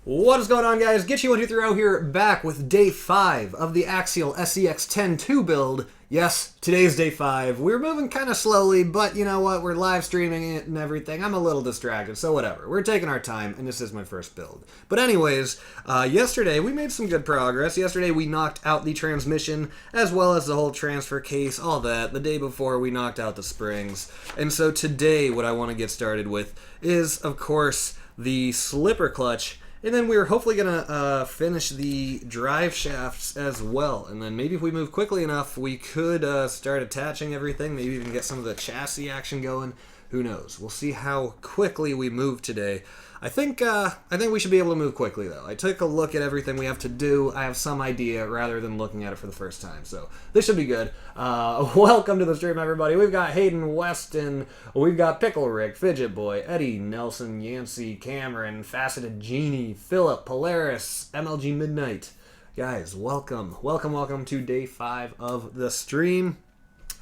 What is going on, guys? Get123 here, back with day 5 of the Axial SCX10 2 build. Yes, today's day 5. We're moving kind of slowly, but you know what? We're live streaming it and everything. I'm a little distracted, so whatever. We're taking our time, and this is my first build. But anyways, yesterday we made some good progress. Yesterday we knocked out the transmission, as well as the whole transfer case, all that. The day before we knocked out the springs. And so today what I want to get started with is, of course, the slipper clutch. And then we're hopefully going to finish the drive shafts as well. And then maybe if we move quickly enough, we could start attaching everything, maybe even get some of the chassis action going. Who knows? We'll see how quickly we move today. I think we should be able to move quickly, though. I took a look at everything we have to do. I have some idea rather than looking at it for the first time. So this should be good. Welcome to the stream, everybody. We've got Hayden Weston. We've got Pickle Rick, Fidget Boy, Eddie, Nelson, Yancey, Cameron, Faceted Genie, Philip, Polaris, MLG Midnight. Guys, welcome. Welcome to day 5 of the stream.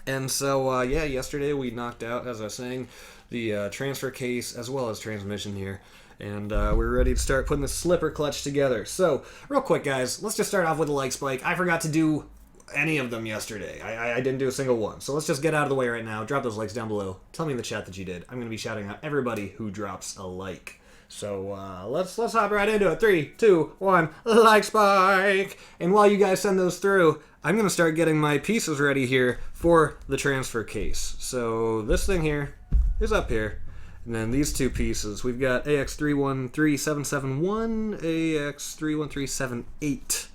And so, yeah, yesterday we knocked out, as I was saying, the transfer case as well as transmission here. And we're ready to start putting the slipper clutch together. So, real quick, guys, let's just start off with a like spike. I forgot to do any of them yesterday. I didn't do a single one. So let's just get out of the way right now. Drop those likes down below. Tell me in the chat that you did. I'm going to be shouting out everybody who drops a like. So let's hop right into it. 3, 2, 1, like spike. And while you guys send those through, I'm going to start getting my pieces ready here for the transfer case. So this thing here is up here. And then these two pieces, we've got AX313771, AX31378.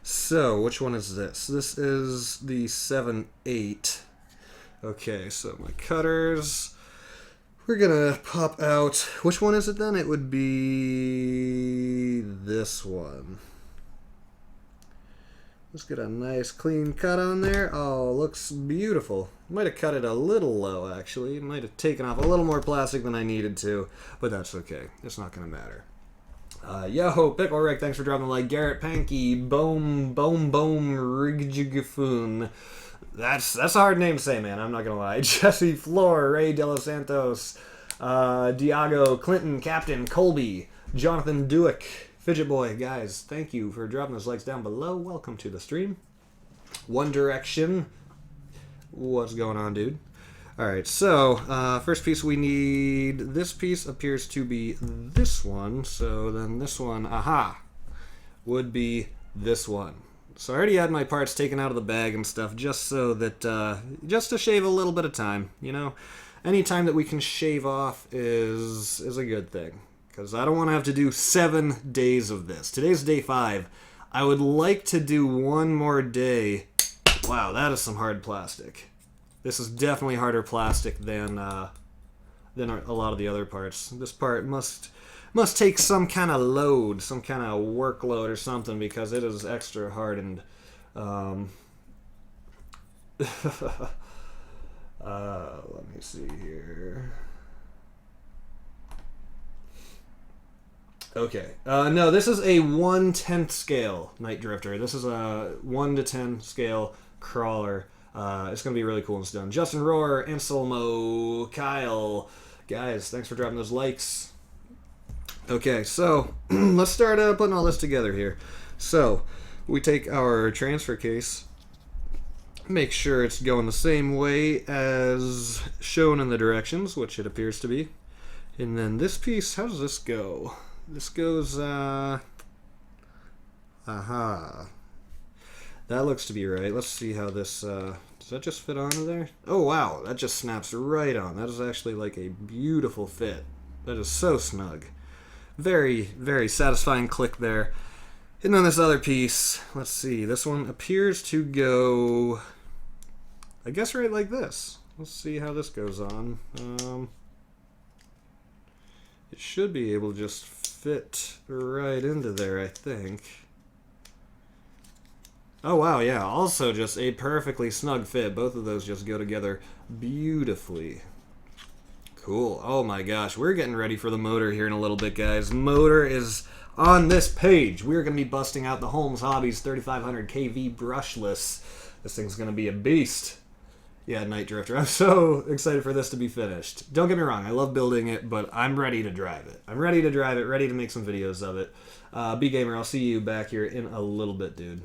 So which one is this? This is the 7.8. Okay, so my cutters. We're gonna pop out, which one is it then? It would be this one. Let's get a nice clean cut on there. Oh, looks beautiful. Might have cut it a little low, actually. Might have taken off a little more plastic than I needed to, but that's okay. It's not gonna matter. Yo, Pickle Rick, thanks for dropping the like. Garrett Pankey, Boom, Rigjigafoon. That's a hard name to say, man. I'm not gonna lie. Jesse Floor, Ray De Los Santos, Diago, Clinton, Captain, Colby, Jonathan Dewick, Fidget Boy. Guys, thank you for dropping those likes down below. Welcome to the stream. One Direction. What's going on, dude? Alright, so, first piece we need, this piece appears to be this one, so then this one, would be this one. So I already had my parts taken out of the bag and stuff, just so that, just to shave a little bit of time, you know? Any time that we can shave off is a good thing, because I don't want to have to do 7 days of this. Today's day 5. I would like to do one more day. Wow, that is some hard plastic. This is definitely harder plastic than a lot of the other parts. This part must take some kind of load, some kind of workload or something, because it is extra hardened. Let me see here. Okay. No, this is a 1/10 scale Night Drifter. This is a 1 to 10 scale crawler. It's going to be really cool and it's done. Justin Rohr, Anselmo, Kyle. Guys, thanks for dropping those likes. Okay, so let's start putting all this together here. So we take our transfer case, make sure it's going the same way as shown in the directions, which it appears to be. And then this piece, how does this go? This goes, That looks to be right. Let's see how this, does that just fit onto there? Oh wow, that just snaps right on. That is actually like a beautiful fit. That is so snug. Very, very satisfying click there. And then this other piece, let's see, this one appears to go, I guess right like this. Let's see how this goes on. It should be able to just fit right into there, I think. Oh wow, yeah, also just a perfectly snug fit. Both of those just go together beautifully. Cool. Oh my gosh, we're getting ready for the motor here in a little bit, guys. Motor is on this page. We're going to be busting out the Holmes Hobbies 3500 kV brushless. This thing's going to be a beast. Yeah, Night Drifter. I'm so excited for this to be finished. Don't get me wrong, I love building it, but I'm ready to drive it. I'm ready to drive it, ready to make some videos of it. B-Gamer, I'll see you back here in a little bit, dude.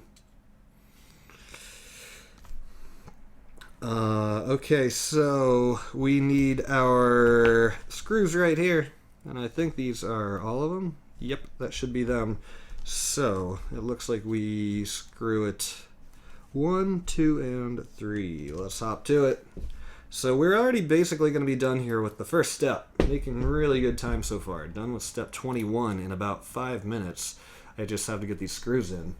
Okay, so we need our screws right here. And I think these are all of them. Yep, that should be them. So, it looks like we screw it 1, 2, and 3. Let's hop to it. So we're already basically going to be done here with the first step. Making really good time so far. Done with step 21 in about 5 minutes. I just have to get these screws in.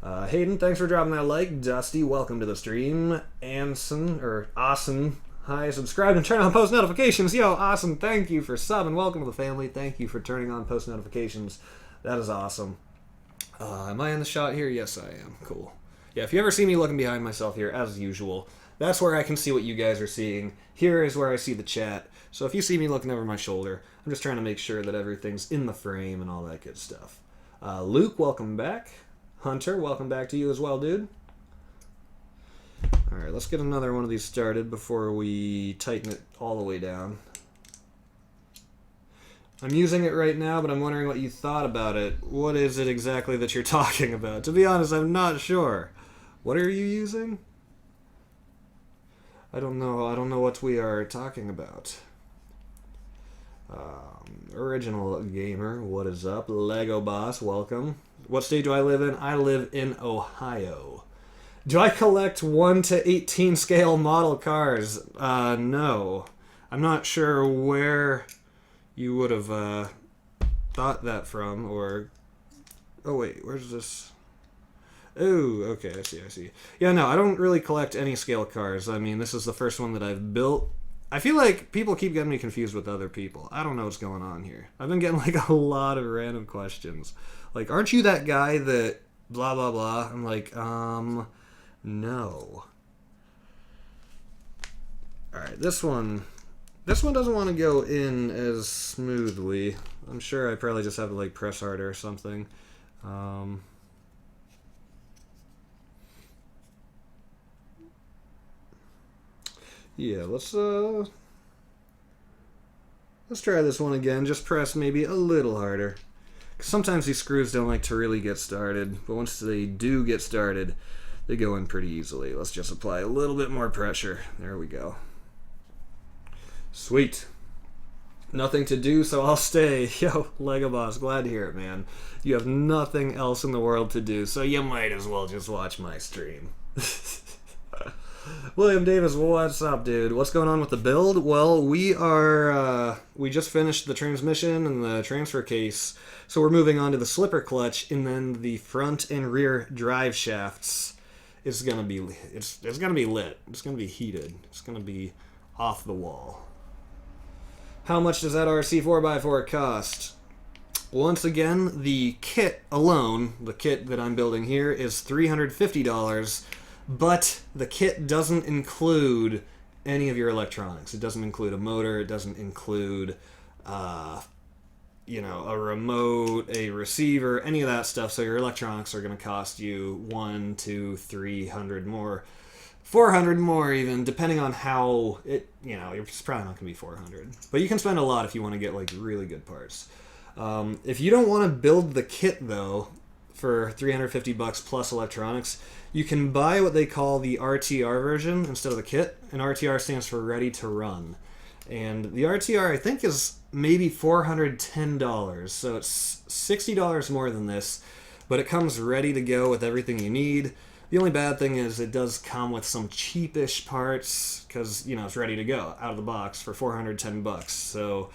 Hayden, thanks for dropping that like. Dusty, welcome to the stream. Awesome. Hi, subscribe and turn on post notifications. Yo, awesome. Thank you for subbing. Welcome to the family. Thank you for turning on post notifications. That is awesome. Am I in the shot here? Yes, I am. Cool. Yeah, if you ever see me looking behind myself here, as usual, that's where I can see what you guys are seeing. Here is where I see the chat. So if you see me looking over my shoulder, I'm just trying to make sure that everything's in the frame and all that good stuff. Luke, welcome back. Hunter, welcome back to you as well, dude. Alright, let's get another one of these started before we tighten it all the way down. I'm using it right now, but I'm wondering what you thought about it. What is it exactly that you're talking about? To be honest, I'm not sure. What are you using? I don't know. I don't know what we are talking about. Original Gamer, what is up? Lego Boss, welcome. What state do I live in? I live in Ohio. Do I collect 1 to 18 scale model cars? No. I'm not sure where you would have thought that from, or... Oh, wait, where's this? Oh, okay, I see. Yeah, no, I don't really collect any scale cars. I mean, this is the first one that I've built. I feel like people keep getting me confused with other people. I don't know what's going on here. I've been getting, like, a lot of random questions. Like, aren't you that guy that blah, blah, blah? I'm like, no. Alright, this one doesn't want to go in as smoothly. I'm sure I probably just have to, like, press harder or something. Yeah, let's try this one again. Just press maybe a little harder. 'Cause sometimes these screws don't like to really get started, but once they do get started, they go in pretty easily. Let's just apply a little bit more pressure. There we go. Sweet. Nothing to do, so I'll stay. Yo, Lego Boss, glad to hear it, man. You have nothing else in the world to do, so you might as well just watch my stream. William Davis, what's up, dude? What's going on with the build? Well, we just finished the transmission and the transfer case, so we're moving on to the slipper clutch, and then the front and rear drive shafts is gonna be it's gonna be lit. It's gonna be heated. It's gonna be off the wall. How much does that RC 4x4 cost? Once again, the kit alone, the kit that I'm building here, is $350. But the kit doesn't include any of your electronics. It doesn't include a motor. It doesn't include, a remote, a receiver, any of that stuff. So your electronics are going to cost you $100, $200, $300 more, $400 more even, depending on how it. It's probably not going to be $400. But you can spend a lot if you want to get like really good parts. If you don't want to build the kit though, for $350 plus electronics, you can buy what they call the RTR version instead of the kit, and RTR stands for Ready to Run. And the RTR, I think, is maybe $410, so it's $60 more than this, but it comes ready to go with everything you need. The only bad thing is it does come with some cheapish parts, because, it's ready to go out of the box for $410. So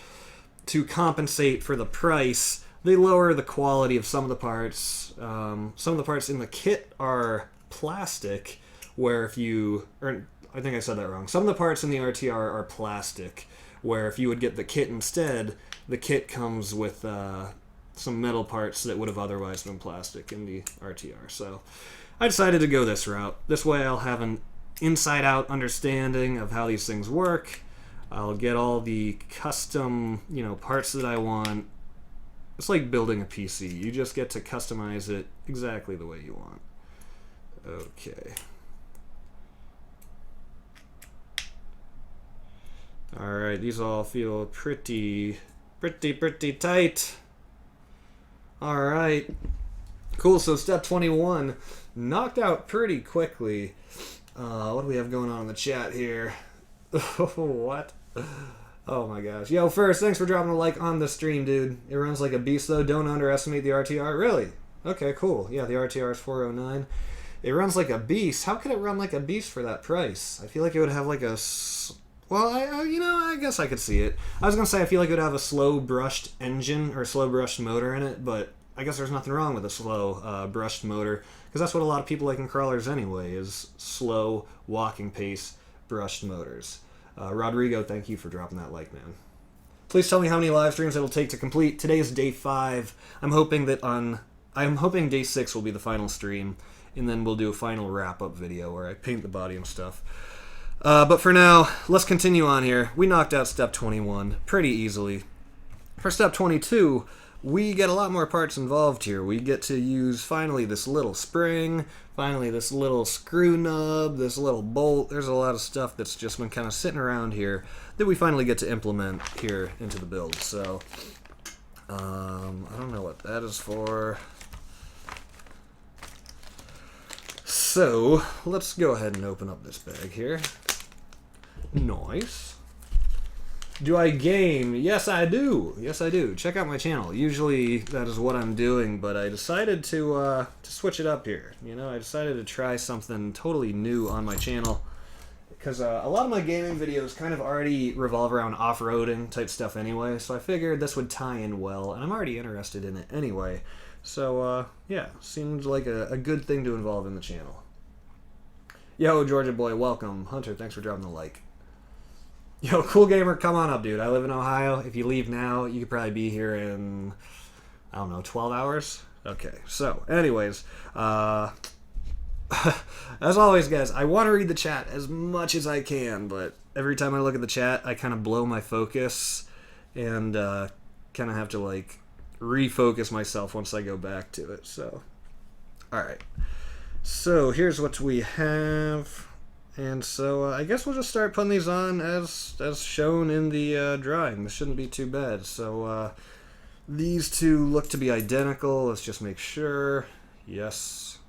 to compensate for the price, they lower the quality of some of the parts. Some of the parts in the kit are plastic, where if you... I think I said that wrong. Some of the parts in the RTR are plastic, where if you would get the kit instead, the kit comes with some metal parts that would have otherwise been plastic in the RTR. So I decided to go this route. This way I'll have an inside-out understanding of how these things work. I'll get all the custom, parts that I want. It's like building a PC. You just get to customize it exactly the way you want. Okay. Alright, these all feel pretty tight. Alright. Cool, so step 21 knocked out pretty quickly. What do we have going on in the chat here? What? Oh my gosh. Yo, first, thanks for dropping a like on the stream, dude. It runs like a beast, though. Don't underestimate the RTR. Really? Okay, cool. Yeah, the RTR is 409. It runs like a beast. How could it run like a beast for that price? I feel like it would have like a... Well, I guess I could see it. I was going to say I feel like it would have a slow brushed engine or slow brushed motor in it, but I guess there's nothing wrong with a slow brushed motor, because that's what a lot of people like in crawlers anyway, is slow walking pace brushed motors. Rodrigo, thank you for dropping that like, man. Please tell me how many live streams it'll take to complete. Today is day 5. I'm hoping day 6 will be the final stream, and then we'll do a final wrap-up video where I paint the body and stuff. But for now, let's continue on here. We knocked out step 21 pretty easily. For step 22, we get a lot more parts involved here. We get to use, finally, this little spring, finally this little screw nub, this little bolt. There's a lot of stuff that's just been kind of sitting around here that we finally get to implement here into the build. So, I don't know what that is for. So, let's go ahead and open up this bag here. Nice. Do I game? Yes, I do. Yes, I do. Check out my channel. Usually that is what I'm doing, but I decided to switch it up here. You know, I decided to try something totally new on my channel, because a lot of my gaming videos kind of already revolve around off-roading type stuff anyway, so I figured this would tie in well, and I'm already interested in it anyway. So, yeah, seems like a good thing to involve in the channel. Yo, Georgia boy, welcome. Hunter, thanks for dropping the like. Yo, Cool Gamer, come on up, dude. I live in Ohio. If you leave now, you could probably be here in, I don't know, 12 hours? Okay, so, anyways, as always, guys, I want to read the chat as much as I can, but every time I look at the chat, I kind of blow my focus and kind of have to, like, refocus myself once I go back to it, so. Alright. So, here's what we have. And so, I guess we'll just start putting these on as shown in the drawing. This shouldn't be too bad. So, these two look to be identical. Let's just make sure. Yes.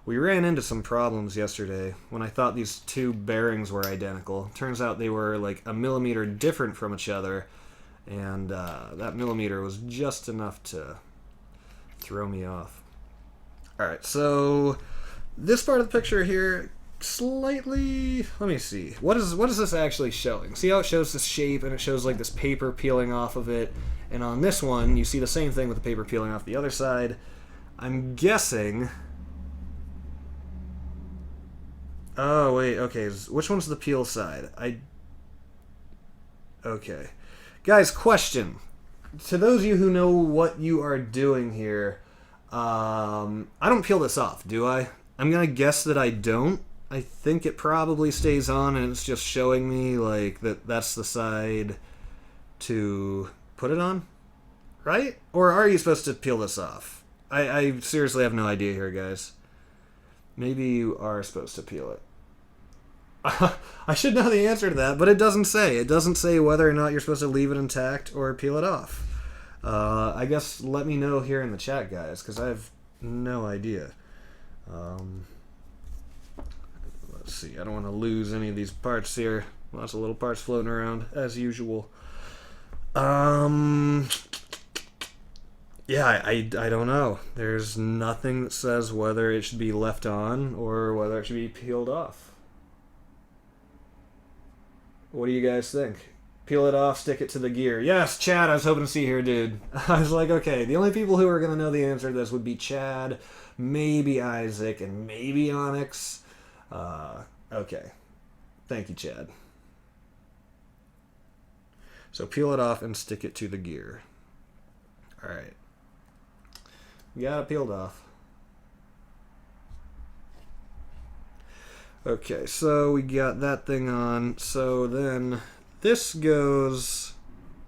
We ran into some problems yesterday when I thought these two bearings were identical. Turns out they were like a millimeter different from each other. And that millimeter was just enough to throw me off. Alright, so this part of the picture here, slightly, let me see. What is this actually showing? See how it shows this shape and it shows like this paper peeling off of it? And on this one, you see the same thing with the paper peeling off the other side. I'm guessing... Oh, wait, okay. Which one's the peel side? Okay. Guys, question. To those of you who know what you are doing here, I don't peel this off, do I? I'm gonna guess that I don't. I think it probably stays on and it's just showing me like that's the side to put it on, right? Or are you supposed to peel this off? I seriously have no idea here, guys. Maybe you are supposed to peel it. I should know the answer to that, but it doesn't say. It doesn't say whether or not you're supposed to leave it intact or peel it off. I guess let me know here in the chat, guys, because I have no idea. Let's see. I don't want to lose any of these parts here. Lots of little parts floating around, as usual. Yeah, I don't know. There's nothing that says whether it should be left on or whether it should be peeled off. What do you guys think? Peel it off, stick it to the gear. Yes, Chad, I was hoping to see here, dude. I was like, okay, the only people who are going to know the answer to this would be Chad, maybe Isaac, and maybe Onyx. Okay. Thank you, Chad. So peel it off and stick it to the gear. Alright. We got it peeled off. Okay, so we got that thing on. So then this goes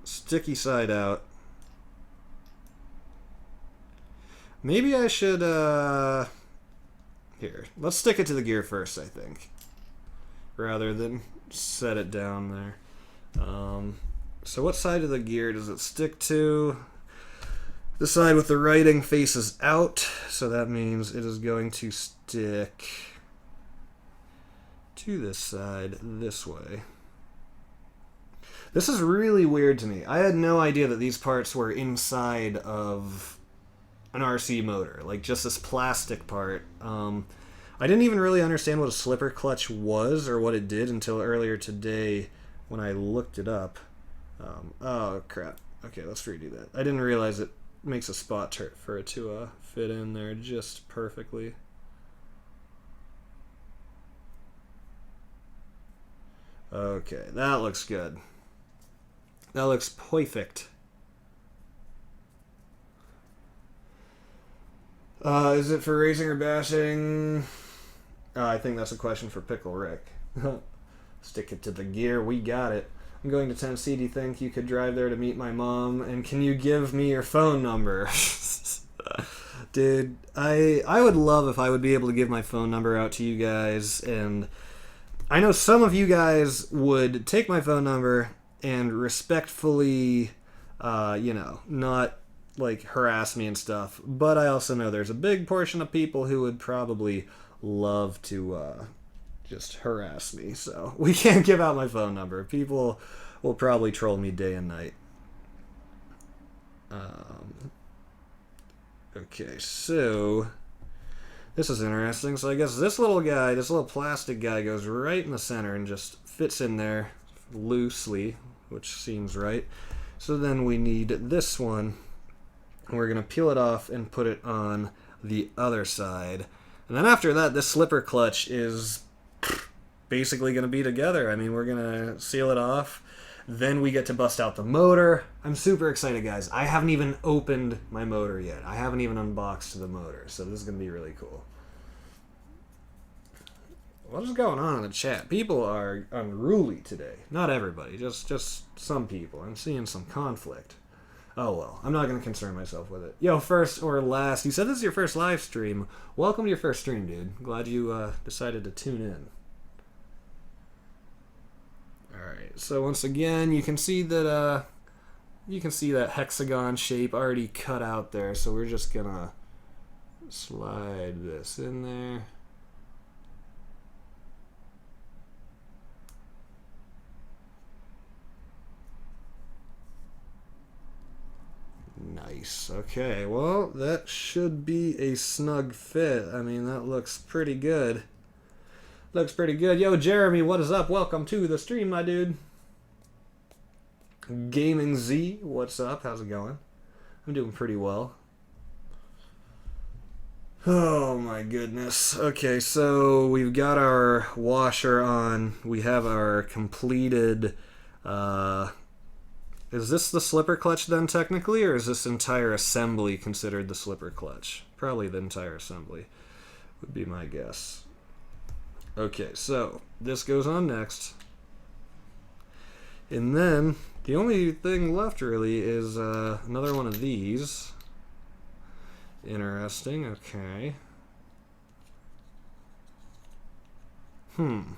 sticky side out. Maybe I should, here, let's stick it to the gear first, I think, rather than set it down there. So what side of the gear does it stick to? The side with the writing faces out, so that means it is going to stick to this side this way. This is really weird to me. I had no idea that these parts were inside of an RC motor, like just this plastic part. I didn't even really understand what a slipper clutch was or what it did until earlier today when I looked it up. Oh crap. Okay, let's redo that. I didn't realize it makes a spot for it to fit in there just perfectly. Okay, that looks good. That looks perfect. Is it for racing or bashing? I think that's a question for Pickle Rick. Stick it to the gear, we got it. I'm going to Tennessee. Do you think you could drive there to meet my mom? And can you give me your phone number? Dude, I would love if I would be able to give my phone number out to you guys. And I know some of you guys would take my phone number and respectfully, not like harass me and stuff. But I also know there's a big portion of people who would probably love to just harass me, so we can't give out my phone number. People will probably troll me day and night. Okay, so this is interesting. So I guess this little guy, this little plastic guy, goes right in the center and just fits in there loosely, which seems right. So then we need this one, and we're gonna peel it off and put it on the other side. And then after that, this slipper clutch is basically going to be together. I mean, we're going to seal it off. Then we get to bust out the motor. I'm super excited, guys. I haven't even opened my motor yet. I haven't even unboxed the motor. So this is going to be really cool. What is going on in the chat? People are unruly today. Not everybody, just some people. I'm seeing some conflict. Oh well, I'm not going to concern myself with it. Yo, first or last, you said this is your first live stream. Welcome to your first stream, dude. Glad you decided to tune in. Alright, so once again, you can see that hexagon shape already cut out there, so we're just going to slide this in there. Nice. Okay, well, that should be a snug fit. I mean, that looks pretty good. Looks pretty good. Yo, Jeremy, what is up? Welcome to the stream, my dude. Gaming Z, what's up? How's it going? I'm doing pretty well. Oh my goodness. Okay, so we've got our washer on. We have our completed is this the slipper clutch then technically, or is this entire assembly considered the slipper clutch? Probably the entire assembly would be my guess. Okay, so this goes on next. And then the only thing left really is another one of these. Interesting, okay. And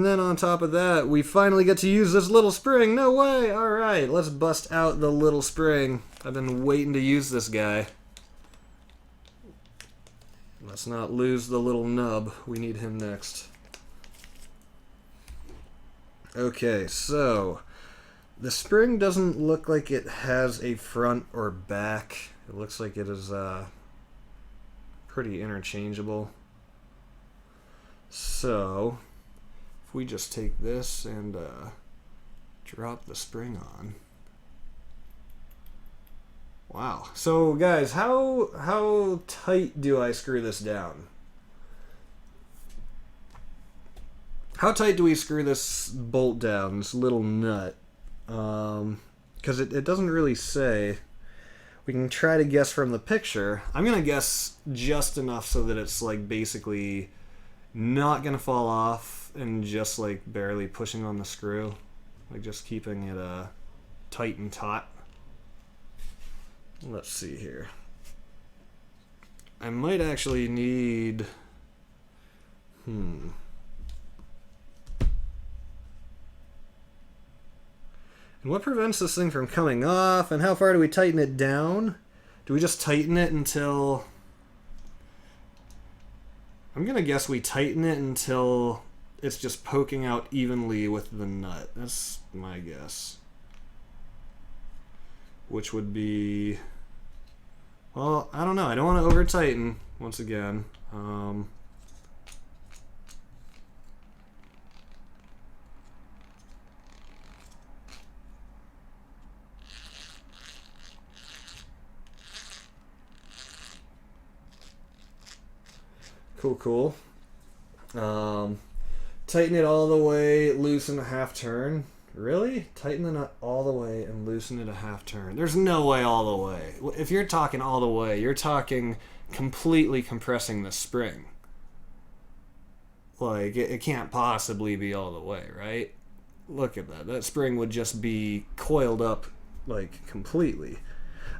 then on top of that, we finally get to use this little spring. No way! Alright, let's bust out the little spring. I've been waiting to use this guy. Let's not lose the little nub. We need him next. Okay, so the spring doesn't look like it has a front or back. It looks like it is pretty interchangeable. So if we just take this and drop the spring on. Wow. So guys, how tight do I screw this down? How tight do we screw this bolt down, this little nut? Because it doesn't really say. We can try to guess from the picture. I'm going to guess just enough so that it's like basically not going to fall off and just like barely pushing on the screw. Like just keeping it tight and taut. Let's see here. I might actually need... And what prevents this thing from coming off? And how far do we tighten it down? Do we just tighten it until... I'm going to guess we tighten it until it's just poking out evenly with the nut. That's my guess. Which would be... Well, I don't know. I don't want to over-tighten, once again. Cool. Tighten it all the way, loosen a half turn. Really? Tighten the nut all the way and loosen it a half turn. There's no way all the way. If you're talking all the way, you're talking completely compressing the spring. Like, it can't possibly be all the way, right? Look at that. That spring would just be coiled up, like, completely.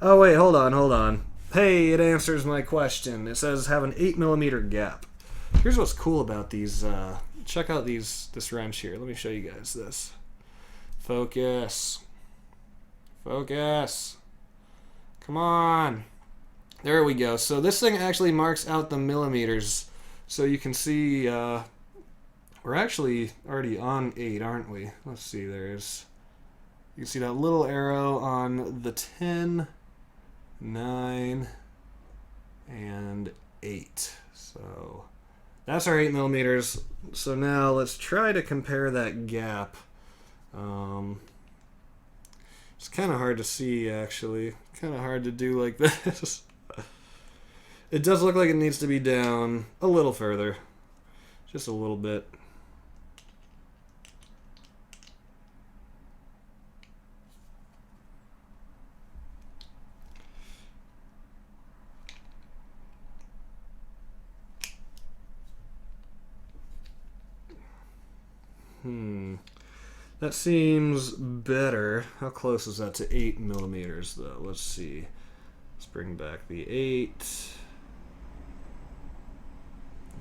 Oh, wait, hold on. Hey, it answers my question. It says have an 8mm gap. Here's what's cool about these. Check out this wrench here. Let me show you guys this. Focus. Come on. There we go. So this thing actually marks out the millimeters. So you can see we're actually already on 8, aren't we? Let's see. You can see that little arrow on the 10, 9, and 8. So that's our 8mm. So now let's try to compare that gap. It's kind of hard to see, actually. Kind of hard to do like this. It does look like it needs to be down a little further. Just a little bit. That seems better. How close is that to 8mm though? Let's see. Let's bring back the 8.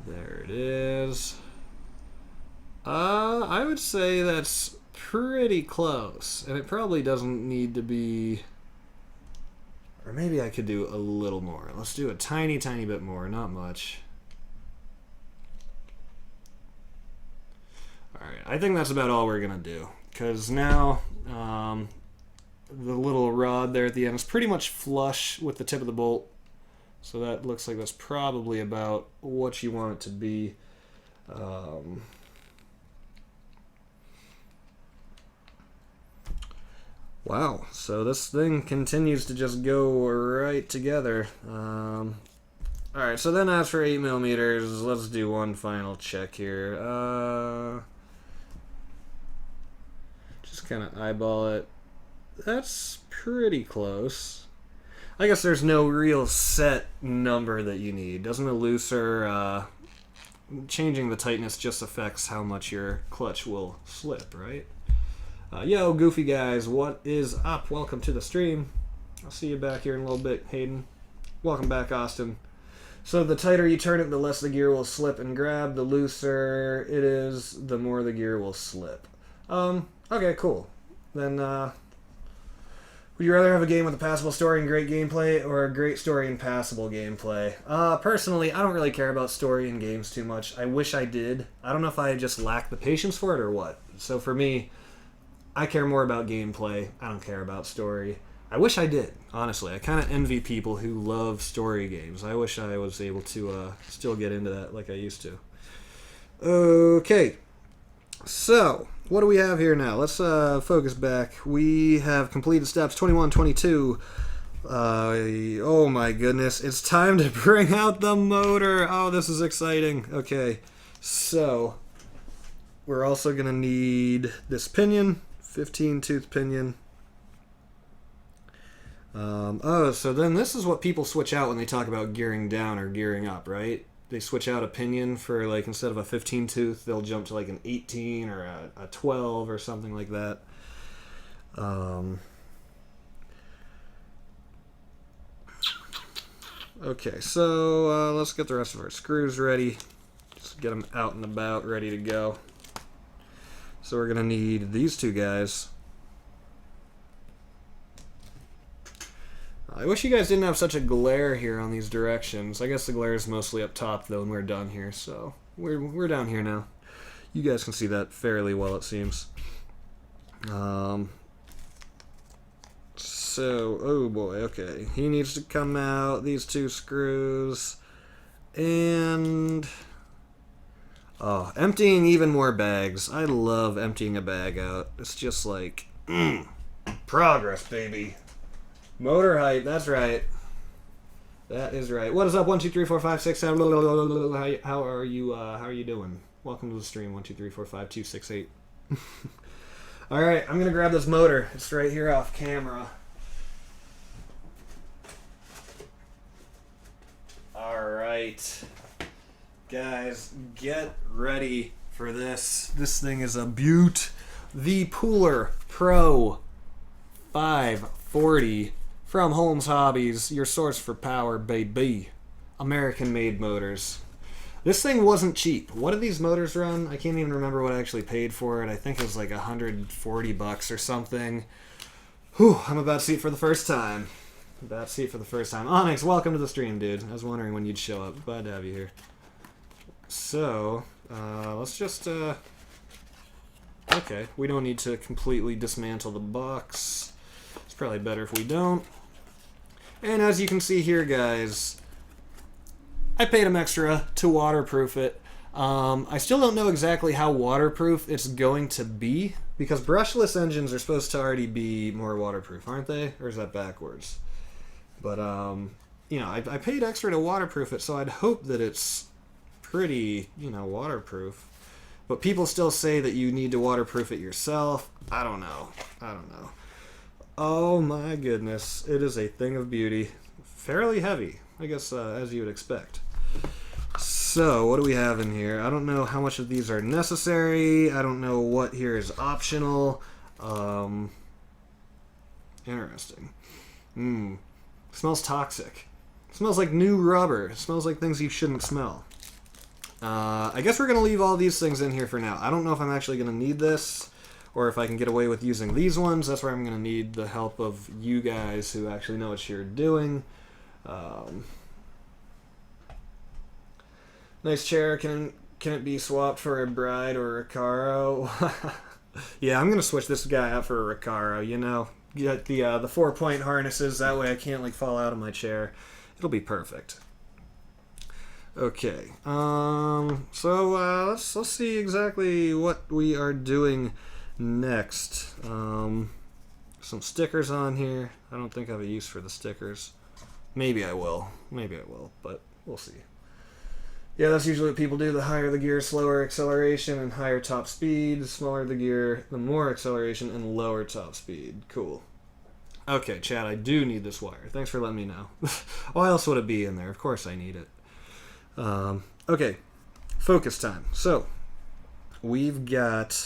There it is. I would say that's pretty close. And it probably doesn't need to be... Or maybe I could do a little more. Let's do a tiny bit more, not much. Alright, I think that's about all we're going to do. Because now the little rod there at the end is pretty much flush with the tip of the bolt. So that looks like that's probably about what you want it to be. Wow, so this thing continues to just go right together. Alright, so then as for 8mm, let's do one final check here. Just kind of eyeball it. That's pretty close. I guess there's no real set number that you need. Doesn't a looser, changing the tightness just affects how much your clutch will slip, right? Yo, goofy guys, what is up? Welcome to the stream. I'll see you back here in a little bit, Hayden. Welcome back, Austin. So the tighter you turn it, the less the gear will slip and grab. The looser it is, the more the gear will slip. Okay, cool. Then, would you rather have a game with a passable story and great gameplay, or a great story and passable gameplay? Personally, I don't really care about story in games too much. I wish I did. I don't know if I just lack the patience for it or what. So for me, I care more about gameplay. I don't care about story. I wish I did, honestly. I kind of envy people who love story games. I wish I was able to still get into that like I used to. Okay. So, what do we have here now? Let's focus back. We have completed steps 21, 22. Oh my goodness. It's time to bring out the motor. Oh, this is exciting. Okay. So, we're also going to need this pinion. 15-tooth pinion. So then this is what people switch out when they talk about gearing down or gearing up, right? They switch out a pinion for, like, instead of a 15-tooth, they'll jump to like an 18 or a 12 or something like that. Okay, so let's get the rest of our screws ready. Just get them out and about, ready to go. So we're going to need these two guys. I wish you guys didn't have such a glare here on these directions. I guess the glare is mostly up top, though, and we're done here, so we're down here now. You guys can see that fairly well, it seems. So, oh boy, okay. He needs to come out, these two screws, and... oh, emptying even more bags. I love emptying a bag out. It's just like, progress, baby. Motor height, that's right. That is right. What is up? 1, 2, 3, 4, 5, 6, 7. How are you doing? Welcome to the stream. 1, 2, 3, 4, 5, 2, 6, 8. All right, I'm gonna grab this motor. It's right here off camera. All right, guys, get ready for this. This thing is a beaut. The Pooler Pro 540 from Holmes Hobbies, your source for power, baby. American-made motors. This thing wasn't cheap. What did these motors run? I can't even remember what I actually paid for it. I think it was like $140 or something. Whew, I'm about to see it for the first time. Onyx, welcome to the stream, dude. I was wondering when you'd show up. Glad to have you here. So, let's just, okay, we don't need to completely dismantle the box. It's probably better if we don't. And as you can see here, guys, I paid him extra to waterproof it. I still don't know exactly how waterproof it's going to be, because brushless engines are supposed to already be more waterproof, aren't they? Or is that backwards? But, you know, I paid extra to waterproof it, so I'd hope that it's pretty, you know, waterproof. But people still say that you need to waterproof it yourself. I don't know. Oh my goodness. It is a thing of beauty. Fairly heavy, I guess, as you would expect. So, what do we have in here? I don't know how much of these are necessary. I don't know what here is optional. Interesting. Smells toxic. Smells like new rubber. Smells like things you shouldn't smell. I guess we're going to leave all these things in here for now. I don't know if I'm actually going to need this, or if I can get away with using these ones. That's where I'm going to need the help of you guys who actually know what you're doing. Nice chair. Can it be swapped for a Bride or a Recaro? Yeah, I'm going to switch this guy out for a Recaro, you know. Get the 4-point harnesses, that way I can't like fall out of my chair. It'll be perfect. Okay, so let's see exactly what we are doing next. Some stickers on here. I don't think I have a use for the stickers. Maybe I will, but we'll see. Yeah, that's usually what people do. The higher the gear, slower acceleration and higher top speed. The smaller the gear, the more acceleration and lower top speed. Cool. Okay, Chad, I do need this wire. Thanks for letting me know. Why else would it be in there? Of course I need it. Okay, focus time. So, we've got...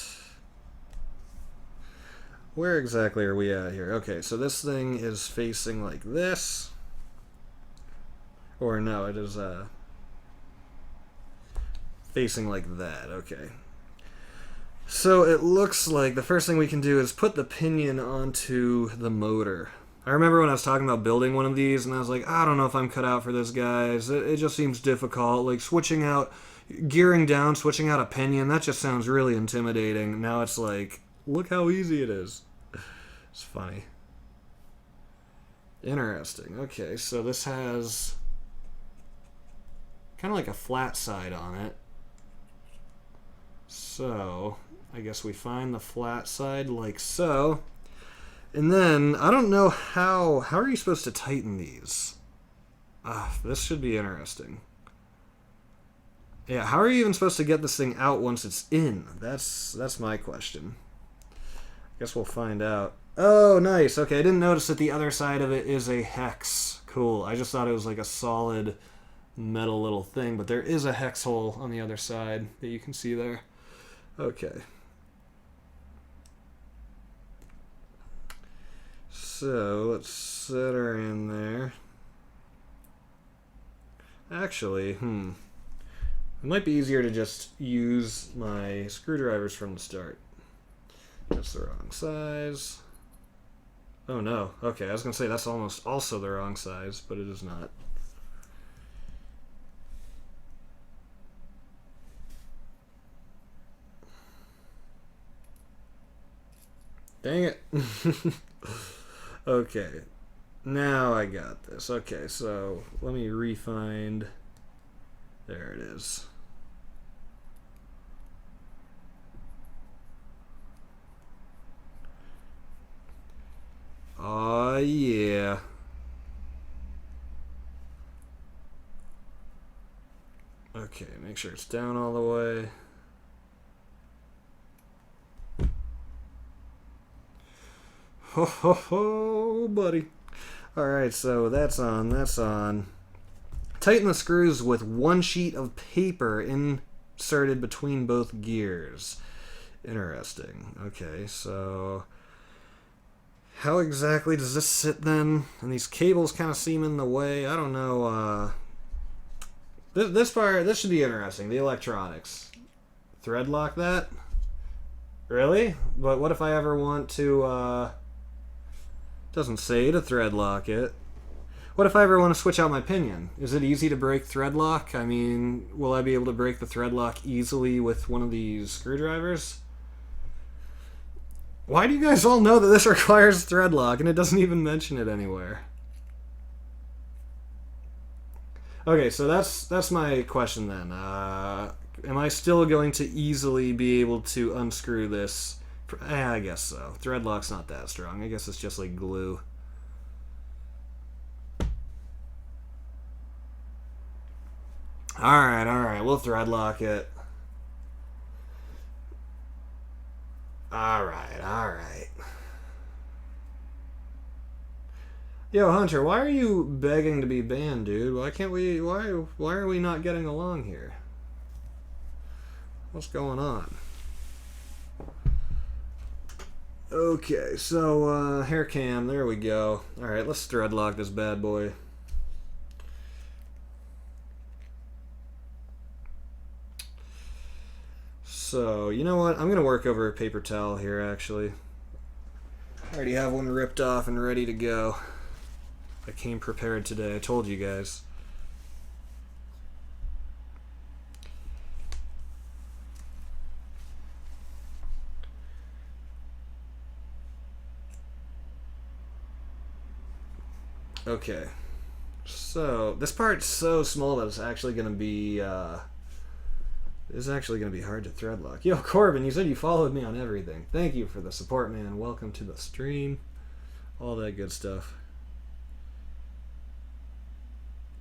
where exactly are we at here? Okay, so this thing is facing like this. Or no, it is facing like that. Okay. So it looks like the first thing we can do is put the pinion onto the motor. I remember when I was talking about building one of these, and I was like, I don't know if I'm cut out for this, guys. It just seems difficult. Like, switching out, gearing down, switching out a pinion, that just sounds really intimidating. Now it's like, look how easy it is. It's funny. Interesting. Okay, so this has kind of like a flat side on it. So, I guess we find the flat side like so. And then, I don't know how are you supposed to tighten these? This should be interesting. Yeah, how are you even supposed to get this thing out once it's in? That's my question. Guess we'll find out. Oh, nice. Okay, I didn't notice that the other side of it is a hex. Cool. I just thought it was like a solid metal little thing, but there is a hex hole on the other side that you can see there. Okay. So, let's set her in there. Actually, it might be easier to just use my screwdrivers from the start. That's the wrong size. Oh no. Okay, I was gonna say that's almost also the wrong size, but it is not. Dang it. Okay. Now I got this. Okay, so let me refind. There it is. Oh yeah. Okay, make sure it's down all the way. Ho ho ho, buddy. Alright, so that's on, that's on. Tighten the screws with one sheet of paper inserted between both gears. Interesting. Okay, so how exactly does this sit then? And these cables kind of seem in the way. I don't know. This part, this should be interesting. The electronics. Thread lock that? Really? But what if I ever want to, doesn't say to thread lock it. What if I ever want to switch out my pinion? Is it easy to break thread lock? I mean, will I be able to break the thread lock easily with one of these screwdrivers? Why do you guys all know that this requires thread lock and it doesn't even mention it anywhere? Okay, so that's my question then. Am I still going to easily be able to unscrew this? I guess so. Thread lock's not that strong. I guess it's just like glue. Alright, we'll thread lock it. Alright. Yo, Hunter, why are you begging to be banned, dude? Why can't we, why are we not getting along here? What's going on? Okay, so, hair cam, there we go. Alright, let's thread lock this bad boy. So, you know what? I'm going to work over a paper towel here, actually. I already have one ripped off and ready to go. I came prepared today, I told you guys. Okay. So, this part's so small that it's actually going to be, it's actually going to be hard to thread lock. Yo, Corbin, you said you followed me on everything. Thank you for the support, man. Welcome to the stream. All that good stuff.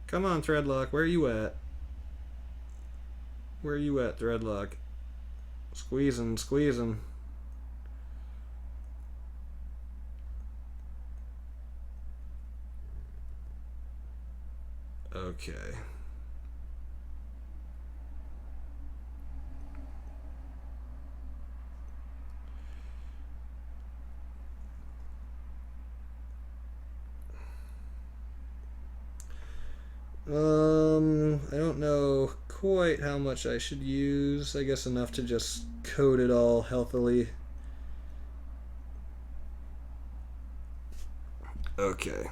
Come on, Threadlock. Where are you at? Where are you at, Threadlock? Squeezing. Okay. I don't know quite how much I should use. I guess enough to just coat it all healthily. Okay.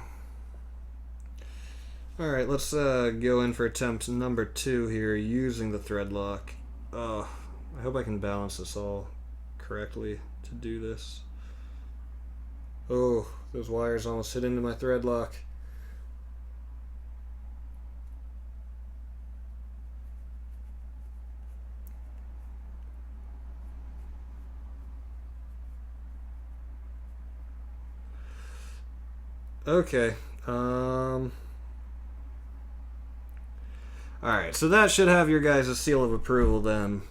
Alright, let's go in for attempt number 2 here, using the thread lock. I hope I can balance this all correctly to do this. Oh, those wires almost hit into my thread lock. Okay, alright, so that should have your guys' seal of approval then.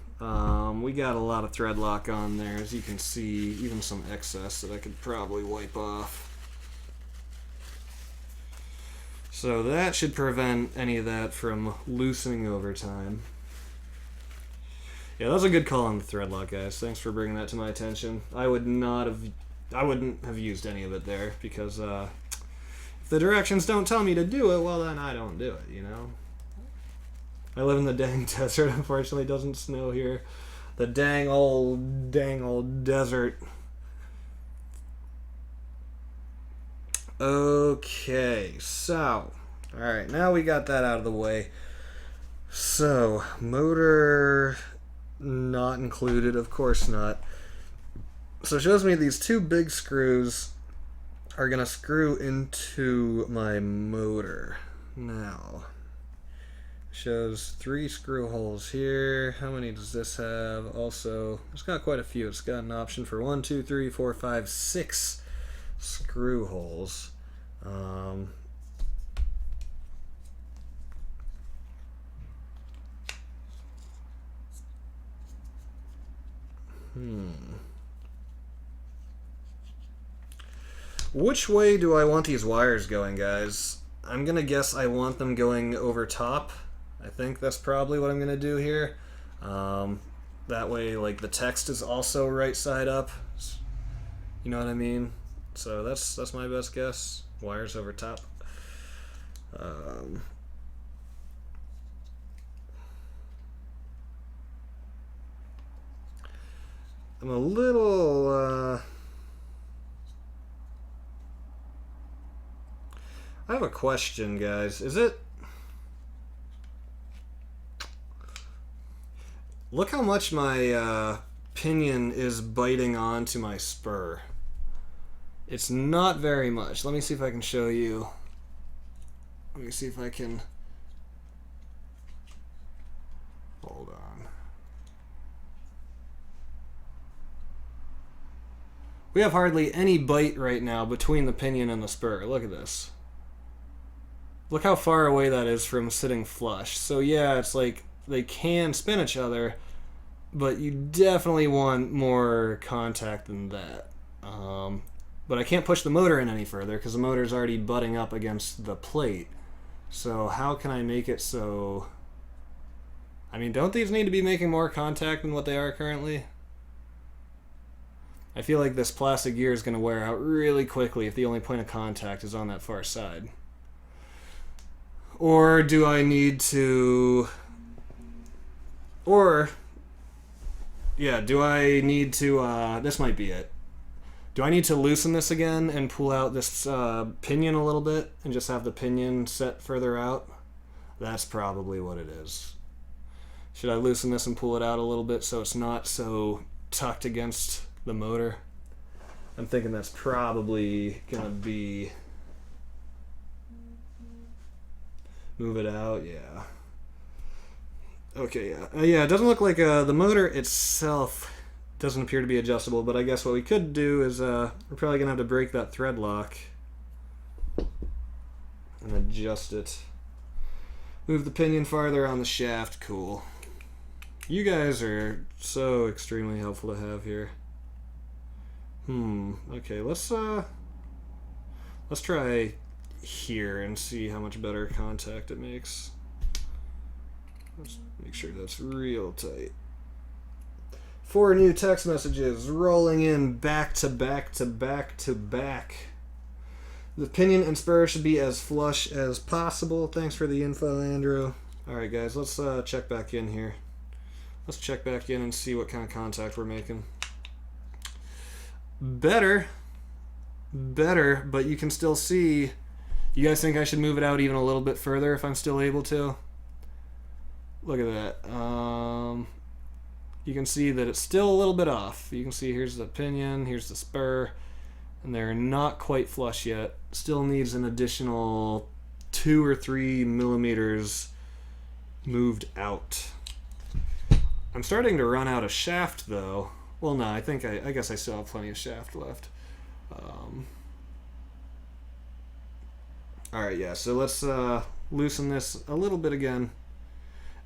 We got a lot of thread lock on there, as you can see, even some excess that I could probably wipe off. So that should prevent any of that from loosening over time. Yeah, that was a good call on the thread lock, guys. Thanks for bringing that to my attention. I wouldn't have used any of it there, because if the directions don't tell me to do it, well then I don't do it, you know? I live in the dang desert, unfortunately it doesn't snow here. The dang old desert. Okay, so, alright, now we got that out of the way. So, motor not included, of course not. So it shows me these two big screws are going to screw into my motor. Now, shows 3 screw holes here. How many does this have? Also, it's got quite a few. It's got an option for 1, 2, 3, 4, 5, 6 screw holes. Which way do I want these wires going, guys? I'm gonna guess I want them going over top. I think that's probably what I'm gonna do here. That way, like, the text is also right side up. You know what I mean? So that's my best guess. Wires over top. I'm a little... I have a question, guys. Is it... Look how much my pinion is biting onto my spur. It's not very much. Let me see if I can show you. Let me see if I can... Hold on. We have hardly any bite right now between the pinion and the spur. Look at this. Look how far away that is from sitting flush. So yeah, it's like they can spin each other, but you definitely want more contact than that. But I can't push the motor in any further because the motor's already butting up against the plate. So how can I make it so... I mean, don't these need to be making more contact than what they are currently? I feel like this plastic gear is going to wear out really quickly if the only point of contact is on that far side. Or do I need to... Or... Yeah, do I need to... this might be it. Do I need to loosen this again and pull out this pinion a little bit and just have the pinion set further out? That's probably what it is. Should I loosen this and pull it out a little bit so it's not so tucked against the motor? I'm thinking that's probably gonna be... Move it out, yeah. Okay, yeah. Yeah, it doesn't look like the motor itself doesn't appear to be adjustable, but I guess what we could do is we're probably going to have to break that thread lock and adjust it. Move the pinion farther on the shaft, cool. You guys are so extremely helpful to have here. Okay, let's try here and see how much better contact it makes. Let's make sure that's real tight. 4 new text messages rolling in back to back to back to back. The pinion and spur should be as flush as possible. Thanks for the info, Andrew. Alright guys, let's check back in here. Let's check back in and see what kind of contact we're making. Better, but you can still see. You guys think I should move it out even a little bit further if I'm still able to? Look at that. You can see that it's still a little bit off. You can see here's the pinion, here's the spur, and they're not quite flush yet. Still needs an additional 2 or 3 millimeters moved out. I'm starting to run out of shaft though. Well, no, I guess I still have plenty of shaft left. Alright, yeah, so let's loosen this a little bit again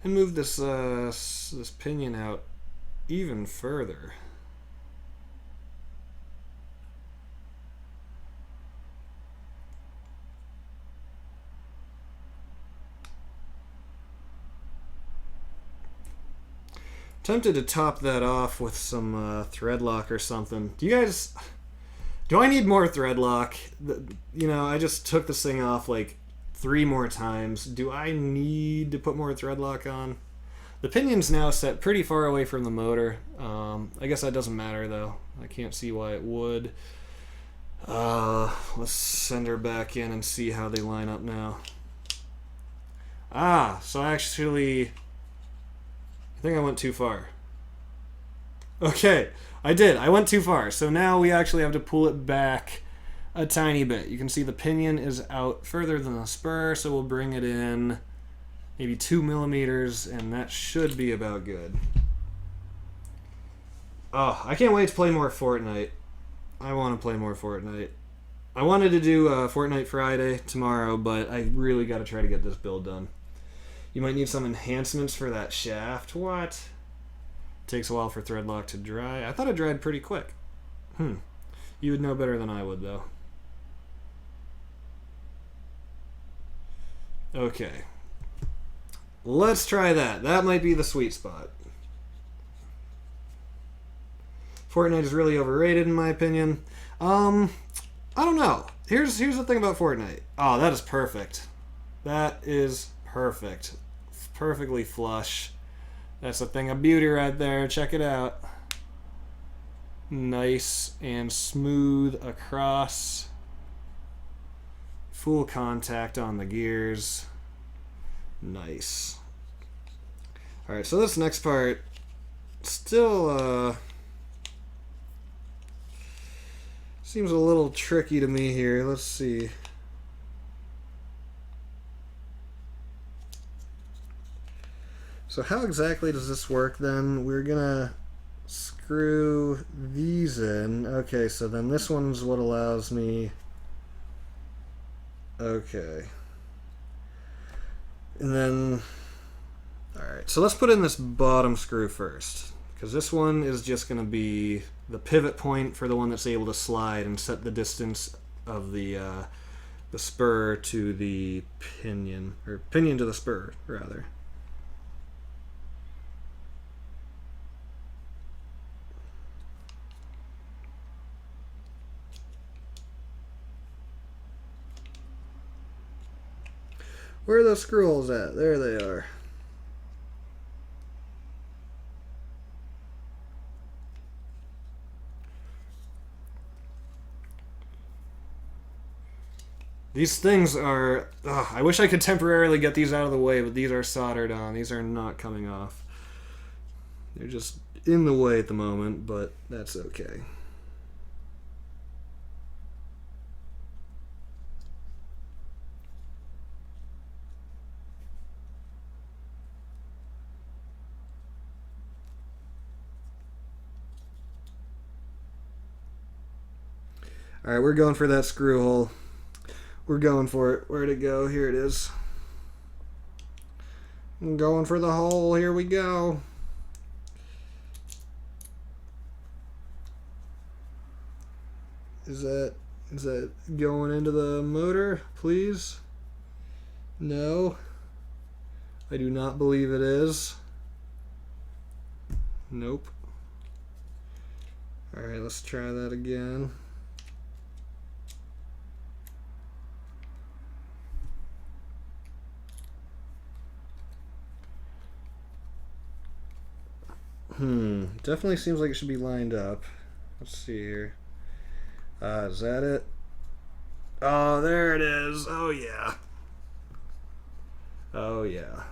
and move this this pinion out even further. Tempted to top that off with some thread lock or something. Do I need more thread lock? You know, I just took this thing off like 3 more times. Do I need to put more thread lock on? The pinion's now set pretty far away from the motor. I guess that doesn't matter though. I can't see why it would. Let's send her back in and see how they line up now. Ah, so actually, I think I went too far. Okay, I did. I went too far. So now we actually have to pull it back a tiny bit. You can see the pinion is out further than the spur, so we'll bring it in maybe 2 millimeters, and that should be about good. Oh, I can't wait to play more Fortnite. I want to play more Fortnite. I wanted to do Fortnite Friday tomorrow, but I really got to try to get this build done. You might need some enhancements for that shaft. What? Takes a while for thread lock to dry. I thought it dried pretty quick. You would know better than I would, though. Okay. Let's try that. That might be the sweet spot. Fortnite is really overrated, in my opinion. I don't know. Here's the thing about Fortnite. Oh, that is perfect. That is perfect. Perfectly flush. That's a thing of beauty right there. Check it out. Nice and smooth across. Full contact on the gears. Nice. Alright, so this next part still seems a little tricky to me here. Let's see. So how exactly does this work then? We're gonna screw these in. Okay, so then this one's what allows me. Okay. And then, alright, so let's put in this bottom screw first, because this one is just going to be the pivot point for the one that's able to slide and set the distance of the spur to the pinion, or pinion to the spur, rather. Where are those screw holes at? There they are. These things are... I wish I could temporarily get these out of the way, but these are soldered on. These are not coming off. They're just in the way at the moment, but that's okay. Alright, we're going for that screw hole. We're going for it. Where'd it go? Here it is. I'm going for the hole. Here we go. Is that going into the motor, please? No. I do not believe it is. Nope. Alright, let's try that again. Definitely seems like it should be lined up. Let's see here. Is that it? Oh, there it is. Oh, yeah. Oh, yeah.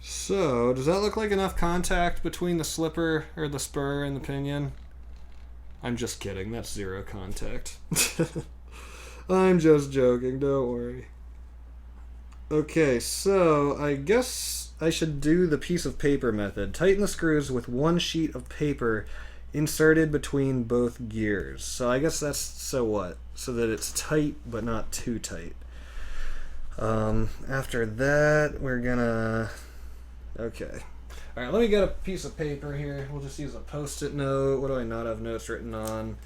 So, does that look like enough contact between the slipper, or the spur, and the pinion? I'm just kidding. That's zero contact. I'm just joking, don't worry. Okay, so I guess I should do the piece of paper method. Tighten the screws with one sheet of paper inserted between both gears. So I guess that's so what? So that it's tight but not too tight. After that, we're gonna... Okay. Alright, let me get a piece of paper here. We'll just use a post-it note. What do I not have notes written on?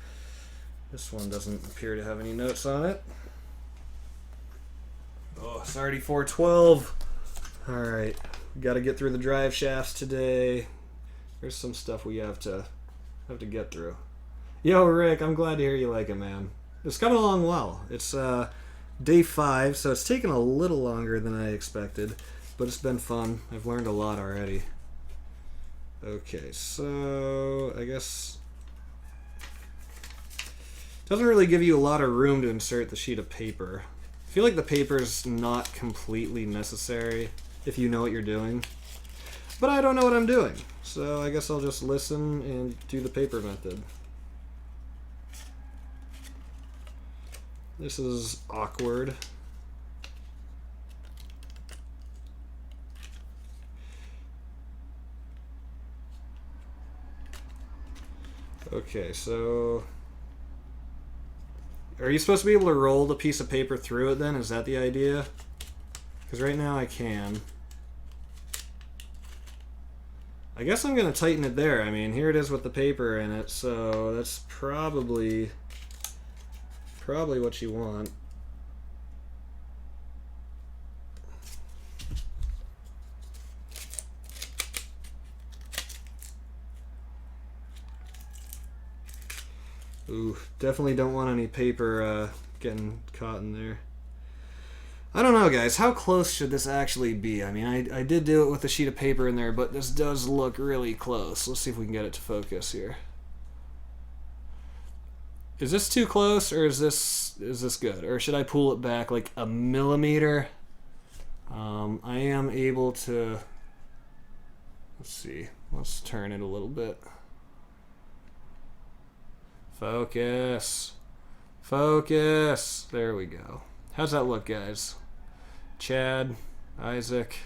This one doesn't appear to have any notes on it. Oh, it's already 4:12. Alright, we gotta get through the drive shafts today. There's some stuff we have to get through. Yo, Rick, I'm glad to hear you like it, man. It's coming along well. It's day 5, so it's taken a little longer than I expected. but it's been fun. I've learned a lot already. Okay, so I guess it doesn't really give you a lot of room to insert the sheet of paper. I feel like the paper's not completely necessary if you know what you're doing. But I don't know what I'm doing, so I guess I'll just listen and do the paper method. This is awkward. Okay, so are you supposed to be able to roll the piece of paper through it then? Is that the idea? Because right now I can. I guess I'm going to tighten it there. I mean, here it is with the paper in it, so that's probably what you want. Ooh, definitely don't want any paper getting caught in there. I don't know, guys. How close should this actually be? I mean, I did do it with a sheet of paper in there, but this does look really close. Let's see if we can get it to focus here. Is this too close, or is this good? Or should I pull it back like a millimeter? I am able to... Let's see. Let's turn it a little bit. Focus. Focus. There we go. How's that look, guys? Chad, Isaac.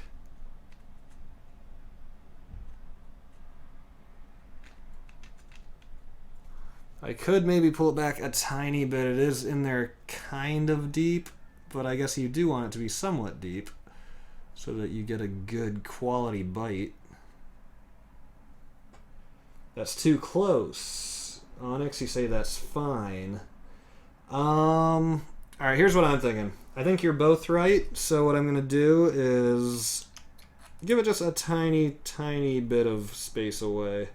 I could maybe pull it back a tiny bit. It is in there kind of deep, but I guess you do want it to be somewhat deep so that you get a good quality bite. That's too close. Onyx, you say that's fine. Alright, here's what I'm thinking. I think you're both right, so what I'm going to do is give it just a tiny, tiny bit of space away.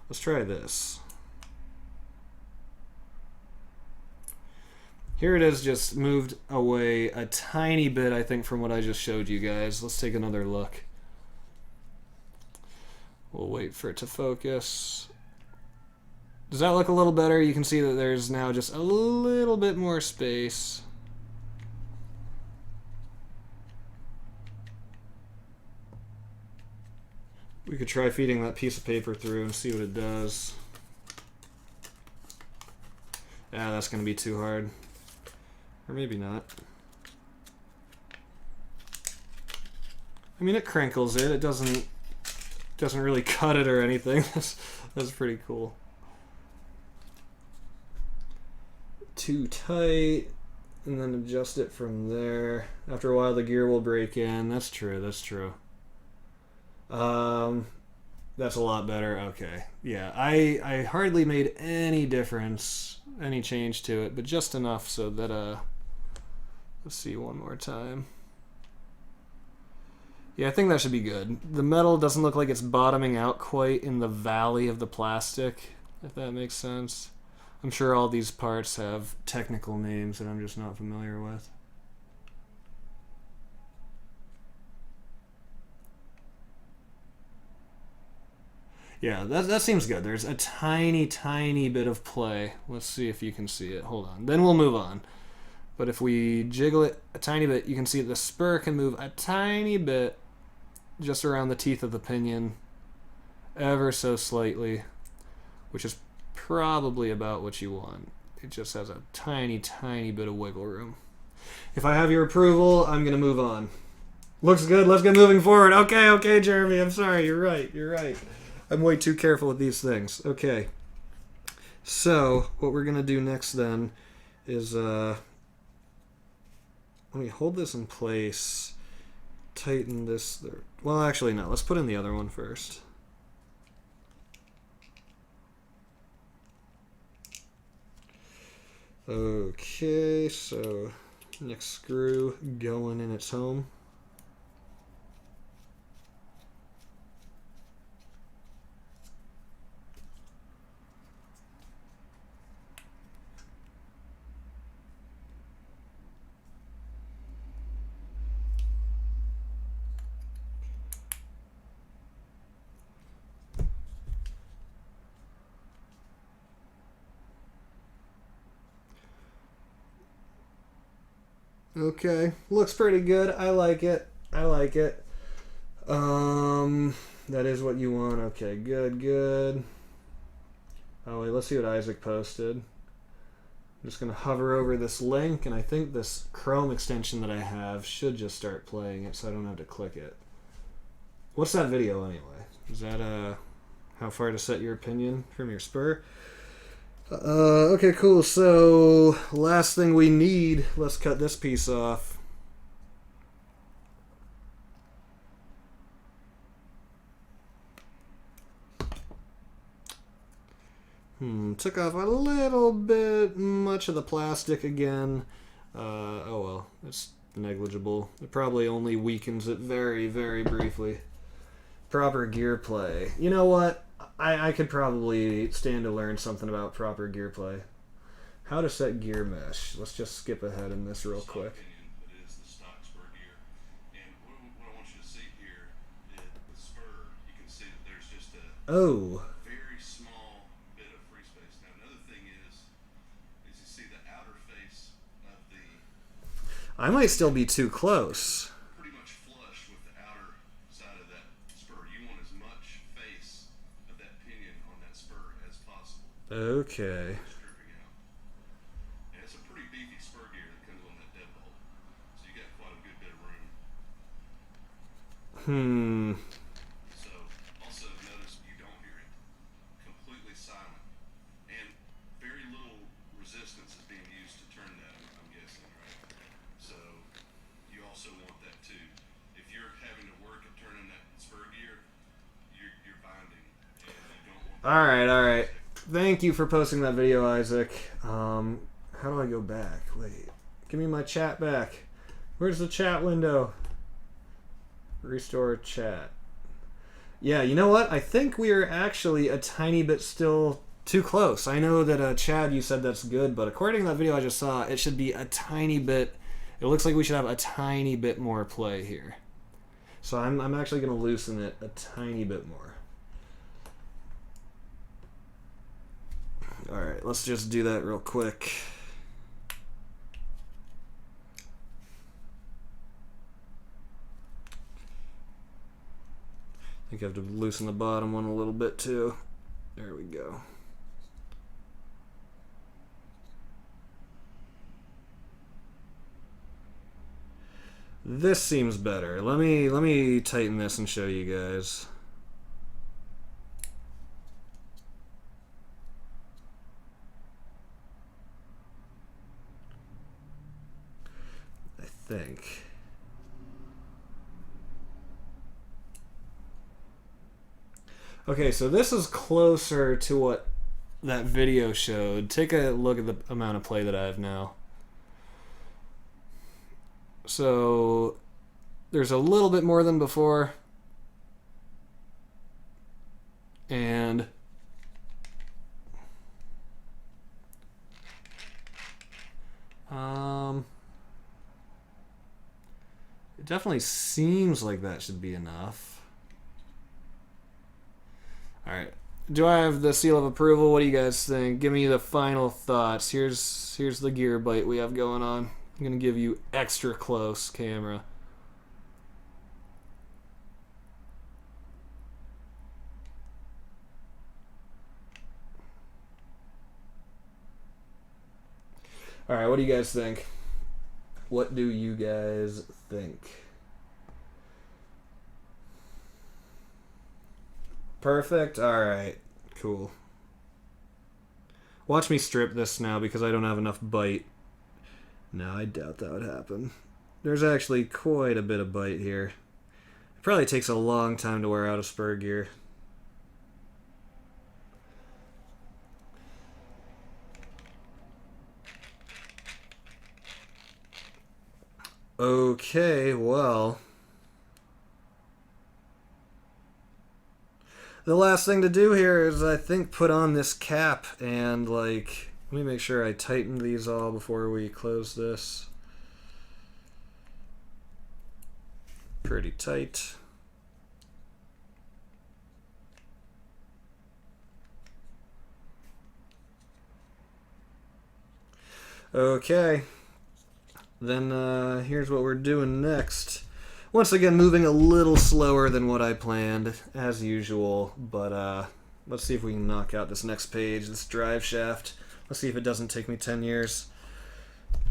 Let's try this. Here it is, just moved away a tiny bit, I think, from what I just showed you guys. Let's take another look. We'll wait for it to focus. Does that look a little better? You can see that there's now just a little bit more space. We could try feeding that piece of paper through and see what it does. Yeah, that's going to be too hard. Or maybe not. I mean, it crinkles it. It doesn't really cut it or anything. That's pretty cool. Too tight, and then adjust it from there. After a while, the gear will break in. That's true. That's true. That's a lot better. Okay. Yeah, I hardly made any difference, any change to it, but just enough so that, let's see one more time. Yeah, I think that should be good. The metal doesn't look like it's bottoming out quite in the valley of the plastic, if that makes sense. I'm sure all these parts have technical names that I'm just not familiar with. Yeah, that seems good. There's a tiny, tiny bit of play. Let's see if you can see it. Hold on. Then we'll move on. But if we jiggle it a tiny bit, you can see the spur can move a tiny bit just around the teeth of the pinion, ever so slightly, which is probably about what you want. It just has a tiny, tiny bit of wiggle room. If I have your approval, I'm going to move on. Looks good. Let's get moving forward. Okay, Jeremy. I'm sorry. You're right. You're right. I'm way too careful with these things. Okay. So, what we're going to do next then is, let me hold this in place, tighten this there. Well, actually, no. Let's put in the other one first. Okay, so next screw going in its home. Okay, looks pretty good. I like it. I like it. That is what you want. Okay, good, good. Oh wait, let's see what Isaac posted. I'm just gonna hover over this link, and I think this Chrome extension that I have should just start playing it, so I don't have to click it. What's that video anyway? Is that how far to set your Pinion from your spur? Okay, cool. So last thing we need. Let's cut this piece off. Took off a little bit much of the plastic again. Oh well, it's negligible. It probably only weakens it very, very briefly. Proper gear play. You know what? I could probably stand to learn something about proper gear play. How to set gear mesh. Let's just skip ahead in this real quick. Oh. I might still be too close. Pretty much flush with the outer side of that spur. You want as much face of that pinion on that spur as possible. Okay. Stripping out. And it's a pretty beefy spur gear that comes on that deadbolt. So you got quite a good bit of room. So also notice you don't hear it. Completely silent. And very little resistance is being used to turn that, I'm guessing, right? So you also want that too. If you're having to work at turning that spur gear, you're binding, and you don't want that. All right. Thank you for posting that video, Isaac. How do I go back? Wait, give me my chat back. Where's the chat window? Restore chat. Yeah, you know what? I think we are actually a tiny bit still too close. I know that Chad, you said that's good, but according to that video I just saw, it should be a tiny bit. It looks like we should have a tiny bit more play here. So I'm actually going to loosen it a tiny bit more. Alright, let's just do that real quick. I think I have to loosen the bottom one a little bit too. There we go. This seems better. Let me tighten this and show you guys. I think. Okay, so this is closer to what that video showed. Take a look at the amount of play that I have now. So there's a little bit more than before. And it definitely seems like that should be enough. Alright. Do I have the seal of approval? What do you guys think? Give me the final thoughts. Here's the gear bite we have going on. I'm going to give you extra close camera. Alright, what do you guys think? What do you guys think? Perfect? Alright, cool. Watch me strip this now because I don't have enough bite. No, I doubt that would happen. There's actually quite a bit of bite here. It probably takes a long time to wear out a spur gear. Okay, well. The last thing to do here is, I think, put on this cap and, like, let me make sure I tighten these all before we close this. Pretty tight. Okay. then here's what we're doing next. Once again, moving a little slower than what I planned, as usual, but let's see if we can knock out this next page, this driveshaft. Let's see if it doesn't take me 10 years.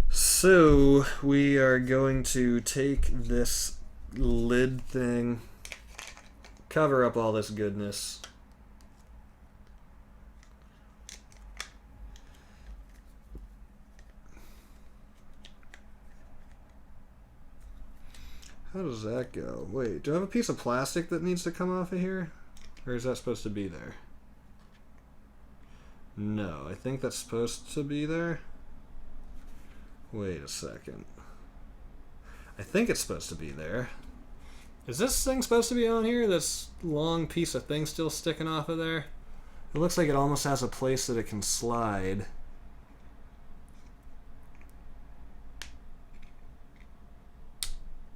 So, we are going to take this lid thing, cover up all this goodness. How does that go? Wait, do I have a piece of plastic that needs to come off of here? Or is that supposed to be there? No, I think that's supposed to be there. Wait a second. I think it's supposed to be there. Is this thing supposed to be on here? This long piece of thing still sticking off of there? It looks like it almost has a place that it can slide.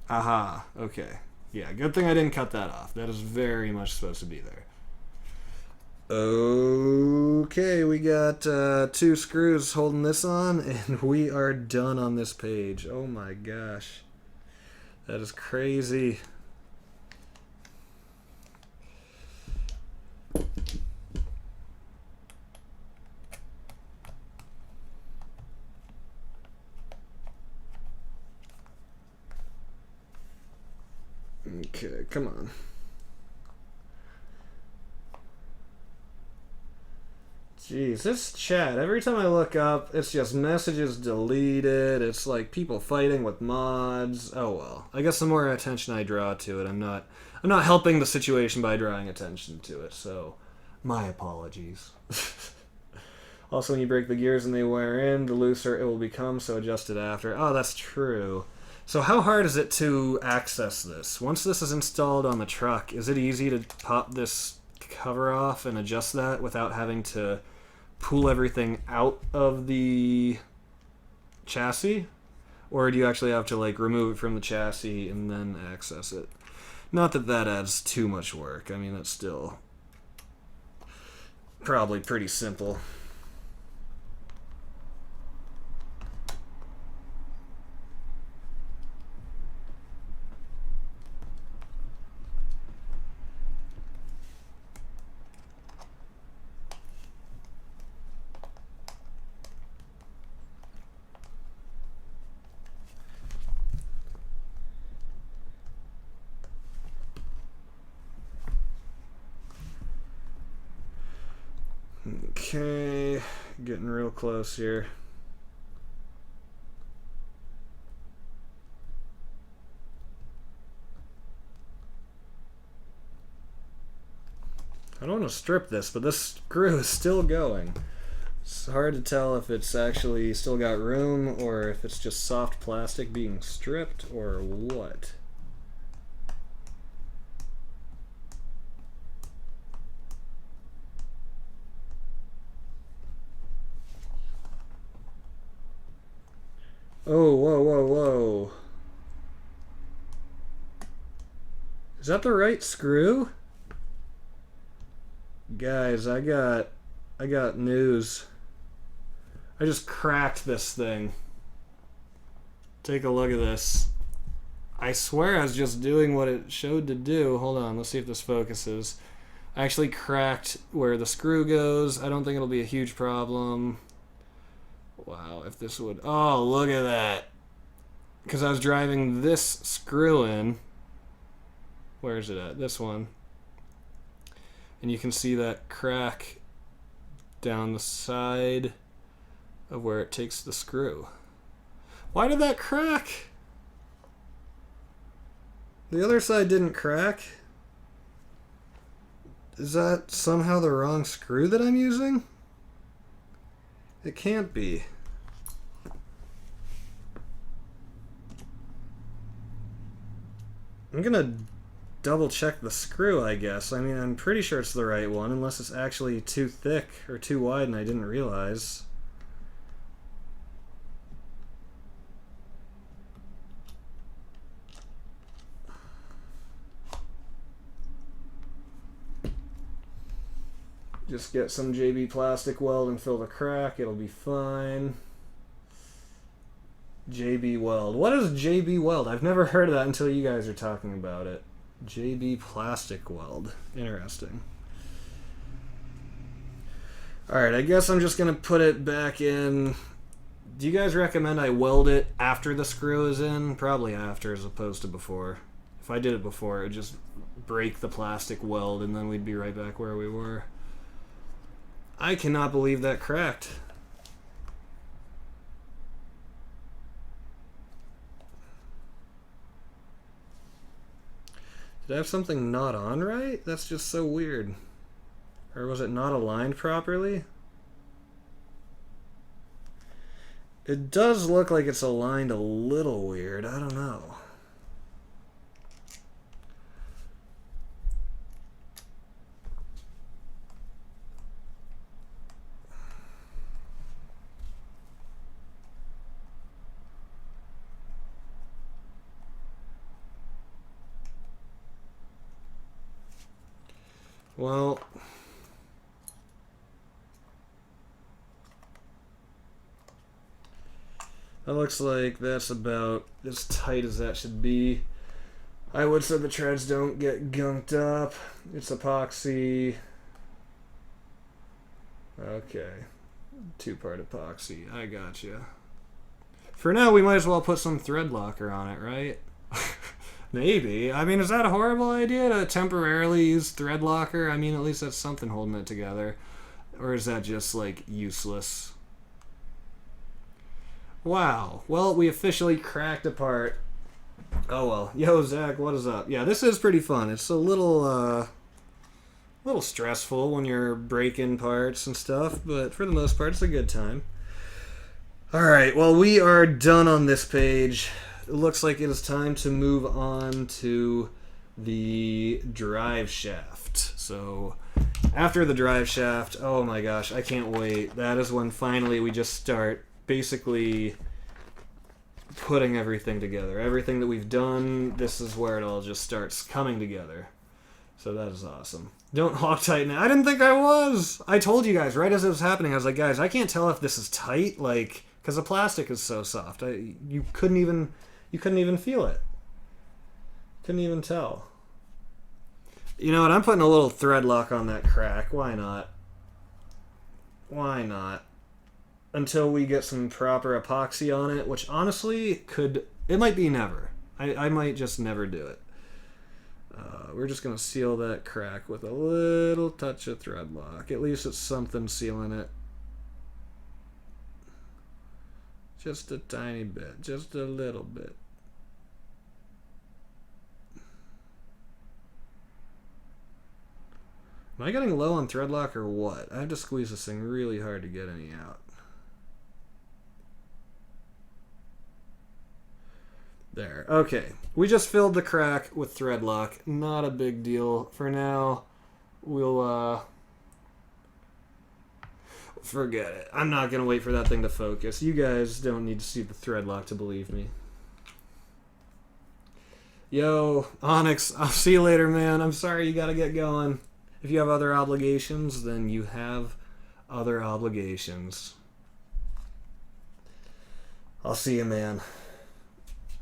Aha, okay. Yeah, good thing I didn't cut that off. That is very much supposed to be there. Okay, we got 2 screws holding this on, and we are done on this page. Oh my gosh. That is crazy. Okay, come on. Jeez, this chat, every time I look up, it's just messages deleted. It's like people fighting with mods. Oh well. I guess the more attention I draw to it, I'm not helping the situation by drawing attention to it, so my apologies. Also, when you break the gears and they wear in, the looser it will become, so adjust it after. Oh, that's true. So how hard is it to access this? Once this is installed on the truck, is it easy to pop this cover off and adjust that without having to pull everything out of the chassis? Or do you actually have to like remove it from the chassis and then access it? Not that that adds too much work. I mean, that's still probably pretty simple. Okay, getting real close here. I don't want to strip this, but this screw is still going. It's hard to tell if it's actually still got room or if it's just soft plastic being stripped or what. Oh, whoa, whoa, whoa. Is that the right screw? Guys, I got news. I just cracked this thing. Take a look at this. I swear I was just doing what it showed to do. Hold on, let's see if this focuses. I actually cracked where the screw goes. I don't think it'll be a huge problem. Wow, if this would... Oh, look at that. Because I was driving this screw in. Where is it at? This one. And you can see that crack down the side of where it takes the screw. Why did that crack? The other side didn't crack. Is that somehow the wrong screw that I'm using? It can't be. I'm gonna double check the screw, I guess. I mean, I'm pretty sure it's the right one, unless it's actually too thick or too wide and I didn't realize. Just get some JB plastic weld and fill the crack, it'll be fine. JB Weld. What is JB Weld? I've never heard of that until you guys are talking about it. JB Plastic Weld. Interesting. Alright, I guess I'm just going to put it back in. Do you guys recommend I weld it after the screw is in? Probably after as opposed to before. If I did it before, it would just break the plastic weld and then we'd be right back where we were. I cannot believe that cracked. Did I have something not on right? That's just so weird. Or was it not aligned properly? It does look like it's aligned a little weird. I don't know. Well, that looks like that's about as tight as that should be. I would say the treads don't get gunked up. It's epoxy. Okay. Two-part epoxy. I gotcha. For now, we might as well put some thread locker on it, right? Maybe. I mean, is that a horrible idea to temporarily use thread locker? I mean, at least that's something holding it together. Or is that just, like, useless? Wow. Well, we officially cracked apart. Oh, well. Yo, Zach, what is up? Yeah, this is pretty fun. It's a little stressful when you're breaking parts and stuff, but for the most part, it's a good time. Alright, well, we are done on this page. It looks like it is time to move on to the drive shaft. So after the drive shaft, oh my gosh, I can't wait. That is when finally we just start basically putting everything together. Everything that we've done, this is where it all just starts coming together. So that is awesome. Don't hawk tighten it. I didn't think I was. I told you guys right as it was happening. I was like, guys, I can't tell if this is tight, like, because the plastic is so soft. You couldn't even feel it. Couldn't even tell. You know what? I'm putting a little thread lock on that crack. Why not? Why not? Until we get some proper epoxy on it, which honestly it might be never. I might just never do it. We're just going to seal that crack with a little touch of thread lock. At least it's something sealing it. Just a tiny bit. Just a little bit. Am I getting low on thread lock or what? I have to squeeze this thing really hard to get any out. There. Okay. We just filled the crack with thread lock. Not a big deal. For now, we'll forget it. I'm not going to wait for that thing to focus. You guys don't need to see the thread lock to believe me. Yo, Onyx, I'll see you later, man. I'm sorry you got to get going. If you have other obligations, then you have other obligations. I'll see you, man.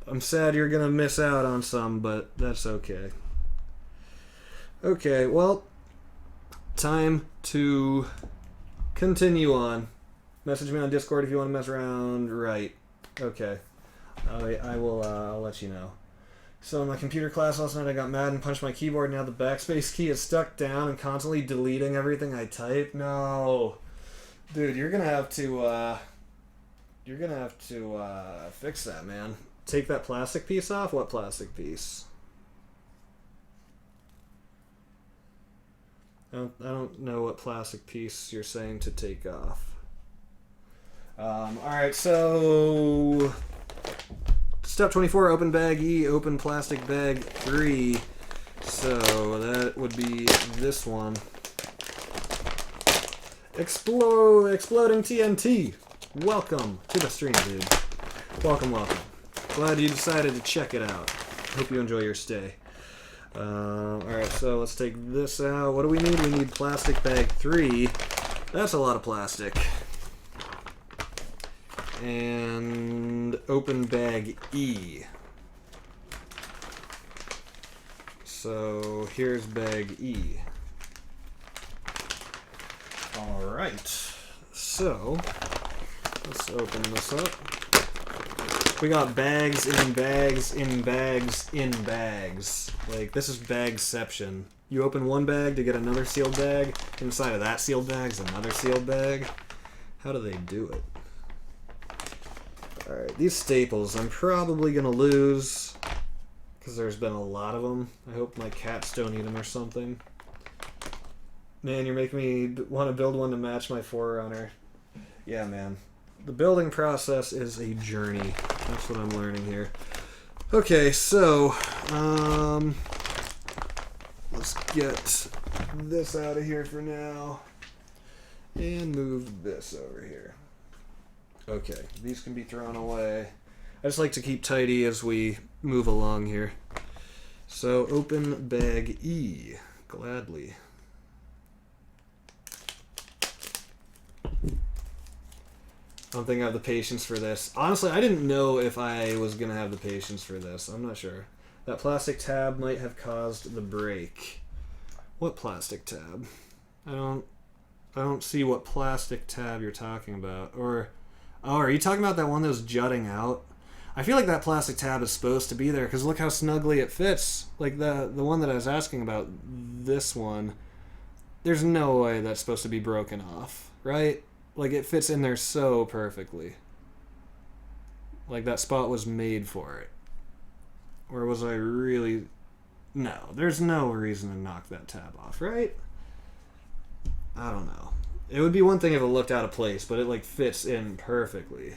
I'm sad you're going to miss out on some, but that's okay. Okay, well, time to continue on. Message me on Discord if you want to mess around. Right. Okay. I will I'll let you know. So in my computer class last night, I got mad and punched my keyboard. Now the backspace key is stuck down and constantly deleting everything I type. No. Dude, you're going to have to fix that, man. Take that plastic piece off? What plastic piece? I don't know what plastic piece you're saying to take off. Alright, so step 24, open bag E, open plastic bag 3. So that would be this one. Exploding TNT. Welcome to the stream, dude. Welcome. Glad you decided to check it out. Hope you enjoy your stay. Alright, so let's take this out. What do we need? We need plastic bag 3. That's a lot of plastic. and open bag E. So here's bag E. All right. So let's open this up. We got bags in bags in bags in bags. Like, this is bagception. You open one bag to get another sealed bag. Inside of that sealed bag is another sealed bag. How do they do it? Alright, these staples I'm probably going to lose because there's been a lot of them. I hope my cats don't eat them or something. Man, you're making me want to build one to match my Forerunner. Yeah, man. The building process is a journey. That's what I'm learning here. Okay, so let's get this out of here for now and move this over here. Okay, these can be thrown away. I just like to keep tidy as we move along here. So open bag E, gladly. I don't think I have the patience for this. Honestly, I didn't know if I was going to have the patience for this. I'm not sure. That plastic tab might have caused the break. What plastic tab? I don't see what plastic tab you're talking about. Or, oh, are you talking about that one that was jutting out? I feel like that plastic tab is supposed to be there because look how snugly it fits. Like the one that I was asking about, this one, there's no way that's supposed to be broken off, right? Like, it fits in there so perfectly. Like, that spot was made for it. Or was I really... No, there's no reason to knock that tab off, right? I don't know. It would be one thing if it looked out of place, but it, like, fits in perfectly.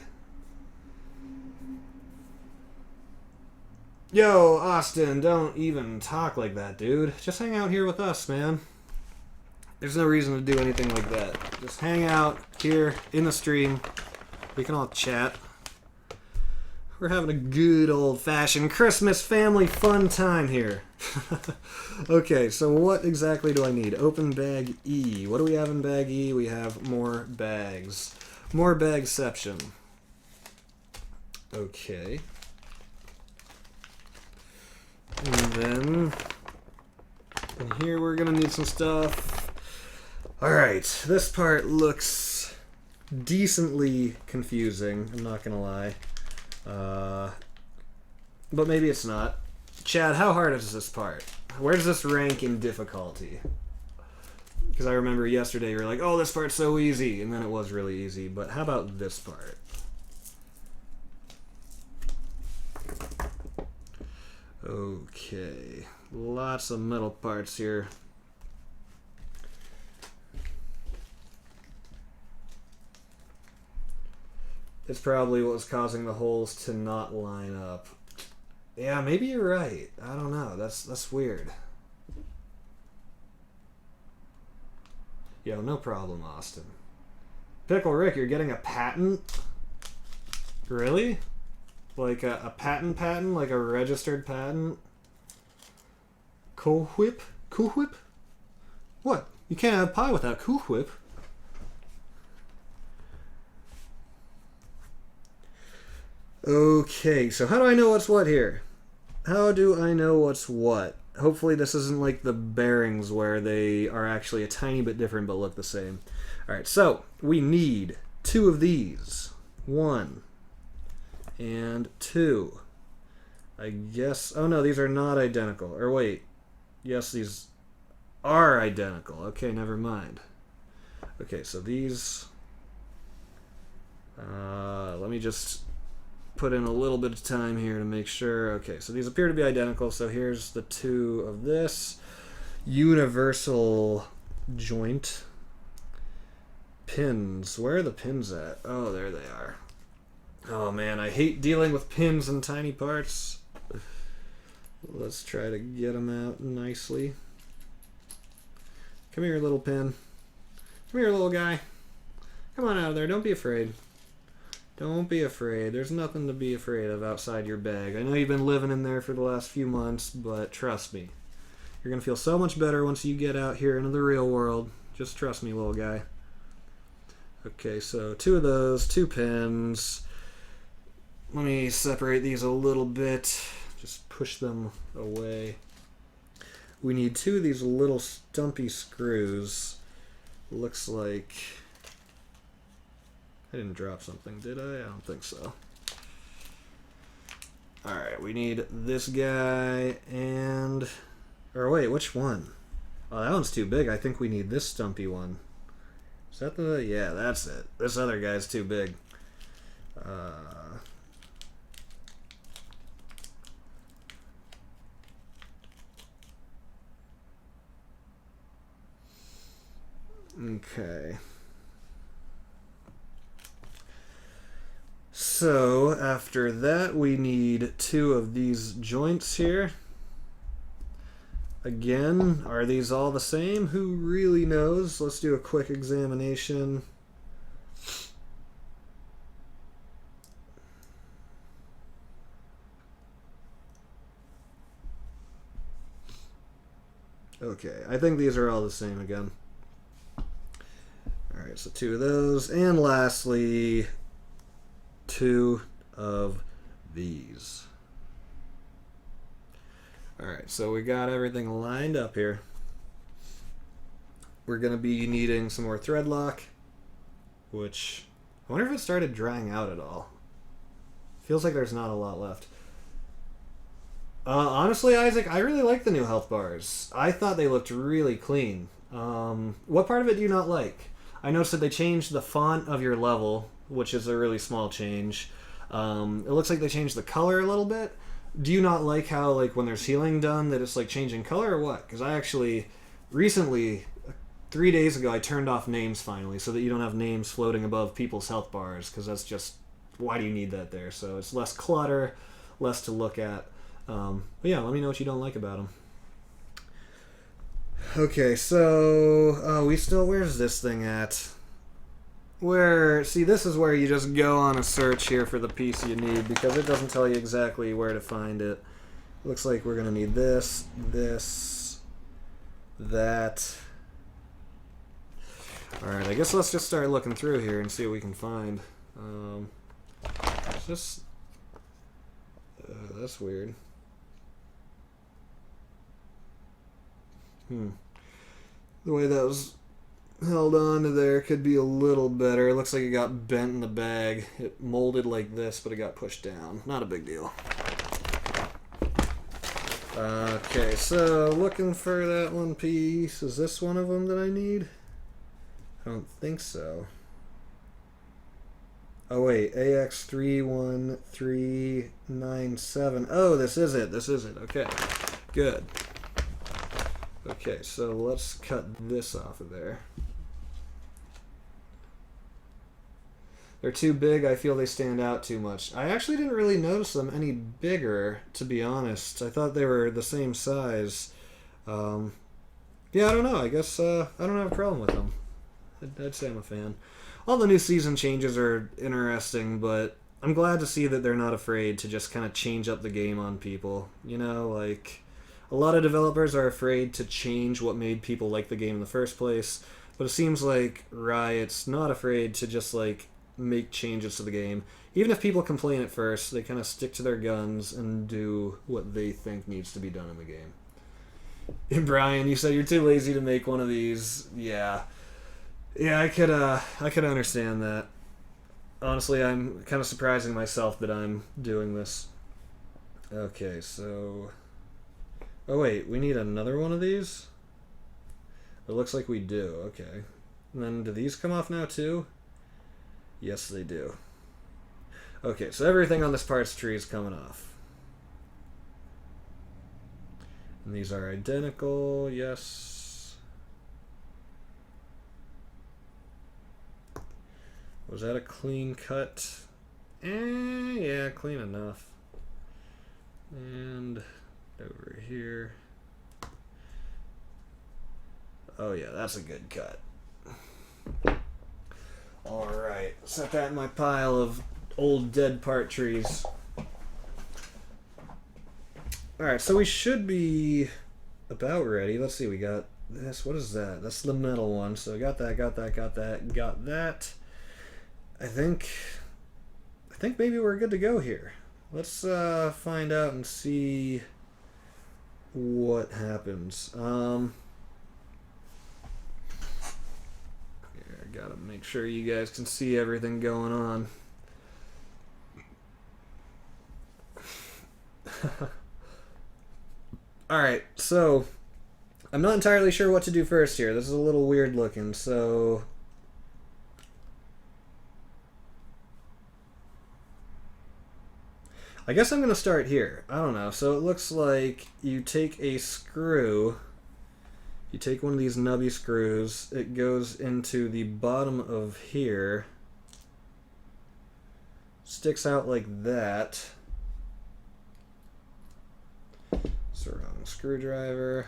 Yo, Austin, don't even talk like that, dude. Just hang out here with us, man. There's no reason to do anything like that. Just hang out here in the stream. We can all chat. We're having a good old-fashioned Christmas family fun time here. Okay, so what exactly do I need? Open bag E. What do we have in bag E? We have more bags. More bagception. Okay. And then in here we're going to need some stuff. Alright, this part looks decently confusing, I'm not gonna lie. But maybe it's not. Chad, how hard is this part? Where does this rank in difficulty? Because I remember yesterday you were like, oh, this part's so easy, and then it was really easy. But how about this part? Okay, lots of metal parts here. It's probably what was causing the holes to not line up. Yeah, maybe you're right. I don't know. That's weird. Yo, no problem, Austin. Pickle Rick, you're getting a patent? Really? Like a patent? Like a registered patent? Cool Whip? Cool Whip? What? You can't have pie without Cool Whip. Okay, so how do I know what's what here? How do I know what's what? Hopefully this isn't like the bearings where they are actually a tiny bit different but look the same. Alright, so we need 2 of these. 1 and 2. I guess... Oh no, these are not identical. Or wait. Yes, these are identical. Okay, never mind. Okay, so these... let me just... put in a little bit of time here to make sure. Okay, so these appear to be identical. So here's the 2 of this. Universal joint. Pins. Where are the pins at? Oh, there they are. Oh man, I hate dealing with pins and tiny parts. Let's try to get them out nicely. Come here, little pin. Come here, little guy. Come on out of there. Don't be afraid. Don't be afraid. There's nothing to be afraid of outside your bag. I know you've been living in there for the last few months, but trust me. You're going to feel so much better once you get out here into the real world. Just trust me, little guy. Okay, so 2 of those, 2 pins. let me separate these a little bit. Just push them away. We need 2 of these little stumpy screws. Looks like I didn't drop something, did I? I don't think so. Alright, we need this guy and... Or wait, which one? Oh, that one's too big. I think we need this stumpy one. Is that the... Yeah, that's it. This other guy's too big. Okay. So, after that, we need 2 of these joints here. Again, are these all the same? Who really knows? Let's do a quick examination. Okay, I think these are all the same again. Alright, so 2 of those. And lastly, 2 of these. Alright, so we got everything lined up here. We're going to be needing some more thread lock, which I wonder if it started drying out at all. Feels like there's not a lot left. Honestly, Isaac, I really like the new health bars. I thought they looked really clean. What part of it do you not like? I noticed that they changed the font of your level, which is a really small change. It looks like they changed the color a little bit. Do you not like how, like, when there's healing done, that it's, like, changing color or what? Because I actually, recently, 3 days ago, I turned off names finally, so that you don't have names floating above people's health bars, because that's just, why do you need that there? So it's less clutter, less to look at. But yeah, let me know what you don't like about them. Okay, so, we still, where's this thing at? See, this is where you just go on a search here for the piece you need, because it doesn't tell you exactly where to find it. Looks like we're going to need this, that. Alright, I guess let's just start looking through here and see what we can find. It's just... that's weird. The way that was held on to there could be a little better. It looks like it got bent in the bag. It molded like this, but it got pushed down. Not a big deal. Okay, so looking for that one piece. Is this one of them that I need? I don't think so. Oh wait, AX31397. Oh, this is it. This is it. Okay, good. Okay, so let's cut this off of there. They're too big. I feel they stand out too much. I actually didn't really notice them any bigger, to be honest. I thought they were the same size. Yeah, I don't know. I guess I don't have a problem with them. I'd say I'm a fan. All the new season changes are interesting, but I'm glad to see that they're not afraid to just kind of change up the game on people. You know, like, a lot of developers are afraid to change what made people like the game in the first place, but it seems like Riot's not afraid to just, like, make changes to the game. Even if people complain at first, they kind of stick to their guns and do what they think needs to be done in the game. And Brian, you said you're too lazy to make one of these. Yeah, I could understand that. Honestly, I'm kind of surprising myself that I'm doing this. Okay, so... Oh wait, we need another one of these? It looks like we do, okay. And then do these come off now too? Yes, they do. Okay, so everything on this parts tree is coming off. And these are identical, yes. Was that a clean cut? Yeah, clean enough. And over here. Oh yeah, that's a good cut. Alright, set that in my pile of old dead part trees. Alright, so we should be about ready. Let's see, we got this. What is that? That's the metal one. So got that. I think think maybe we're good to go here. Let's find out and see what happens. Here, I gotta make sure you guys can see everything going on. Alright, so I'm not entirely sure what to do first here. This is a little weird looking, so I guess I'm going to start here. I don't know. So it looks like you take a screw, you take one of these nubby screws, it goes into the bottom of here, sticks out like that. Sort on a screwdriver.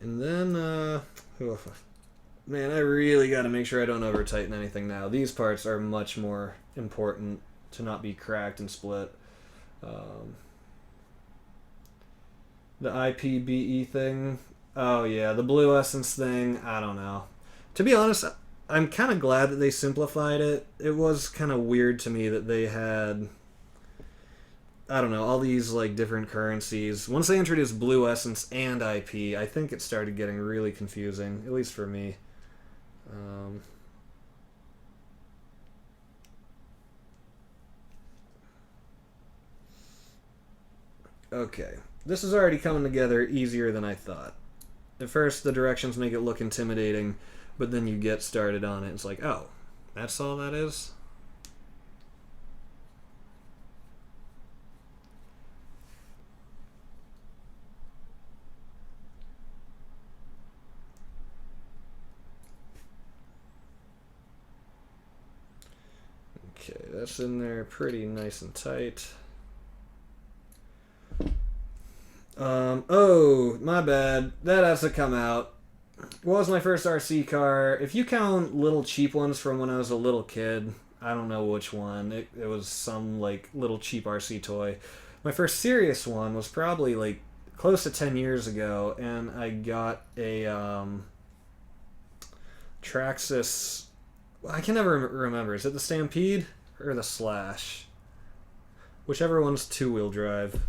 And then, man, I really got to make sure I don't over tighten anything now. These parts are much more important to not be cracked and split. The IPBE thing, oh yeah, the blue essence thing, I don't know. To be honest, I'm kind of glad that they simplified it. It was kind of weird to me that they had, I don't know, all these like different currencies. Once they introduced blue essence and IP, I think it started getting really confusing, at least for me. Okay, this is already coming together easier than I thought. At first, the directions make it look intimidating, but then you get started on it, it's like, oh, that's all that is? Okay, that's in there pretty nice and tight. Oh, my bad. That has to come out. What was my first RC car? If you count little cheap ones from when I was a little kid, I don't know which one. It was some, like, little cheap RC toy. My first serious one was probably, like, close to 10 years ago, and I got a, Traxxas... I can never remember. Is it the Stampede or the Slash? Whichever one's two-wheel drive.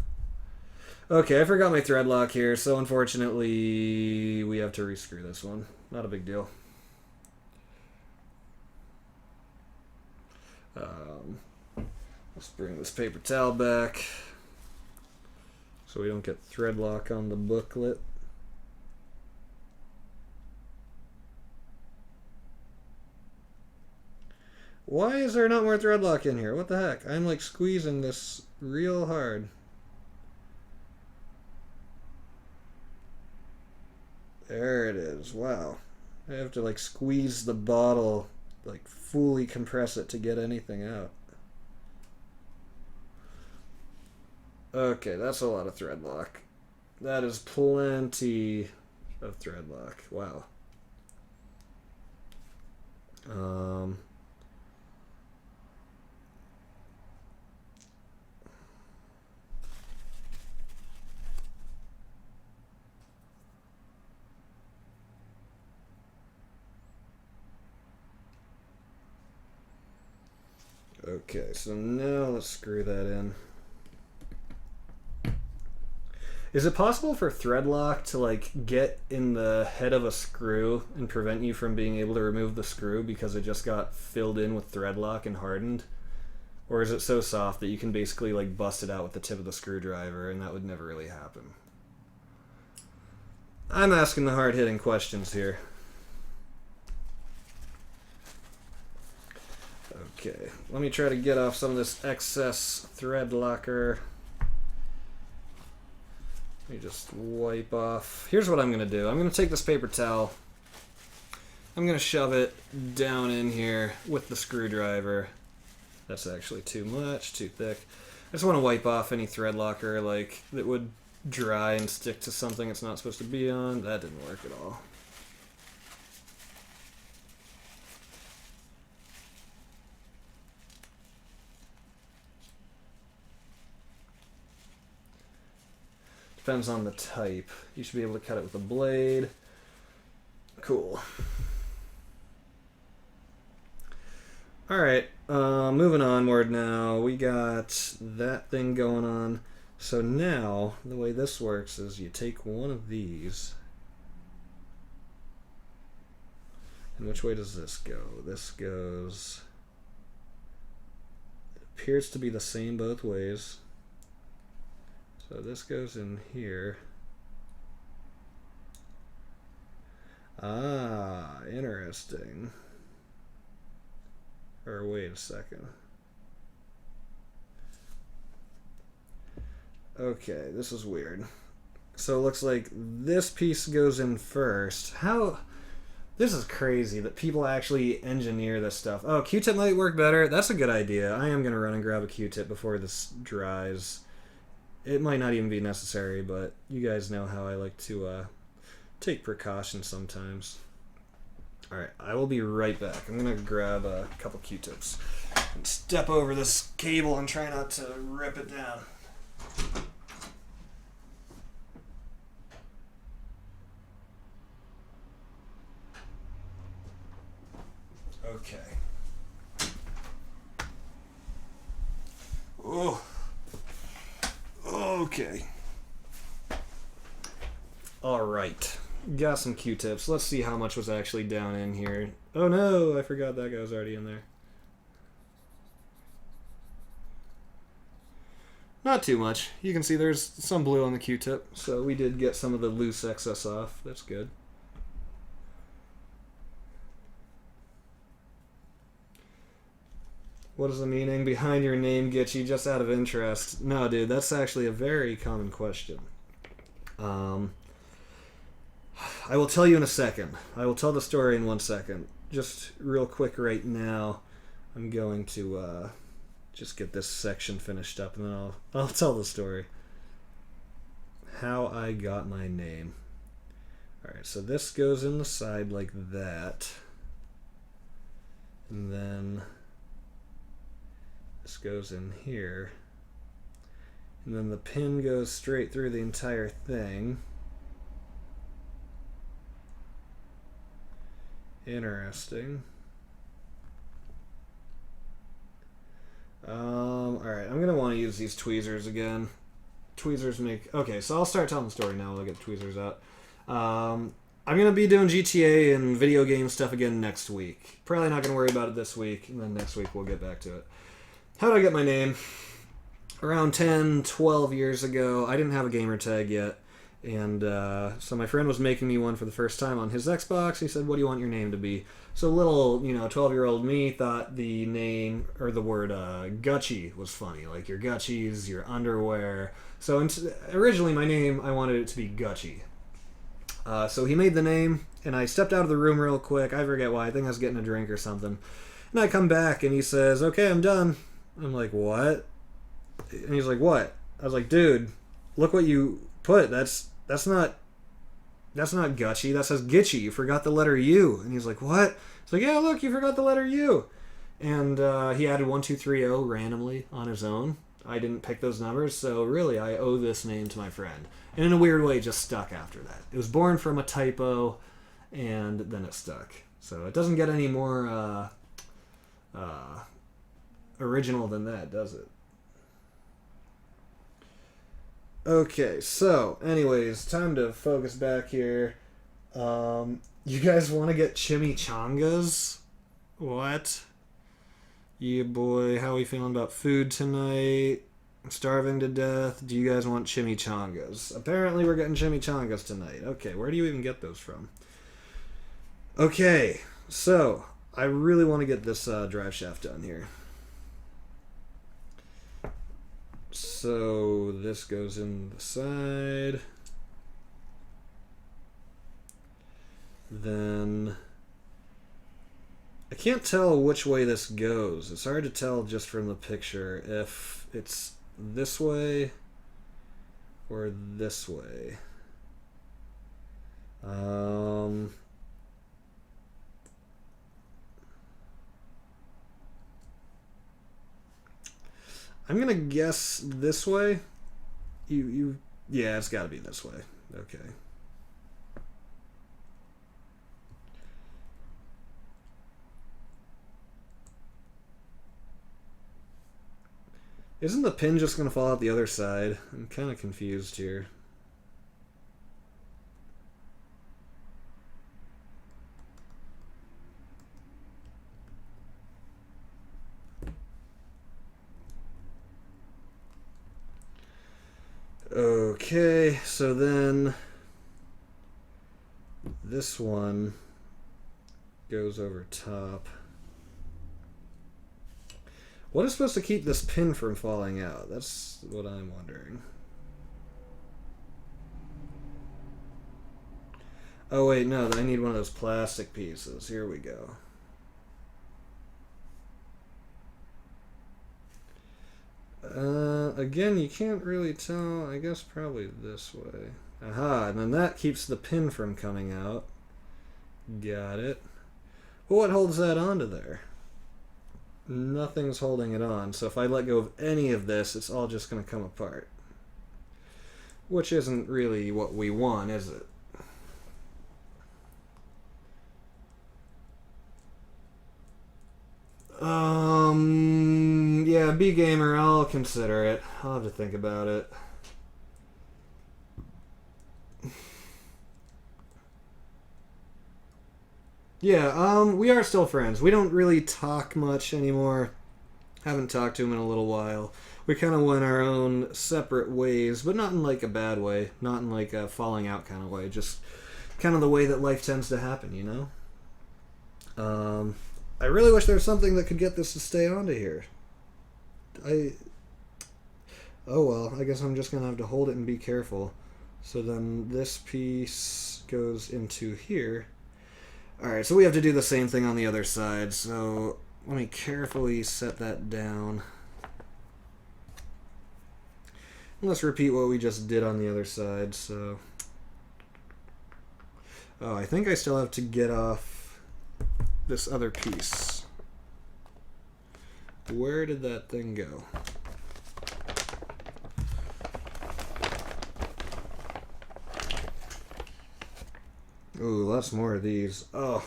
Okay, I forgot my thread lock here, so unfortunately we have to rescrew this one. Not a big deal. Let's bring this paper towel back so we don't get thread lock on the booklet. Why is there not more thread lock in here? What the heck? I'm like squeezing this real hard. There it is. Wow. I have to like squeeze the bottle, like fully compress it to get anything out. Okay, that's a lot of thread lock. That is plenty of thread lock. Wow. Okay, so now let's screw that in. Is it possible for thread lock to like get in the head of a screw and prevent you from being able to remove the screw because it just got filled in with thread lock and hardened? Or is it so soft that you can basically like bust it out with the tip of the screwdriver and that would never really happen? I'm asking the hard-hitting questions here. Okay, let me try to get off some of this excess thread locker. Let me just wipe off. Here's what I'm going to do. I'm going to take this paper towel. I'm going to shove it down in here with the screwdriver. That's actually too much, too thick. I just want to wipe off any thread locker like that would dry and stick to something it's not supposed to be on. That didn't work at all. Depends on the type. You should be able to cut it with a blade. Cool. Alright, moving onward now. We got that thing going on. So now, the way this works is you take one of these. And which way does this go? This goes... It appears to be the same both ways. So this goes in here. Ah, interesting. Or wait a second. Okay, this is weird. So it looks like this piece goes in first. How... This is crazy that people actually engineer this stuff. Oh, Q-tip might work better. That's a good idea. I am going to run and grab a Q-tip before this dries. It might not even be necessary, but you guys know how I like to take precautions sometimes. Alright, I will be right back. I'm going to grab a couple Q-tips and step over this cable and try not to rip it down. Okay. Oh. Okay. All right. Got some Q-tips. Let's see how much was actually down in here. Oh no, I forgot that guy was already in there. Not too much. You can see there's some blue on the Q-tip, so we did get some of the loose excess off. That's good. What is the meaning behind your name, Gitchy? Just out of interest. No, dude, that's actually a very common question. I will tell you in a second. I will tell the story in 1 second. Just real quick right now, I'm going to just get this section finished up, and then I'll tell the story. How I got my name. Alright, so this goes in the side like that. And then... this goes in here, and then the pin goes straight through the entire thing. Interesting. Alright, I'm gonna want to use these tweezers again. Tweezers make... Okay, so I'll start telling the story now. I'll get the tweezers out. I'm gonna be doing GTA and video game stuff again next week. Probably not gonna worry about it this week, and then next week we'll get back to it. How did I get my name? Around 10, 12 years ago, I didn't have a gamer tag yet, and so my friend was making me one for the first time on his Xbox. He said, what do you want your name to be? So little, 12-year-old me thought the name, or the word Gutchy was funny, like your Gutchies, your underwear. So originally my name, I wanted it to be Gutchy. So he made the name, and I stepped out of the room real quick. I forget why. I think I was getting a drink or something. And I come back, and he says, okay, I'm done. I'm like, what? And he's like, what? I was like, dude, look what you put. That's not Gutchy. That says Gitchy. You forgot the letter U. And he's like, what? It's like, yeah, look, you forgot the letter U. And he added 1230 randomly on his own. I didn't pick those numbers, so really I owe this name to my friend. And in a weird way, it just stuck after that. It was born from a typo, and then it stuck. So it doesn't get any more original than that, does it? Okay, so anyways, time to focus back here. You guys want to get chimichangas? What? Yeah, boy, how are we feeling about food tonight? I'm starving to death. Do you guys want chimichangas? Apparently we're getting chimichangas tonight. Okay, where do you even get those from? Okay, so I really want to get this drive shaft done here. So this goes in the side. Then I can't tell which way this goes. It's hard to tell just from the picture if it's this way or this way. I'm gonna guess this way. Yeah, it's gotta be this way. Okay. Isn't the pin just going to fall out the other side? I'm kind of confused here. Okay, so then this one goes over top. What is supposed to keep this pin from falling out? That's what I'm wondering. Oh wait, no, I need one of those plastic pieces. Here we go. Again, you can't really tell. I guess probably this way. Aha, and then that keeps the pin from coming out. Got it. Well, what holds that onto there? Nothing's holding it on, so if I let go of any of this, it's all just going to come apart. Which isn't really what we want, is it? Yeah, B-Gamer, I'll consider it. I'll have to think about it. Yeah, we are still friends. We don't really talk much anymore. Haven't talked to him in a little while. We kind of went our own separate ways, but not in like a bad way. Not in like a falling out kind of way. Just kind of the way that life tends to happen, you know? I really wish there was something that could get this to stay onto here. Oh well, I guess I'm just going to have to hold it and be careful. So then this piece goes into here. Alright, so we have to do the same thing on the other side, so let me carefully set that down. Let's repeat what we just did on the other side, so... Oh, I think I still have to get off this other piece. Where did that thing go? Ooh, lots more of these. Oh,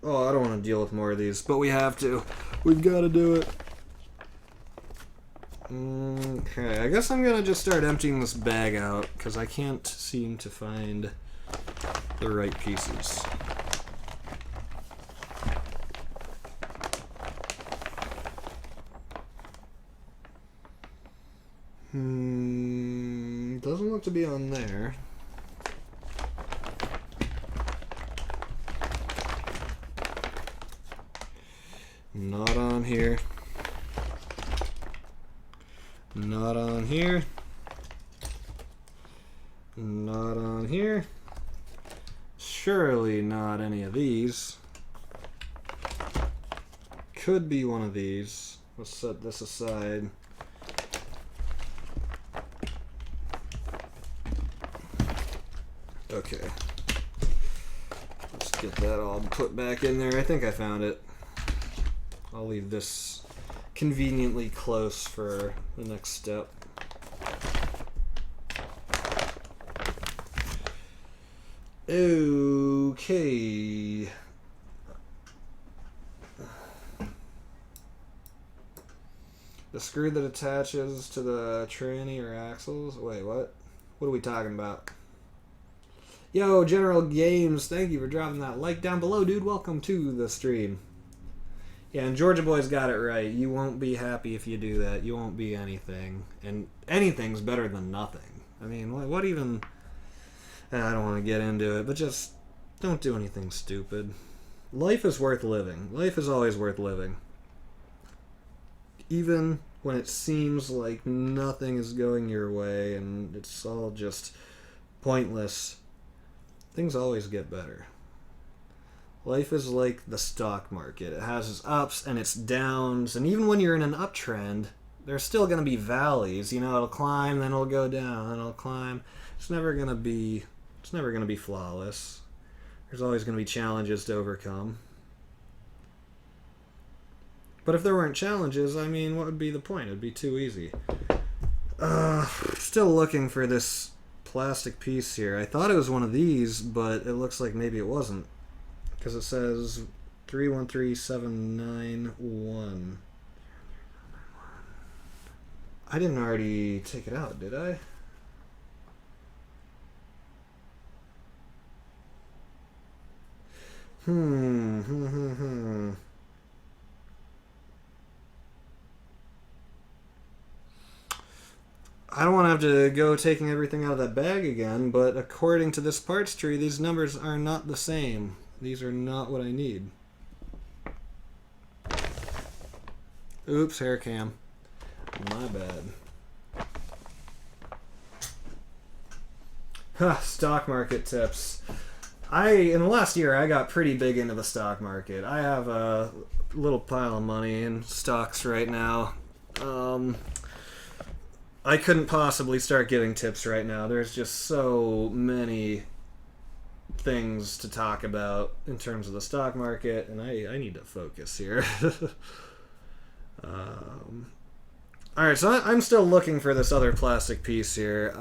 I don't want to deal with more of these, but we have to. We've got to do it. Okay, I guess I'm going to just start emptying this bag out, because I can't seem to find the right pieces. Doesn't look to be on there. Not on here. Not on here. Not on here. Surely not any of these. Could be one of these. Let's set this aside. Okay. Let's get that all put back in there. I think I found it. I'll leave this conveniently close for the next step. Okay. The screw that attaches to the tranny or axles. Wait, what? What are we talking about? Yo, General Games, thank you for dropping that like down below, dude. Welcome to the stream. Yeah, and Georgia Boy's got it right. You won't be happy if you do that. You won't be anything. And anything's better than nothing. I mean, what even... I don't want to get into it, but just don't do anything stupid. Life is worth living. Life is always worth living. Even when it seems like nothing is going your way and it's all just pointless, things always get better. Life is like the stock market. It has its ups and its downs, and even when you're in an uptrend, there's still going to be valleys. You know, it'll climb, then it'll go down, then it'll climb. It's never going to be flawless. There's always going to be challenges to overcome. But if there weren't challenges, I mean, what would be the point? It'd be too easy. Still looking for this plastic piece here. I thought it was one of these, but it looks like maybe it wasn't. Because it says 313791. I didn't already take it out, did I? I don't want to have to go taking everything out of that bag again, but according to this parts tree, these numbers are not the same. These are not what I need. Oops, hair cam. My bad. Stock market tips. In the last year, I got pretty big into the stock market. I have a little pile of money in stocks right now. I couldn't possibly start giving tips right now. There's just so many things to talk about in terms of the stock market, and I need to focus here. Alright, so I'm still looking for this other plastic piece here.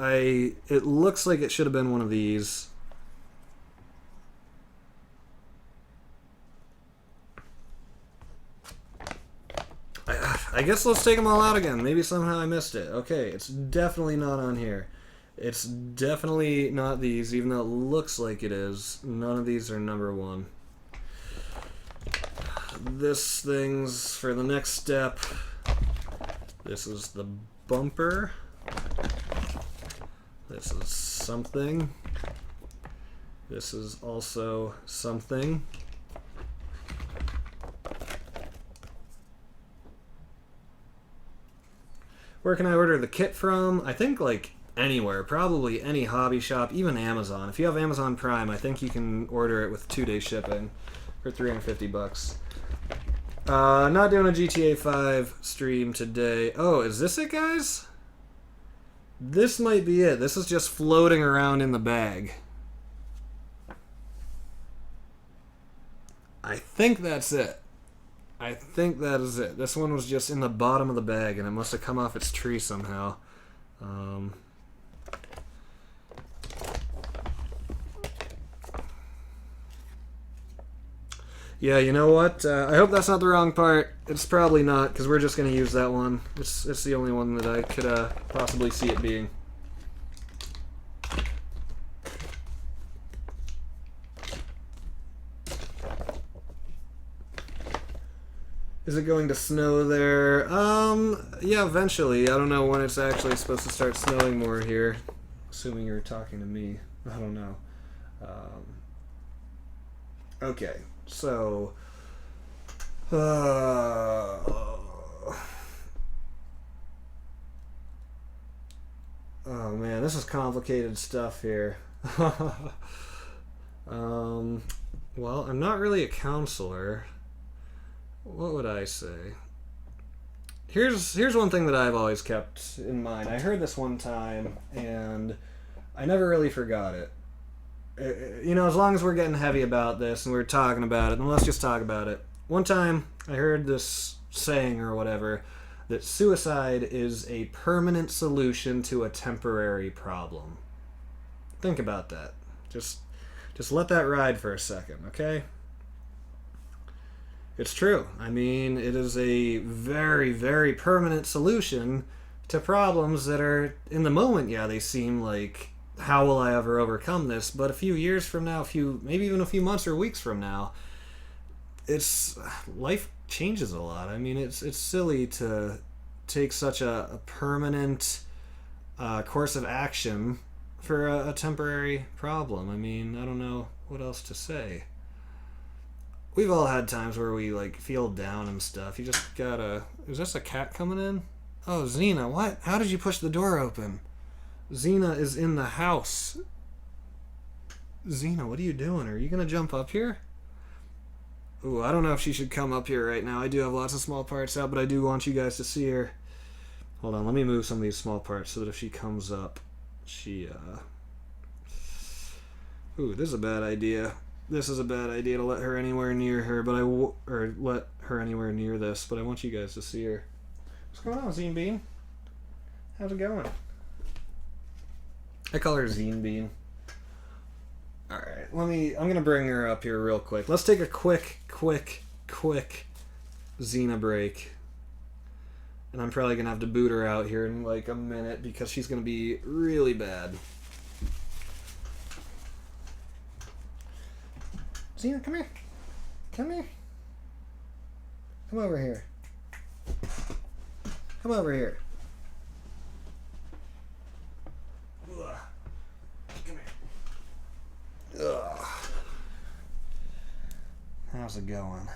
It looks like it should have been one of these. I guess let's take them all out again. Maybe somehow I missed it. Okay, it's definitely not on here. It's definitely not these, even though it looks like it is. None of these are number one. This thing's for the next step. This is the bumper. This is something. This is also something. Where can I order the kit from? I think like anywhere, probably any hobby shop, even Amazon. If you have Amazon Prime, I think you can order it with 2-day shipping for $350. Not doing a GTA 5 stream today. Oh, is this it, guys? This might be it. This is just floating around in the bag. I think that's it. I think that is it. This one was just in the bottom of the bag, and it must have come off its tree somehow. Yeah, you know what? I hope that's not the wrong part. It's probably not, because we're just going to use that one. It's the only one that I could possibly see it being. Is it going to snow there? Yeah, eventually. I don't know when it's actually supposed to start snowing more here. Assuming you're talking to me. I don't know. Okay, so... oh man, this is complicated stuff here. Well, I'm not really a counselor. What would I say? Here's one thing that I've always kept in mind. I heard this one time, and I never really forgot it. You know, as long as we're getting heavy about this, and we're talking about it, then let's just talk about it. One time, I heard this saying, or whatever, that suicide is a permanent solution to a temporary problem. Think about that. Just let that ride for a second, okay? It's true. I mean, it is a very, very permanent solution to problems that are, in the moment, yeah, they seem like, how will I ever overcome this? But a few years from now, maybe even a few months or weeks from now, life changes a lot. I mean, it's silly to take such a permanent course of action for a temporary problem. I mean, I don't know what else to say. We've all had times where we like feel down and stuff. You just gotta... Is this a cat coming in? Oh, Xena, what? How did you push the door open? Xena is in the house. Xena, what are you doing? Are you gonna jump up here? Ooh, I don't know if she should come up here right now. I do have lots of small parts out, but I do want you guys to see her. Hold on, let me move some of these small parts so that if she comes up, she, Ooh, this is a bad idea. This is a bad idea to let her anywhere near her, but or let her anywhere near this, but I want you guys to see her. What's going on, Zine Bean? How's it going? I call her Zine Bean. Alright, I'm gonna bring her up here real quick. Let's take a quick Xena break. And I'm probably gonna have to boot her out here in like a minute because she's gonna be really bad. Xena, come here. Come here. Come over here. Come over here. Ugh. Come here. Ugh. How's it going?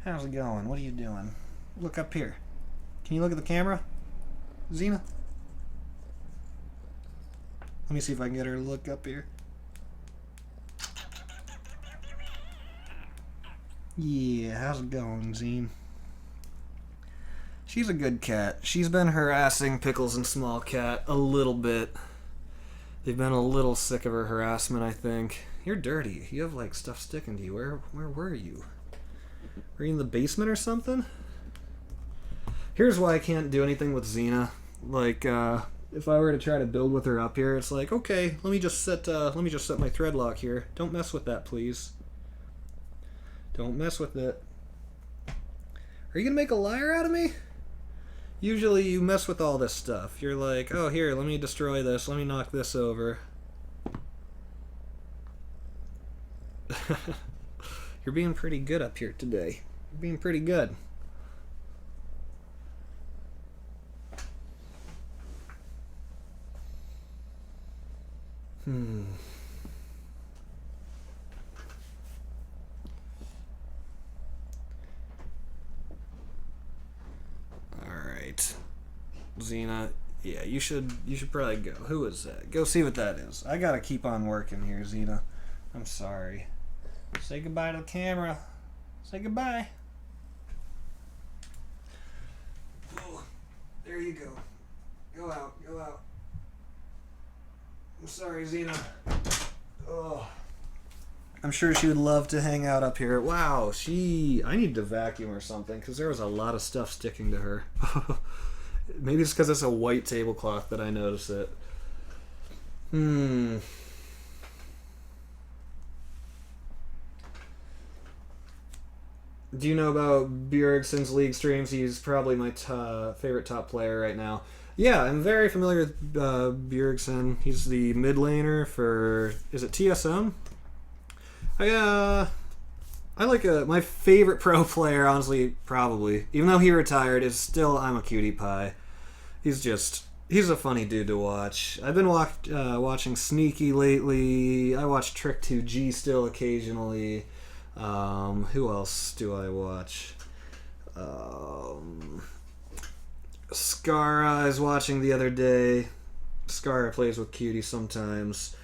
How's it going? What are you doing? Look up here. Can you look at the camera? Xena? Let me see if I can get her to look up here. Yeah, how's it going, Zine? She's a good cat. She's been harassing Pickles and Small Cat a little bit. They've been a little sick of her harassment, I think. You're dirty. You have, like, stuff sticking to you. Where were you? Were you in the basement or something? Here's why I can't do anything with Xena. Like, if I were to try to build with her up here, it's like, okay, let me just set my thread lock here. Don't mess with that, please. Don't mess with it. Are you gonna make a liar out of me? Usually you mess with all this stuff. You're like, oh, here, let me destroy this. Let me knock this over. You're being pretty good up here today. You're being pretty good. Alright. Xena, yeah, you should probably go. Who is that? Go see what that is. I gotta keep on working here, Xena. I'm sorry. Say goodbye to the camera. Say goodbye. Oh, there you go. Go out, go out. I'm sorry, Xena. Oh. I'm sure she would love to hang out up here. Wow, I need to vacuum or something because there was a lot of stuff sticking to her. Maybe it's because it's a white tablecloth that I noticed it. Do you know about Bjergsen's league streams? He's probably my favorite top player right now. Yeah, I'm very familiar with Bjergsen. He's the mid laner for, is it TSM? I like my favorite pro player, honestly, probably, even though he retired, is still I'm a Cutie Pie. He's a funny dude to watch. I've been watching Sneaky lately. I watch Trick2G still occasionally. Who else do I watch? Skara I was watching the other day. Skara plays with Cutie sometimes.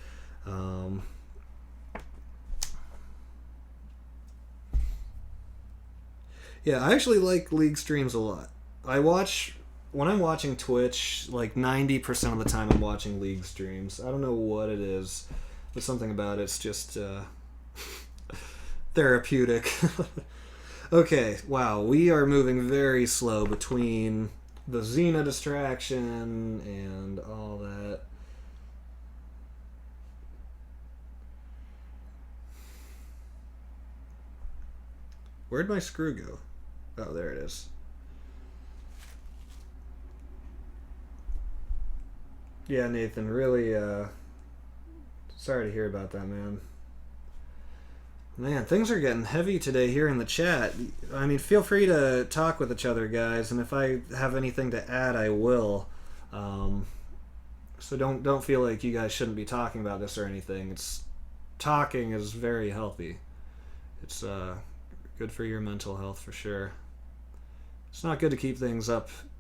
Yeah, I actually like league streams a lot. When I'm watching Twitch, like 90% of the time I'm watching league streams. I don't know what it is. There's something about it's just therapeutic. Okay, wow, we are moving very slow between the Xena distraction and all that. Where'd my screw go? Oh, there it is. Yeah, Nathan, really, sorry to hear about that, man. Man, things are getting heavy today here in the chat. I mean, feel free to talk with each other, guys, and if I have anything to add, I will. So don't feel like you guys shouldn't be talking about this or anything. Talking is very healthy. It's good for your mental health for sure. It's not good to keep things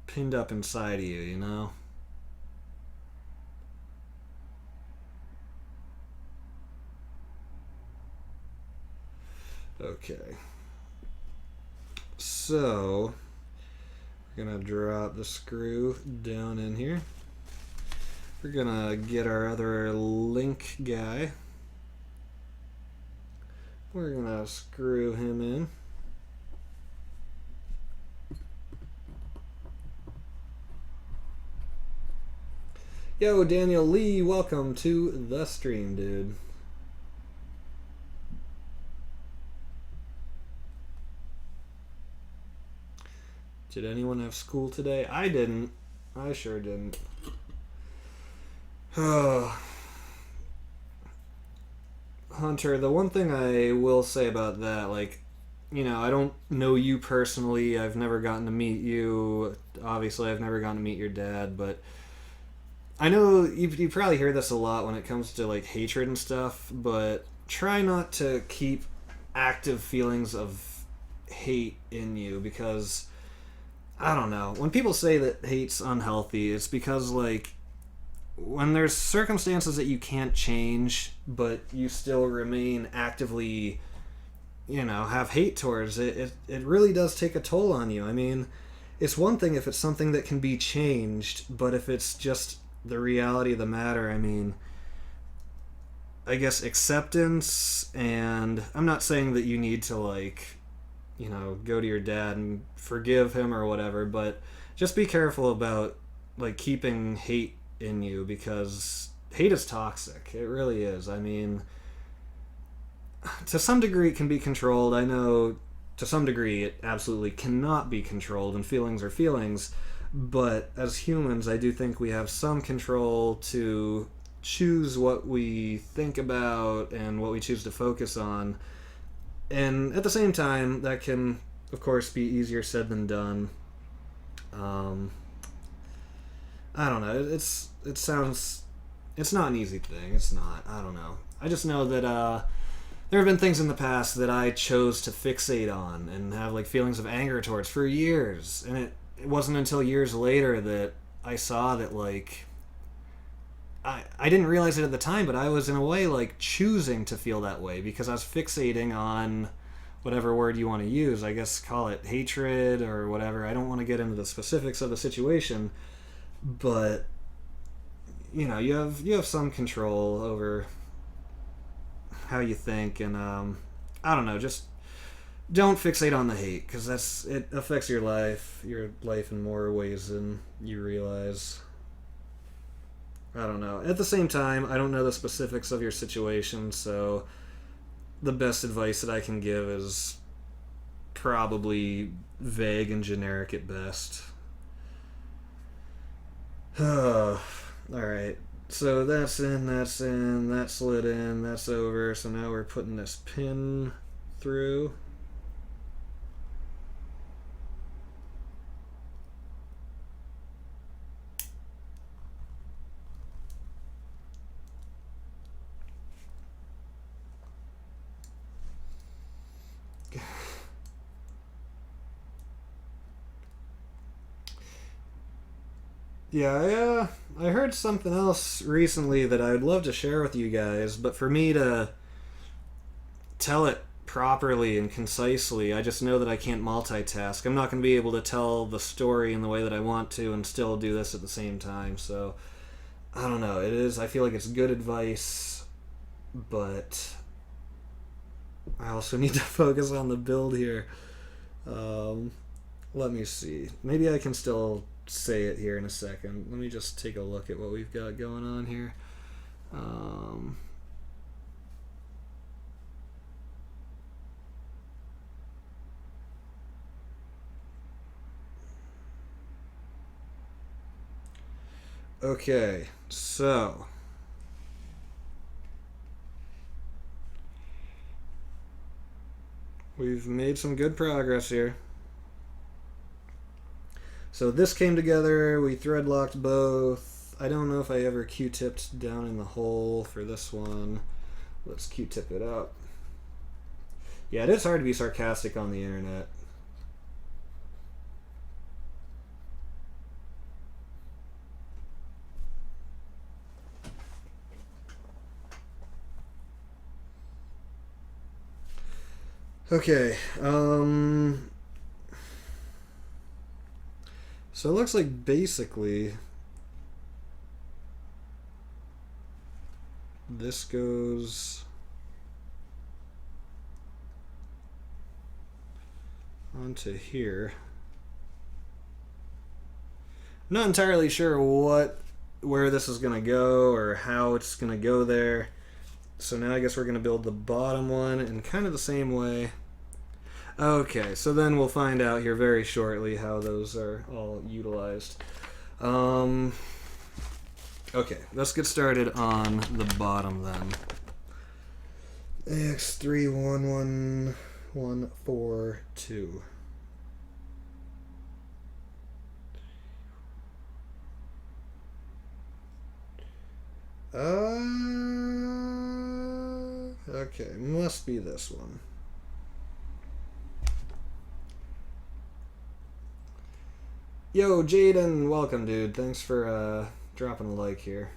pinned up inside of you, you know? Okay. So, we're going to drop the screw down in here. We're going to get our other link guy. We're going to screw him in. Yo, Daniel Lee, welcome to the stream, dude. Did anyone have school today? I didn't. I sure didn't. Oh. Hunter, the one thing I will say about that, like, I don't know you personally. I've never gotten to meet you. Obviously, I've never gotten to meet your dad, but I know you probably hear this a lot when it comes to, like, hatred and stuff, but try not to keep active feelings of hate in you because, I don't know. When people say that hate's unhealthy, it's because, like, when there's circumstances that you can't change, but you still remain actively, have hate towards it, it really does take a toll on you. I mean, it's one thing if it's something that can be changed, but if it's just the reality of the matter, I mean, I guess acceptance, and I'm not saying that you need to, like, go to your dad and forgive him or whatever, but just be careful about, like, keeping hate in you because hate is toxic. It really is. I mean, to some degree it can be controlled. I know to some degree it absolutely cannot be controlled, and feelings are feelings, but as humans I do think we have some control to choose what we think about and what we choose to focus on. And at the same time, that can, of course, be easier said than done. I don't know. It's not an easy thing. It's not. I don't know. I just know that there have been things in the past that I chose to fixate on and have, like, feelings of anger towards for years. And it wasn't until years later that I saw that, like, I didn't realize it at the time, but I was in a way, like, choosing to feel that way because I was fixating on whatever word you want to use. I guess call it hatred or whatever. I don't want to get into the specifics of the situation, but you have some control over how you think, and I don't know, just don't fixate on the hate because it affects your life in more ways than you realize. I don't know. At the same time, I don't know the specifics of your situation, so the best advice that I can give is probably vague and generic at best. Alright. So that's in, that slid in, that's over. So now we're putting this pin through. Yeah, I heard something else recently that I would love to share with you guys, but for me to tell it properly and concisely, I just know that I can't multitask. I'm not going to be able to tell the story in the way that I want to and still do this at the same time, so I don't know. I feel like it's good advice, but I also need to focus on the build here. Let me see. Maybe I can still say it here in a second. Let me just take a look at what we've got going on here. Okay, so we've made some good progress here. So this came together, we thread locked both. I don't know if I ever Q-tipped down in the hole for this one. Let's Q-tip it up. Yeah, it is hard to be sarcastic on the internet. Okay, so it looks like basically this goes onto here. I'm not entirely sure where this is going to go or how it's going to go there. So now I guess we're going to build the bottom one in kind of the same way. Okay, so then we'll find out here very shortly how those are all utilized. Okay, let's get started on the bottom then. AX311142. Okay, must be this one. Yo, Jaden, welcome, dude. Thanks for dropping a like here.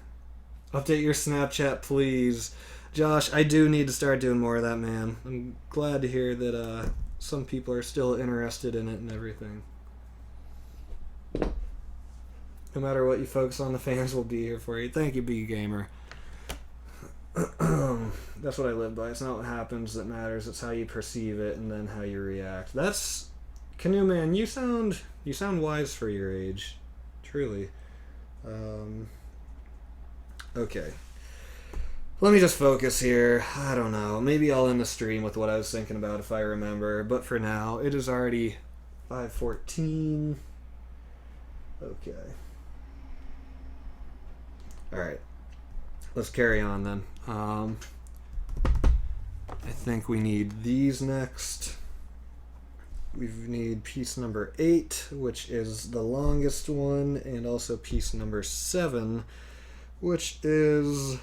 Update your Snapchat, please. Josh, I do need to start doing more of that, man. I'm glad to hear that some people are still interested in it and everything. No matter what you focus on, the fans will be here for you. Thank you, B Gamer. That's what I live by. It's not what happens that matters. It's how you perceive it and then how you react. That's Canoe Man. You sound wise for your age, truly. Okay. Let me just focus here. I don't know. Maybe I'll end the stream with what I was thinking about if I remember. But for now, it is already 5:14. Okay. Alright. Let's carry on then. I think we need these next. We need piece number 8, which is the longest one, and also piece number 7, which is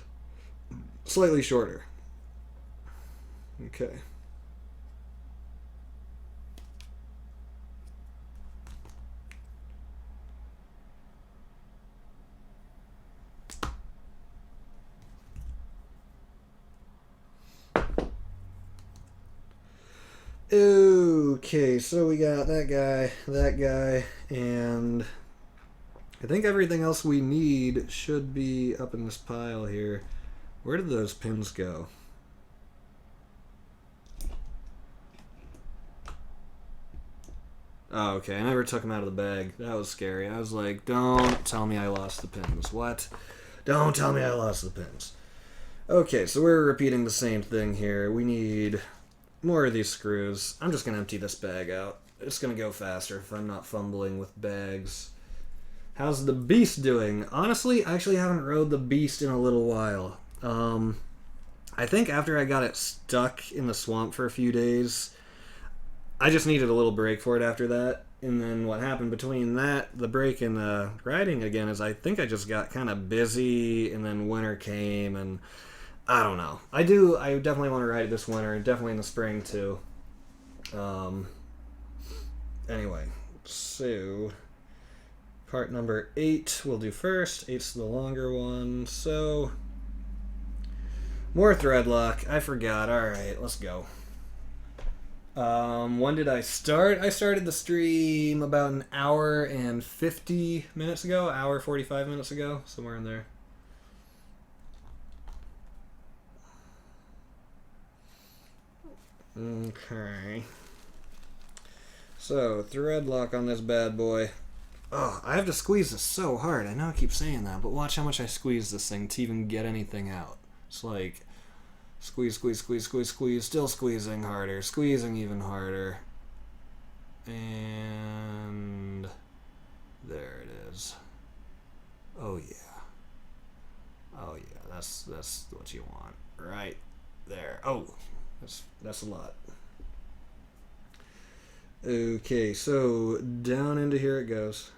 slightly shorter. Okay. Okay, so we got that guy, and I think everything else we need should be up in this pile here. Where did those pins go? Oh, okay, I never took them out of the bag. That was scary. I was like, don't tell me I lost the pins. What? Don't tell me I lost the pins. Okay, so we're repeating the same thing here. We need more of these screws. I'm just going to empty this bag out. It's going to go faster if I'm not fumbling with bags. How's the Beast doing? Honestly, I actually haven't rode the Beast in a little while. I think after I got it stuck in the swamp for a few days, I just needed a little break for it after that. And then what happened between that, the break, and the riding again is I think I just got kind of busy, and then winter came, and I don't know. I definitely want to ride it this winter, definitely in the spring too. Anyway, so part number 8 we'll do first. 8's the longer one, so more thread lock. I forgot. Alright, let's go. When did I start? I started the stream about an hour and 50 minutes ago, hour 45 minutes ago, somewhere in there. Okay. So, thread lock on this bad boy. Oh, I have to squeeze this so hard. I know I keep saying that, but watch how much I squeeze this thing to even get anything out. It's like squeeze, squeeze, squeeze, squeeze, squeeze, still squeezing harder, squeezing even harder. And there it is. Oh yeah. Oh yeah, that's what you want. Right there. Oh, that's a lot. Okay, so down into here it goes.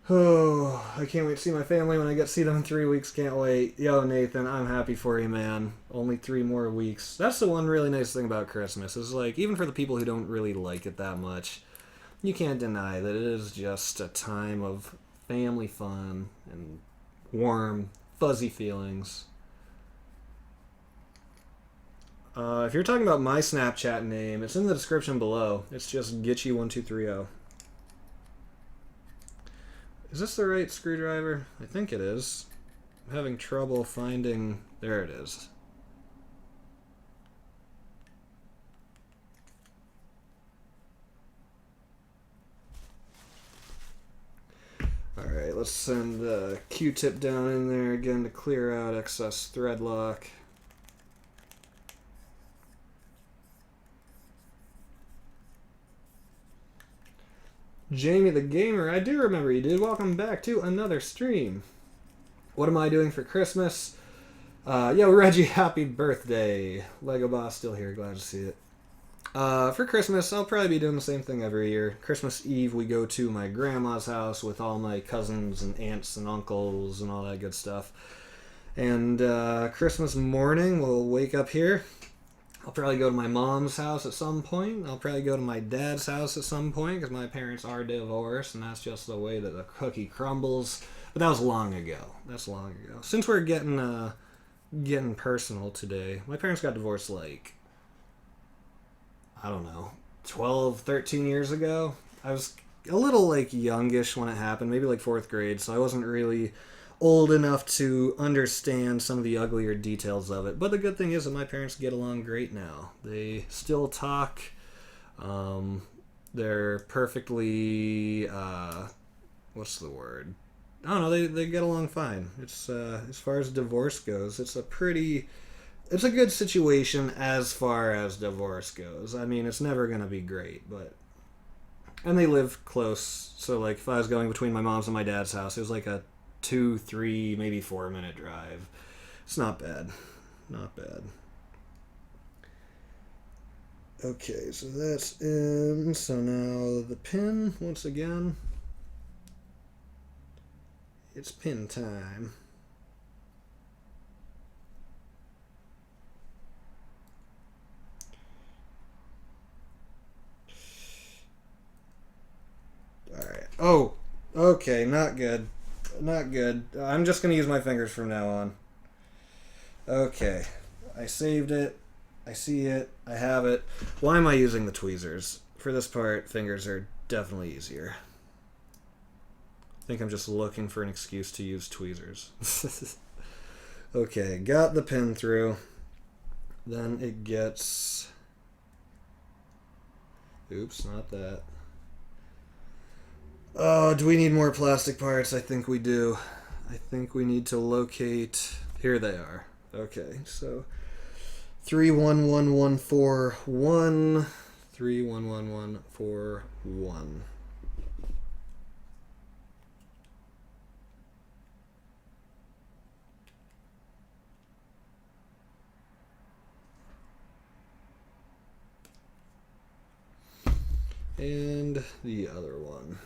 Oh, I can't wait to see my family when I get to see them in 3 weeks. Can't wait. Yo, Nathan, I'm happy for you, man. Only 3 more weeks. That's the one really nice thing about Christmas. Is like, even for the people who don't really like it that much, you can't deny that it is just a time of family fun and warm, fuzzy feelings. If you're talking about my Snapchat name, it's in the description below. It's just Gitchy1230. Is this the right screwdriver? I think it is. I'm having trouble finding... There it is. Alright, let's send the Q-tip down in there again to clear out excess thread lock. Jamie the Gamer, I do remember you, dude. Welcome back to another stream. What am I doing for Christmas? Yeah, we read you happy birthday. Lego Boss still here, glad to see it. For Christmas, I'll probably be doing the same thing every year. Christmas Eve, we go to my grandma's house with all my cousins and aunts and uncles and all that good stuff. And Christmas morning, we'll wake up here. I'll probably go to my mom's house at some point. I'll probably go to my dad's house at some point because my parents are divorced, and that's just the way that the cookie crumbles. But that was long ago. That's long ago. Since we're getting personal today, my parents got divorced like, I don't know, 12, 13 years ago. I was a little like youngish when it happened, maybe like 4th grade, so I wasn't really old enough to understand some of the uglier details of it. But the good thing is that my parents get along great now. They still talk. They're perfectly, what's the word? I don't know, they get along fine. It's, as far as divorce goes, it's a good situation as far as divorce goes. I mean, it's never going to be great, but... And they live close, so like if I was going between my mom's and my dad's house, it was like a 2, 3, maybe 4 minute drive. It's not bad. Not bad. Okay, so that's in. So now the pin, once again. It's pin time. Alright. Oh, okay, not good. Not good. I'm just going to use my fingers from now on. Okay. I saved it. I see it. I have it. Why am I using the tweezers? For this part, fingers are definitely easier. I think I'm just looking for an excuse to use tweezers. Okay, got the pin through. Then it gets... Oops, not that. Oh, do we need more plastic parts? I think we do. I think we need to locate... Here they are. Okay, so 311141. 311141. And the other one.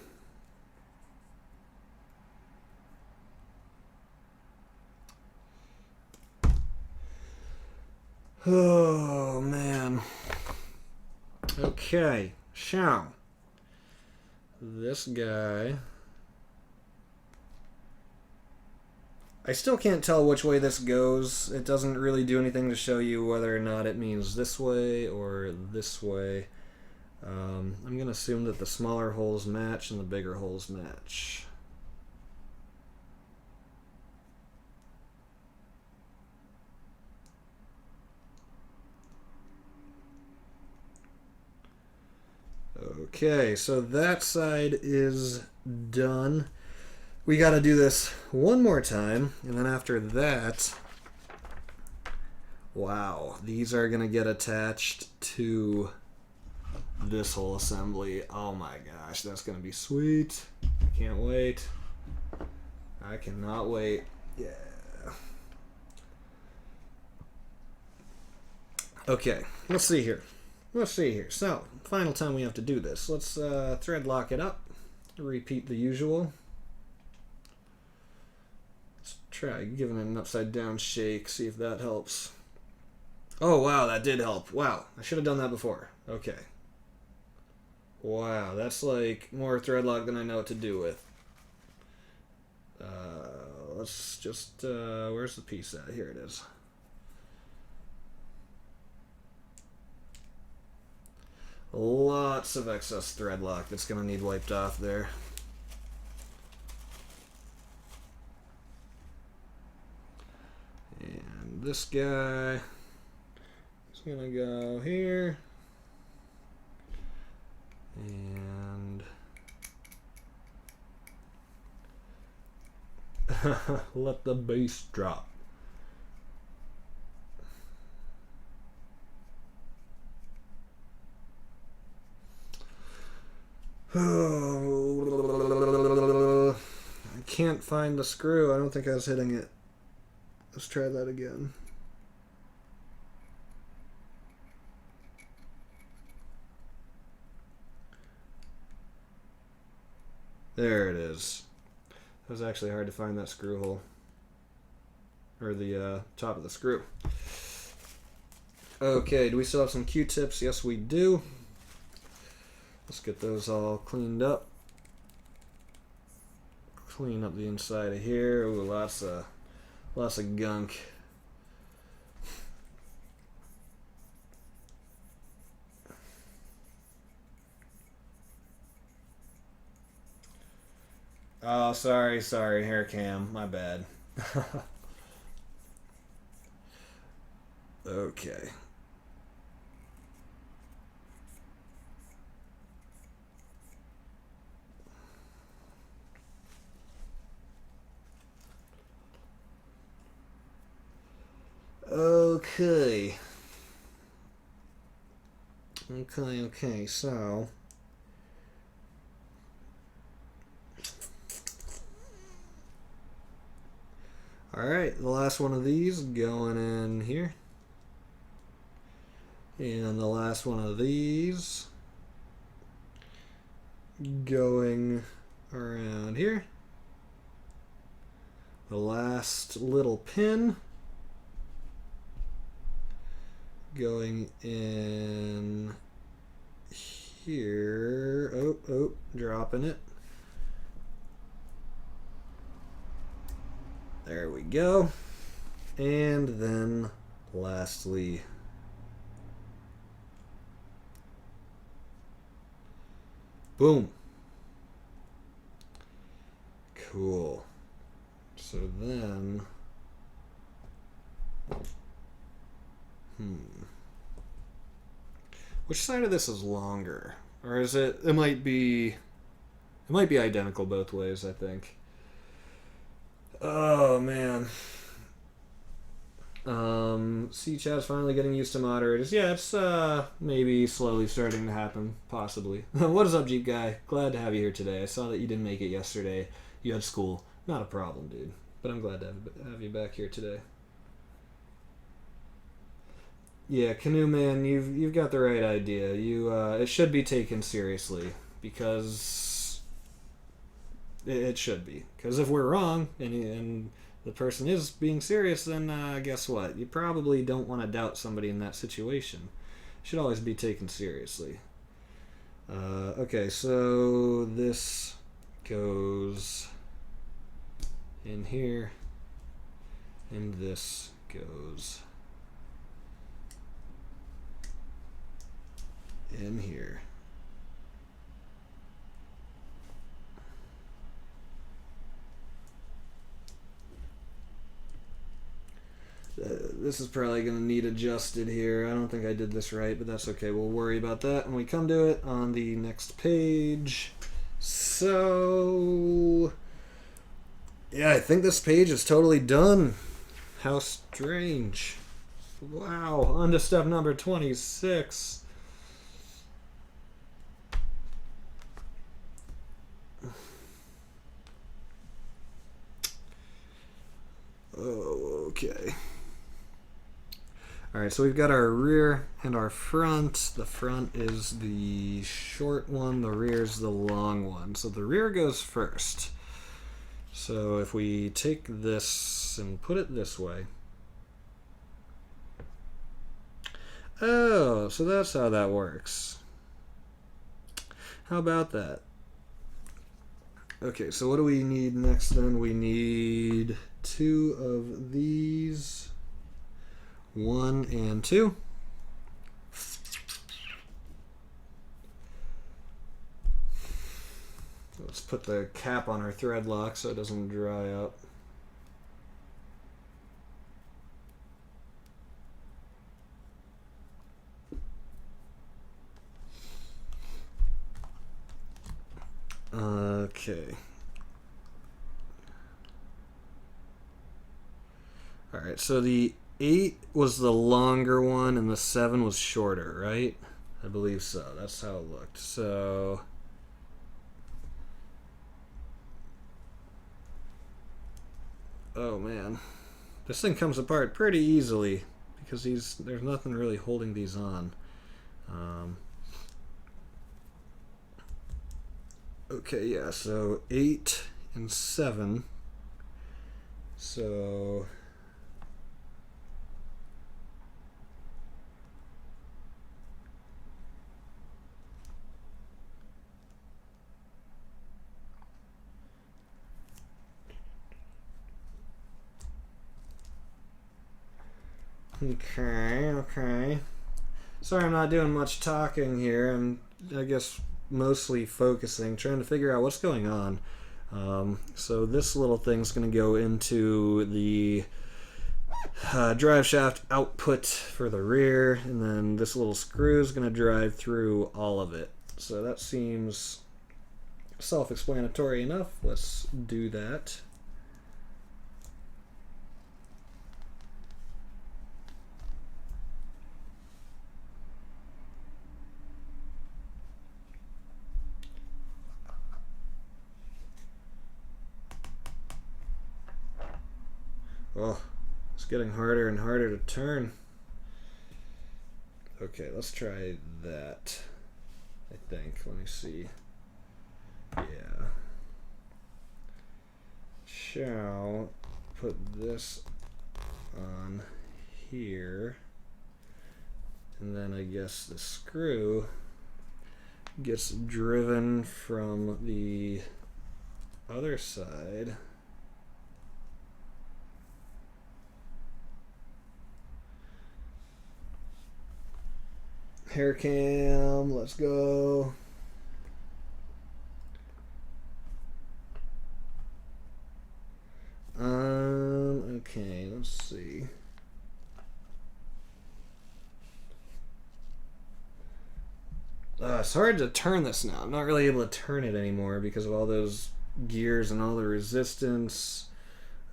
Oh, man. Okay, so this guy... I still can't tell which way this goes. It doesn't really do anything to show you whether or not it means this way or this way. I'm going to assume that the smaller holes match and the bigger holes match. Okay, so that side is done. We got to do this one more time, and then after that, wow, these are going to get attached to this whole assembly. Oh my gosh, that's going to be sweet. I can't wait. I cannot wait. Yeah. Okay, let's see here. Let's see here. So, final time we have to do this. Let's thread lock it up. Repeat the usual. Let's try giving it an upside down shake, see if that helps. Oh wow, that did help. Wow, I should have done that before. Okay. Wow, that's like more thread lock than I know what to do with. Let's just, where's the piece at? Here it is. Lots of excess thread lock that's going to need wiped off there. And this guy is going to go here. And Let the bass drop. I can't find the screw. I don't think I was hitting it. Let's try that again. There it is. It was actually hard to find that screw hole. Or the top of the screw. Okay, do we still have some Q-tips? Yes, we do. Let's get those all cleaned up. Clean up the inside of here. Ooh, lots of gunk. Oh, sorry, hair cam. My bad. Okay. Okay. Okay, so alright, the last one of these going in here. And the last one of these going around here. The last little pin going in here. Oh, dropping it. There we go. And then lastly, boom. Cool. So then, which side of this is longer? Or is it might be identical both ways, I think. Oh man. C chat's finally getting used to moderators. Yeah, it's maybe slowly starting to happen, possibly. What is up, Jeep Guy? Glad to have you here today. I saw that you didn't make it yesterday. You had school. Not a problem, dude. But I'm glad to have you back here today. Yeah, Canoe Man, you've got the right idea. It should be taken seriously because it should be. Because if we're wrong and the person is being serious, then guess what? You probably don't want to doubt somebody in that situation. It should always be taken seriously. Okay, so this goes in here, and this goes in here. This is probably going to need adjusted here. I don't think I did this right, but that's okay. We'll worry about that when we come to it on the next page. So, yeah, I think this page is totally done. How strange. Wow, on to step number 26. Oh, okay. Alright, so we've got our rear and our front. The front is the short one, the rear is the long one. So the rear goes first. So if we take this and put it this way. Oh, so that's how that works. How about that? Okay, so what do we need next then? We need 2 of these. 1 and 2. Let's put the cap on our thread lock so it doesn't dry up. Okay. Alright, so the 8 was the longer one and the 7 was shorter, right? I believe so. That's how it looked. So oh man. This thing comes apart pretty easily because there's nothing really holding these on. Okay, yeah, so 8 and 7. So okay. Sorry I'm not doing much talking here. I'm, I guess, mostly focusing, trying to figure out what's going on. So this little thing's going to go into the drive shaft output for the rear, and then this little screw is going to drive through all of it. So that seems self-explanatory enough. Let's do that. Oh, it's getting harder and harder to turn. Okay, let's try that. I think. Let me see. Yeah. Shall put this on here. And then I guess the screw gets driven from the other side. Hair cam, let's go. Okay, let's see. It's hard to turn this now. I'm not really able to turn it anymore because of all those gears and all the resistance.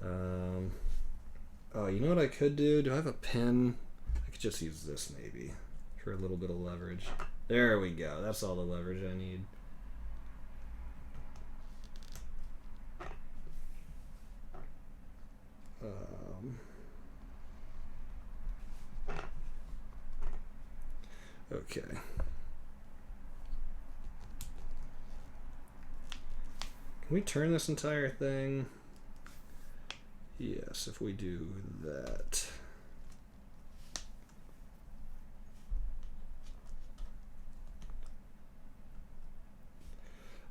Oh, you know what I could do? Do I have a pin? I could just use this maybe for a little bit of leverage. There we go. That's all the leverage I need. Okay. Can we turn this entire thing? Yes, if we do that.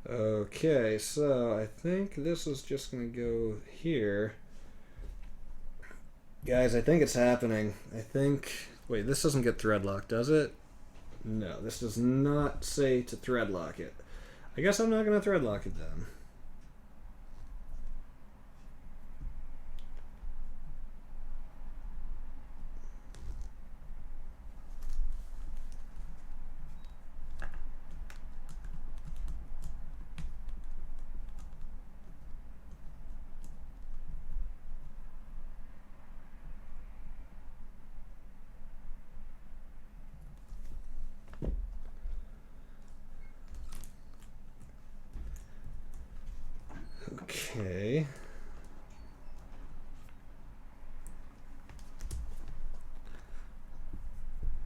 Okay, so I think this is just going to go here. Guys, I think it's happening. I think... Wait, this doesn't get thread locked, does it? No, this does not say to thread lock it. I guess I'm not going to thread lock it then. Okay.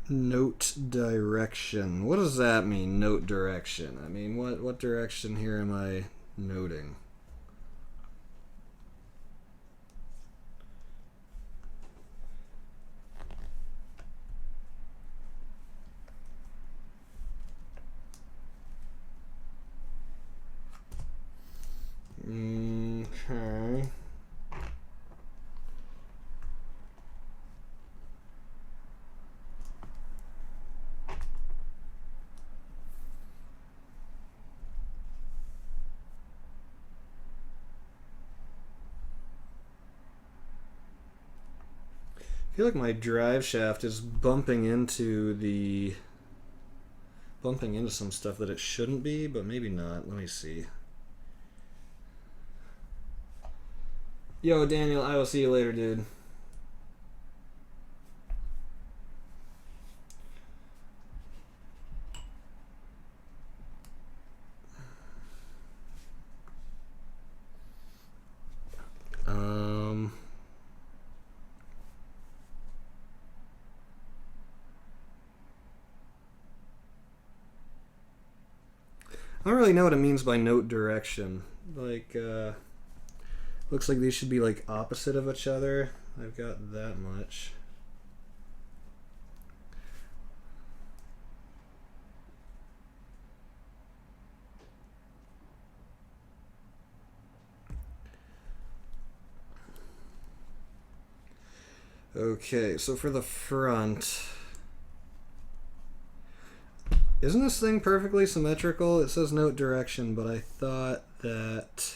Note direction. What does that mean, note direction? I mean, what direction here am I noting? Okay. I feel like my drive shaft is bumping into some stuff that it shouldn't be, but maybe not. Let me see. Yo, Daniel, I will see you later, dude. I don't really know what it means by note direction. Like, looks like these should be like opposite of each other. I've got that much. Okay, so for the front, isn't this thing perfectly symmetrical? It says note direction, but I thought that,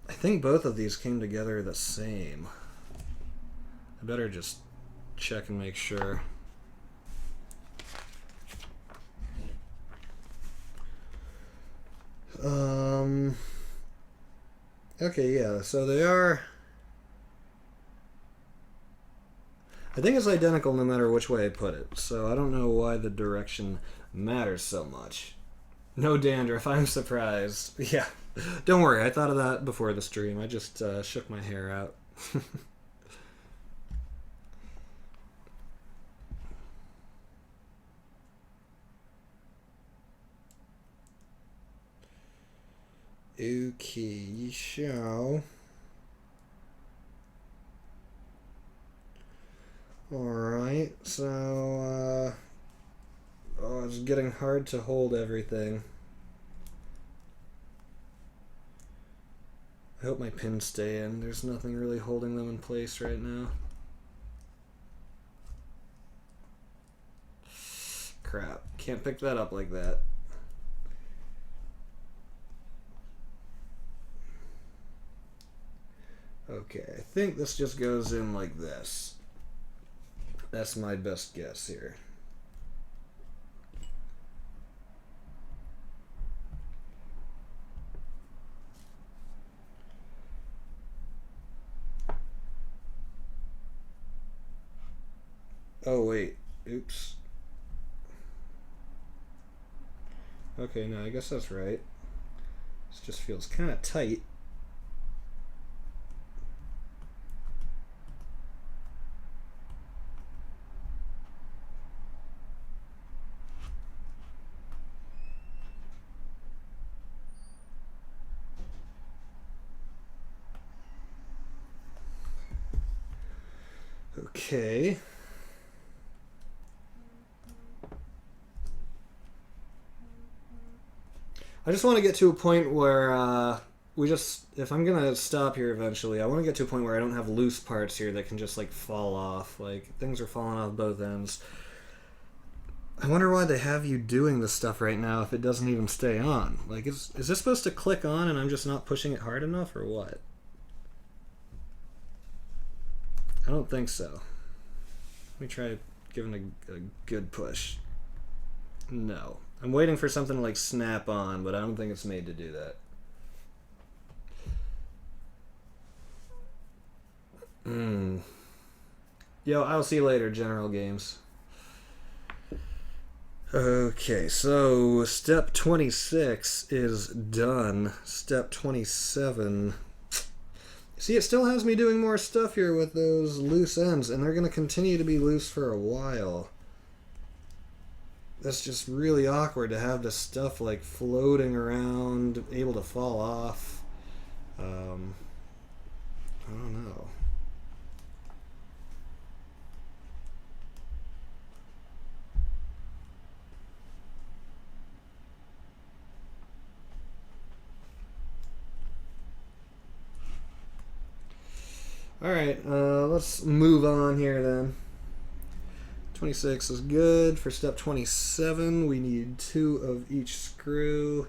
I think both of these came together the same. I better just check and make sure. Okay, yeah, so they are, I think it's identical no matter which way I put it, so I don't know why the direction matters so much. No dandruff, I'm surprised. Yeah, don't worry, I thought of that before the stream. I just shook my hair out. Okay, so... Alright, so, oh, it's getting hard to hold everything. I hope my pins stay in. There's nothing really holding them in place right now. Crap, can't pick that up like that. Okay, I think this just goes in like this. That's my best guess here. Oh wait, oops. Okay, no, I guess that's right. This just feels kind of tight. Okay. I just want to get to a point where if I'm gonna stop here eventually, I want to get to a point where I don't have loose parts here that can just like fall off. Like things are falling off both ends. I wonder why they have you doing this stuff right now if it doesn't even stay on. Like, is this supposed to click on and I'm just not pushing it hard enough, or what? I don't think so. Let me try giving a good push. No. I'm waiting for something to like snap on, but I don't think it's made to do that. Yo, I'll see you later, General Games. Okay, so step 26 is done. Step 27. See, it still has me doing more stuff here with those loose ends, and they're going to continue to be loose for a while. That's just really awkward to have this stuff like floating around, able to fall off. I don't know. Alright, let's move on here then. 26 is good. For step 27, we need 2 of each screw.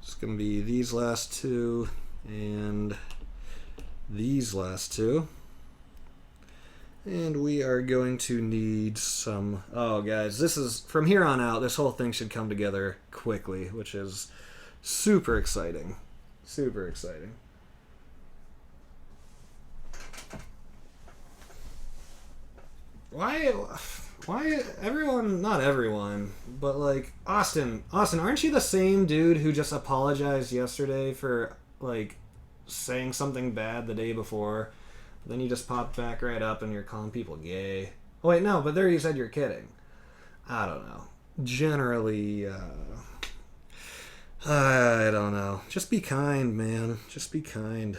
It's going to be these last 2 and these last 2. And we are going to need some... Oh, guys, this is... From here on out, this whole thing should come together quickly, which is super exciting. Super exciting. Why everyone, not everyone, but like Austin, aren't you the same dude who just apologized yesterday for like saying something bad the day before? Then you just popped back right up and you're calling people gay. Oh wait, no, but there you said you're kidding. I don't know. generally, I don't know. Just be kind, man. Just be kind.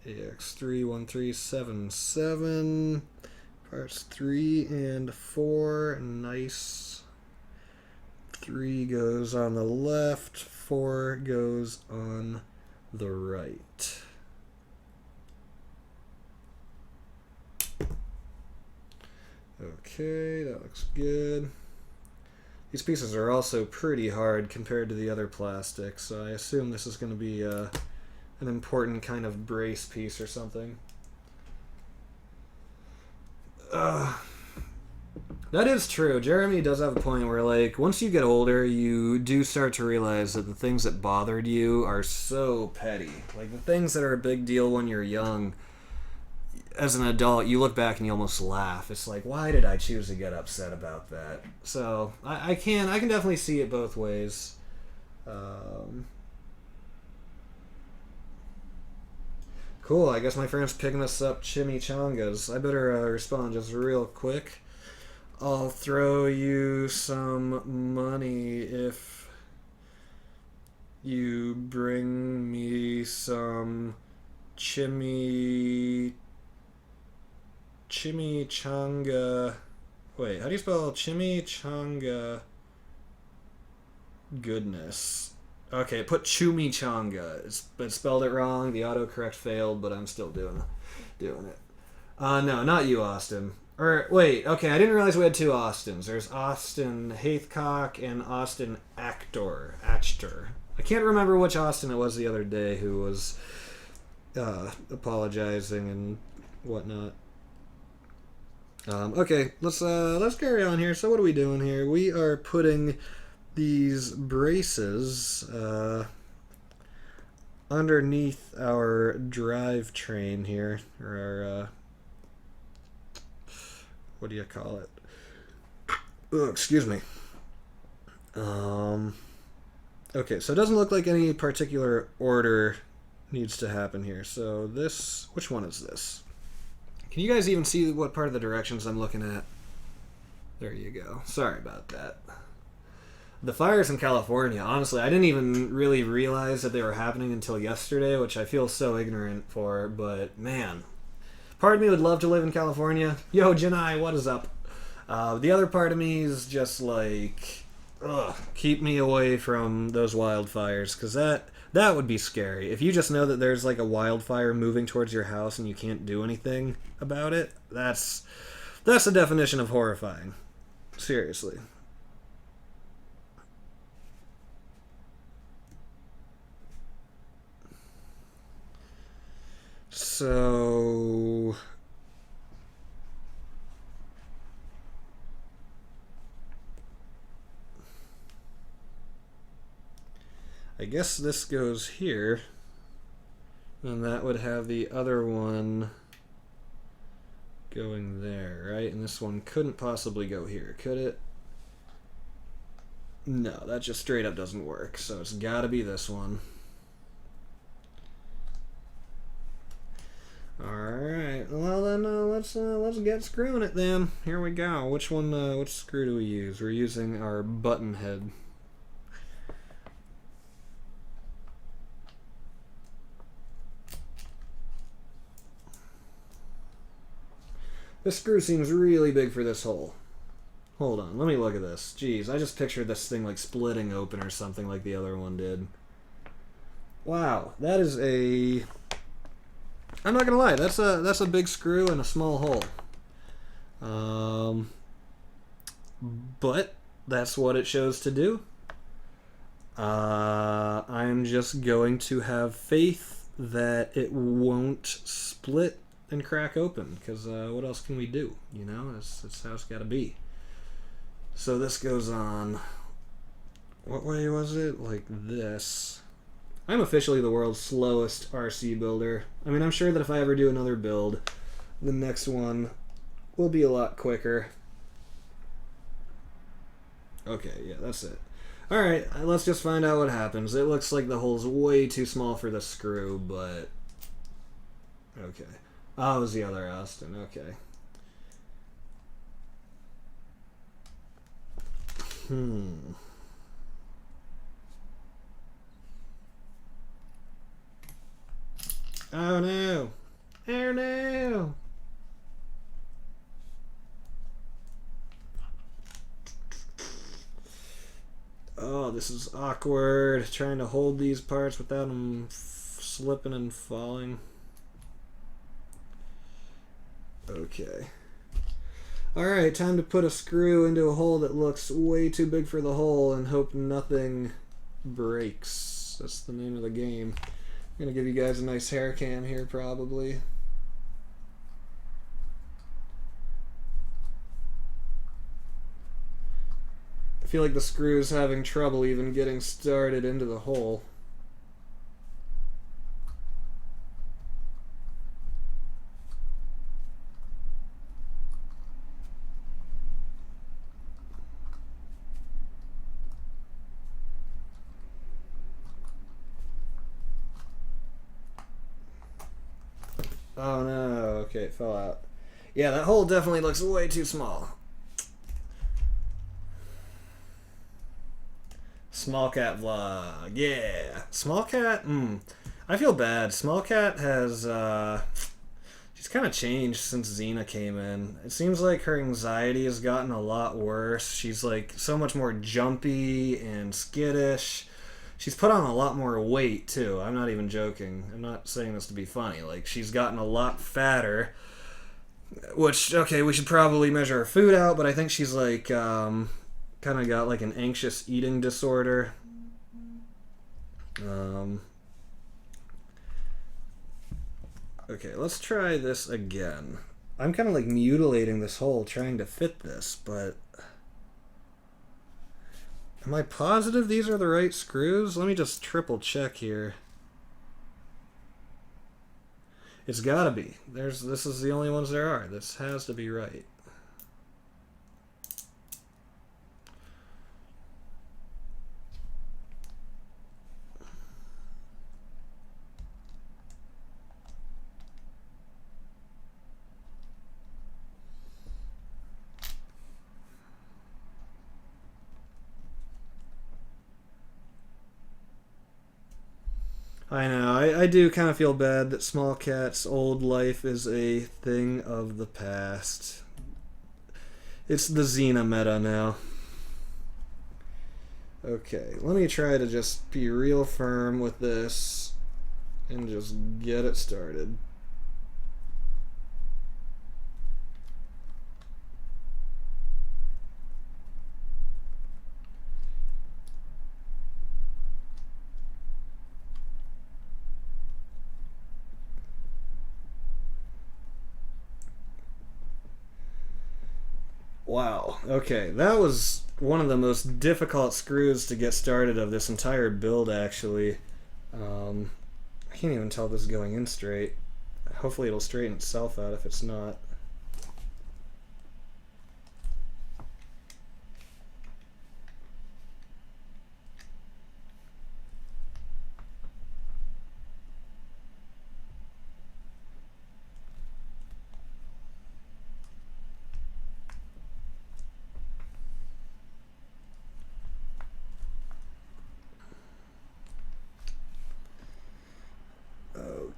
AX31377. Parts 3 and 4. Nice. 3 goes on the left. 4 goes on the right. Okay, that looks good. These pieces are also pretty hard compared to the other plastics, so I assume this is going to be an important kind of brace piece or something. That is true. Jeremy does have a point where, like, once you get older, you do start to realize that the things that bothered you are so petty. Like, the things that are a big deal when you're young, as an adult, you look back and you almost laugh. It's like, why did I choose to get upset about that? So I can definitely see it both ways. Cool. I guess my friend's picking us up chimichangas. I better respond just real quick. I'll throw you some money if you bring me some chimichanga. Wait, how do you spell chimichanga goodness? Okay, put chimichanga. It spelled it wrong. The autocorrect failed, but I'm still doing it. No, not you, Austin. Or, wait, okay, I didn't realize we had two Austins. There's Austin Haithcock and Austin Actor. I can't remember which Austin it was the other day who was apologizing and whatnot. Okay, let's carry on here. So what are we doing here? We are putting these braces underneath our drivetrain here, or our what do you call it? Oh, excuse me. Okay, so it doesn't look like any particular order needs to happen here. So this, which one is this? Can you guys even see what part of the directions I'm looking at? There you go. Sorry about that. The fires in California, honestly, I didn't even really realize that they were happening until yesterday, which I feel so ignorant for, but man, part of me would love to live in California. Yo, Janai, what is up? The other part of me is just like, keep me away from those wildfires, because that would be scary. If you just know that there's like a wildfire moving towards your house and you can't do anything about it, that's the definition of horrifying. Seriously. So I guess this goes here, and that would have the other one going there, right? And this one couldn't possibly go here, could it? No, that just straight up doesn't work, so it's gotta be this one. Alright, well then let's get screwing it then. Here we go. Which screw do we use? We're using our button head. This screw seems really big for this hole. Hold on, let me look at this. Jeez, I just pictured this thing like splitting open or something like the other one did. Wow, that is a... I'm not gonna lie, that's a big screw and a small hole. But that's what it shows to do. I'm just going to have faith that it won't split and crack open, because what else can we do? You know, that's how it's gotta be. So this goes on, what way was it? Like this. I'm officially the world's slowest RC builder. I mean, I'm sure that if I ever do another build, the next one will be a lot quicker. Okay, yeah, that's it. Alright, let's just find out what happens. It looks like the hole's way too small for the screw, but... Okay. Oh, it was the other Austin, okay. Oh no! Oh no! Oh, this is awkward. Trying to hold these parts without them slipping and falling. Okay. Alright, time to put a screw into a hole that looks way too big for the hole and hope nothing breaks. That's the name of the game. I'm gonna give you guys a nice hair cam here, probably. I feel like the screw's having trouble even getting started into the hole. Oh no, okay, it fell out. Yeah, that hole definitely looks way too small. Small Cat vlog, yeah. Small Cat, I feel bad. Small Cat has, she's kind of changed since Xena came in. It seems like her anxiety has gotten a lot worse. She's like so much more jumpy and skittish. She's put on a lot more weight too. I'm not even joking. I'm not saying this to be funny. Like, she's gotten a lot fatter. Which, okay, we should probably measure her food out, but I think she's like, kind of got like an anxious eating disorder. Okay, let's try this again. I'm kind of like mutilating this hole trying to fit this, but am I positive these are the right screws? Let me just triple check here. It's gotta be. This is the only ones there are. This has to be right. I know, I do kind of feel bad that Small Cat's old life is a thing of the past. It's the Xena meta now. Okay, let me try to just be real firm with this and just get it started. Wow, okay, that was one of the most difficult screws to get started of this entire build, actually. I can't even tell if this is going in straight. Hopefully it'll straighten itself out if it's not.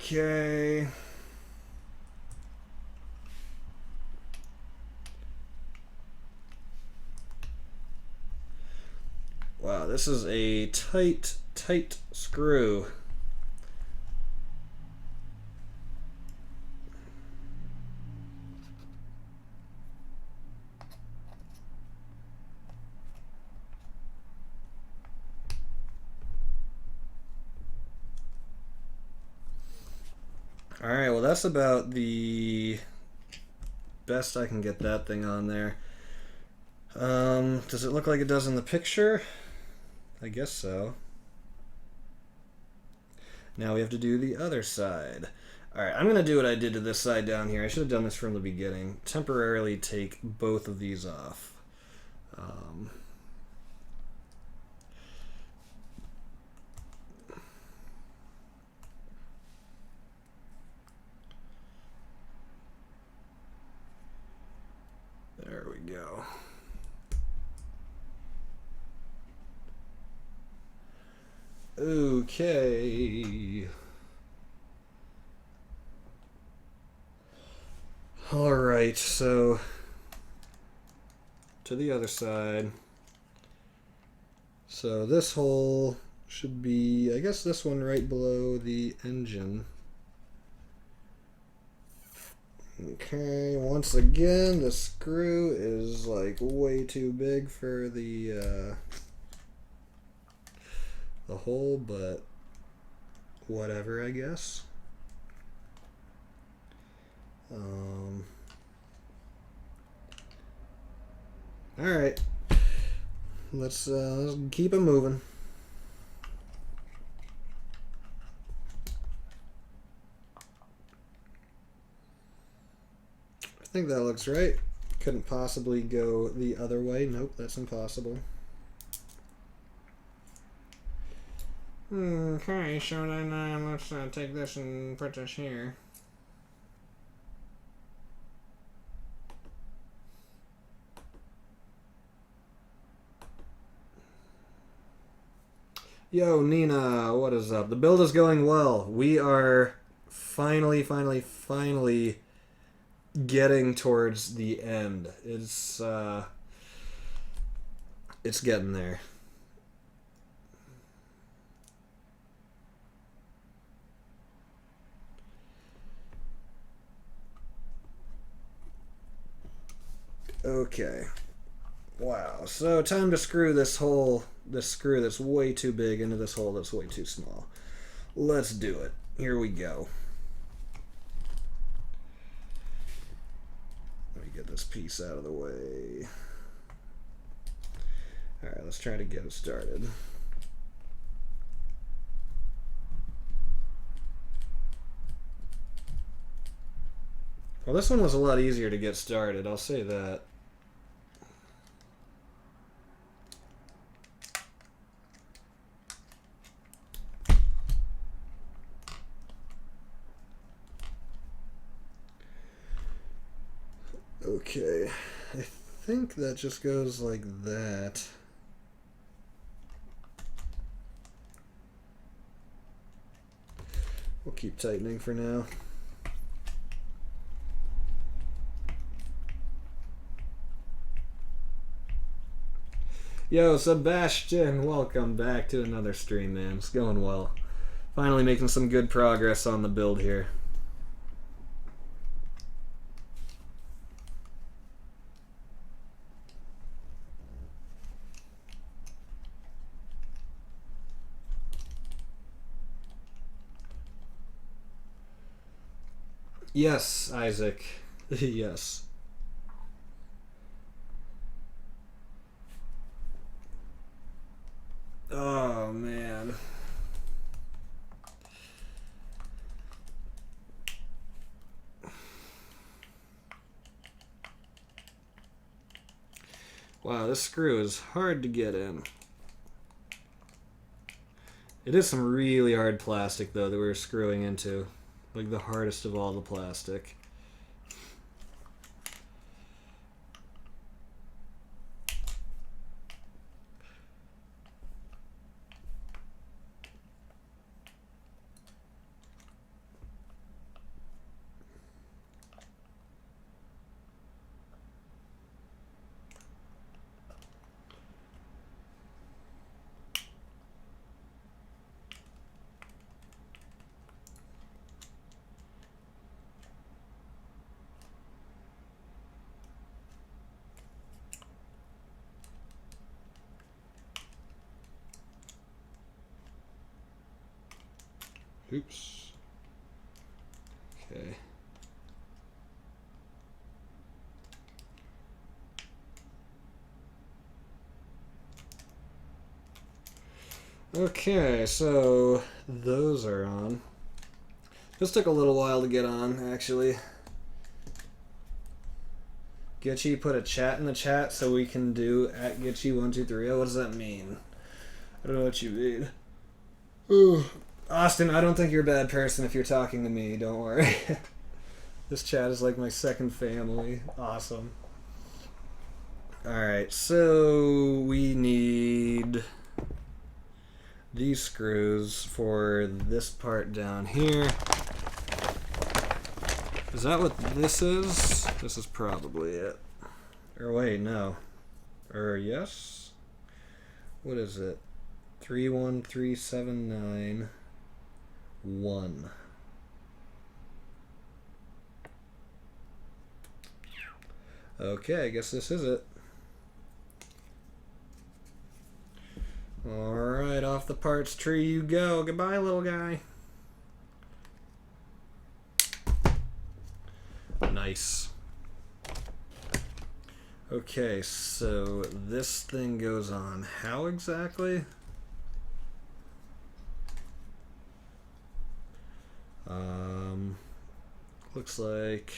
Okay. Wow, this is a tight, tight screw. Alright, well that's about the best I can get that thing on there. Does it look like it does in the picture? I guess so. Now we have to do the other side. Alright, I'm going to do what I did to this side down here. I should have done this from the beginning. Temporarily take both of these off. There we go. Okay. Alright, so to the other side. So this hole should be, I guess, this one right below the engine. Okay, once again, the screw is like way too big for the hole, but whatever, I guess. All right, let's keep it moving. I think that looks right. Couldn't possibly go the other way. Nope, that's impossible. Okay, so then let's take this and put this here. Yo, Nina, what is up? The build is going well. We are finally getting towards the end. It's getting there. Okay. Wow. So time to screw this screw that's way too big into this hole that's way too small. Let's do it. Here we go. Let me get this piece out of the way. Alright, let's try to get it started. Well, this one was a lot easier to get started, I'll say that. Okay, I think that just goes like that. We'll keep tightening for now. Yo, Sebastian, welcome back to another stream, man. It's going well. Finally making some good progress on the build here. Yes, Isaac. Yes. Oh, man. Wow, this screw is hard to get in. It is some really hard plastic, though, that we were screwing into. Like the hardest of all the plastic. Oops. Okay. Okay, so those are on. This took a little while to get on, actually. Gitchy put a chat in the chat so we can do at Gitchy1230. What does that mean? I don't know what you mean. Ooh. Austin, I don't think you're a bad person if you're talking to me. Don't worry. This chat is like my second family. Awesome. Alright, so we need these screws for this part down here. Is that what this is? This is probably it. Or wait, no. Or yes? What is it? 313791. Okay, I guess this is it. Alright, off the parts tree you go. Goodbye, little guy. Nice. Okay, so this thing goes on how exactly? Looks like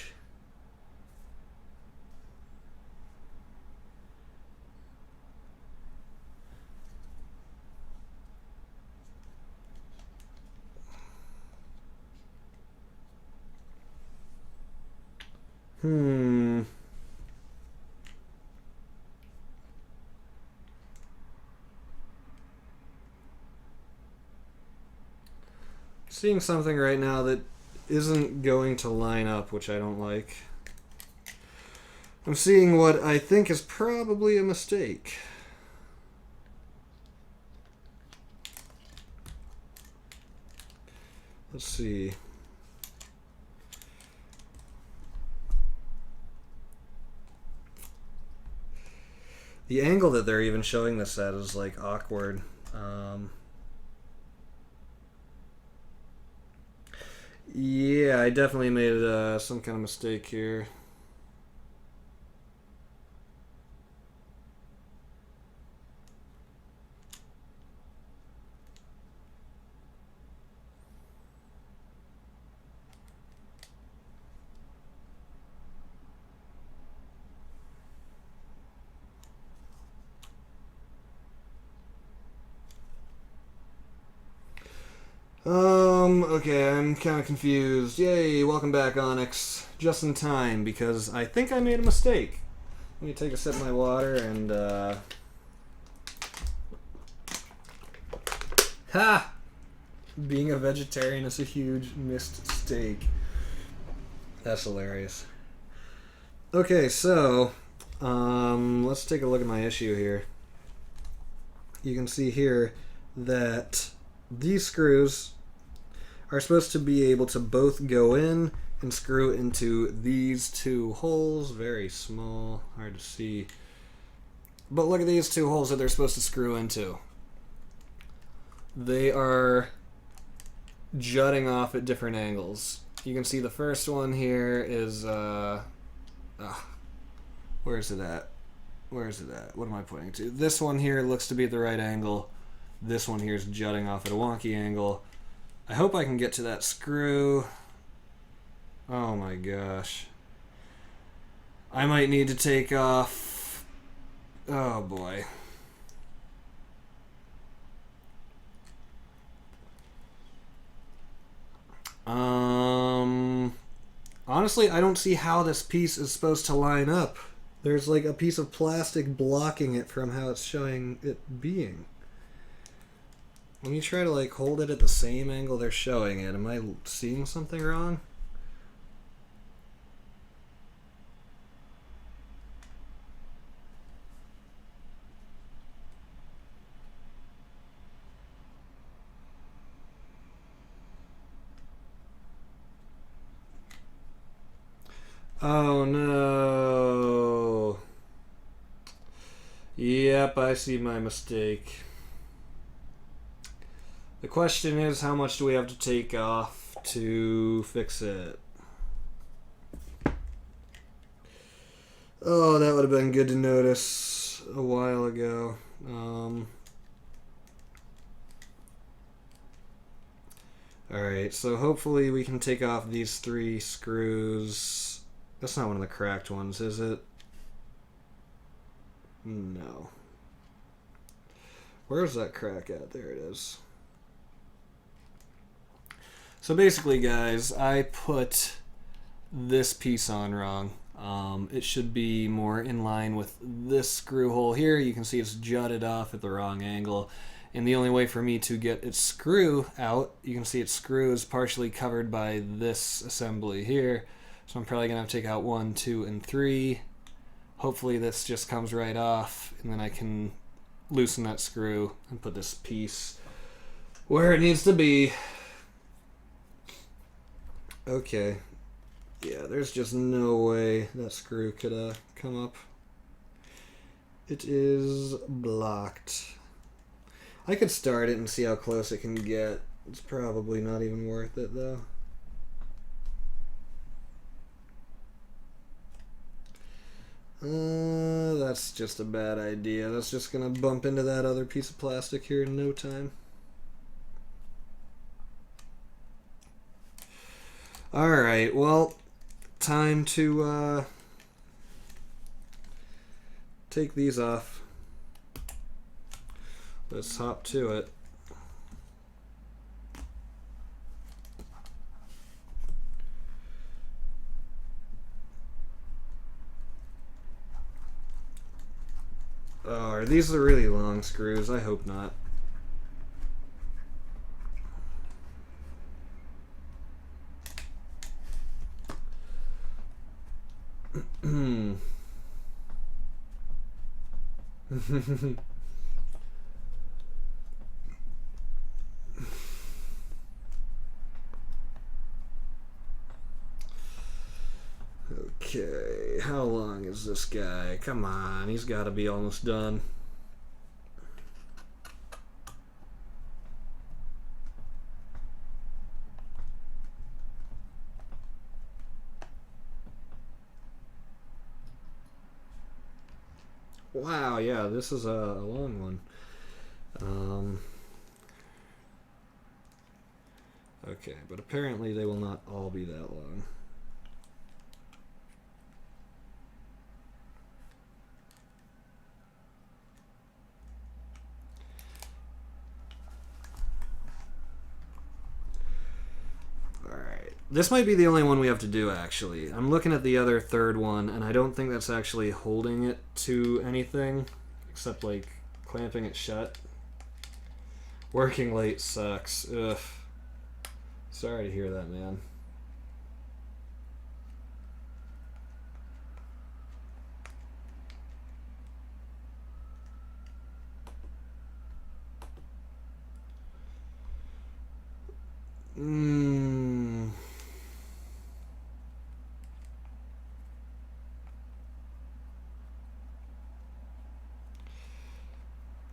seeing something right now that isn't going to line up, which I don't like. I'm seeing what I think is probably a mistake. Let's see. The angle that they're even showing this at is like awkward. Yeah, I definitely made some kind of mistake here. Okay, I'm kind of confused. Yay, welcome back, Onyx. Just in time, because I think I made a mistake. Let me take a sip of my water and, Ha! Being a vegetarian is a huge mistake. That's hilarious. Okay, so, let's take a look at my issue here. You can see here that these screws are supposed to be able to both go in and screw into these two holes. Very small, hard to see. But look at these two holes that they're supposed to screw into. They are jutting off at different angles. You can see the first one here is, where is it at? Where is it at? What am I pointing to? This one here looks to be at the right angle. This one here is jutting off at a wonky angle. I hope I can get to that screw. Oh my gosh. I might need to take off... Oh boy. Honestly, I don't see how this piece is supposed to line up. There's like a piece of plastic blocking it from how it's showing it being. Let me try to like hold it at the same angle they're showing it. Am I seeing something wrong? Oh no. Yep, I see my mistake. The question is, how much do we have to take off to fix it? Oh, that would have been good to notice a while ago. Alright, so hopefully we can take off these 3 screws. That's not one of the cracked ones, is it? No. Where's that crack at? There it is. So basically, guys, I put this piece on wrong. It should be more in line with this screw hole here. You can see it's jutted off at the wrong angle. And the only way for me to get its screw out, you can see its screw is partially covered by this assembly here. So I'm probably going to have to take out 1, 2, and 3. Hopefully this just comes right off, and then I can loosen that screw and put this piece where it needs to be. Okay. Yeah, there's just no way that screw could come up. It is blocked. I could start it and see how close it can get. It's probably not even worth it, though. That's just a bad idea. That's just gonna bump into that other piece of plastic here in no time. Alright, well, time to take these off. Let's hop to it. Oh, are these the really long screws? I hope not. Okay, how long is this guy? Come on, he's got to be almost done. Wow, yeah, this is a long one. Okay, but apparently they will not all be that long. This might be the only one we have to do, actually. I'm looking at the other third one, and I don't think that's actually holding it to anything, except, like, clamping it shut. Working late sucks. Ugh. Sorry to hear that, man.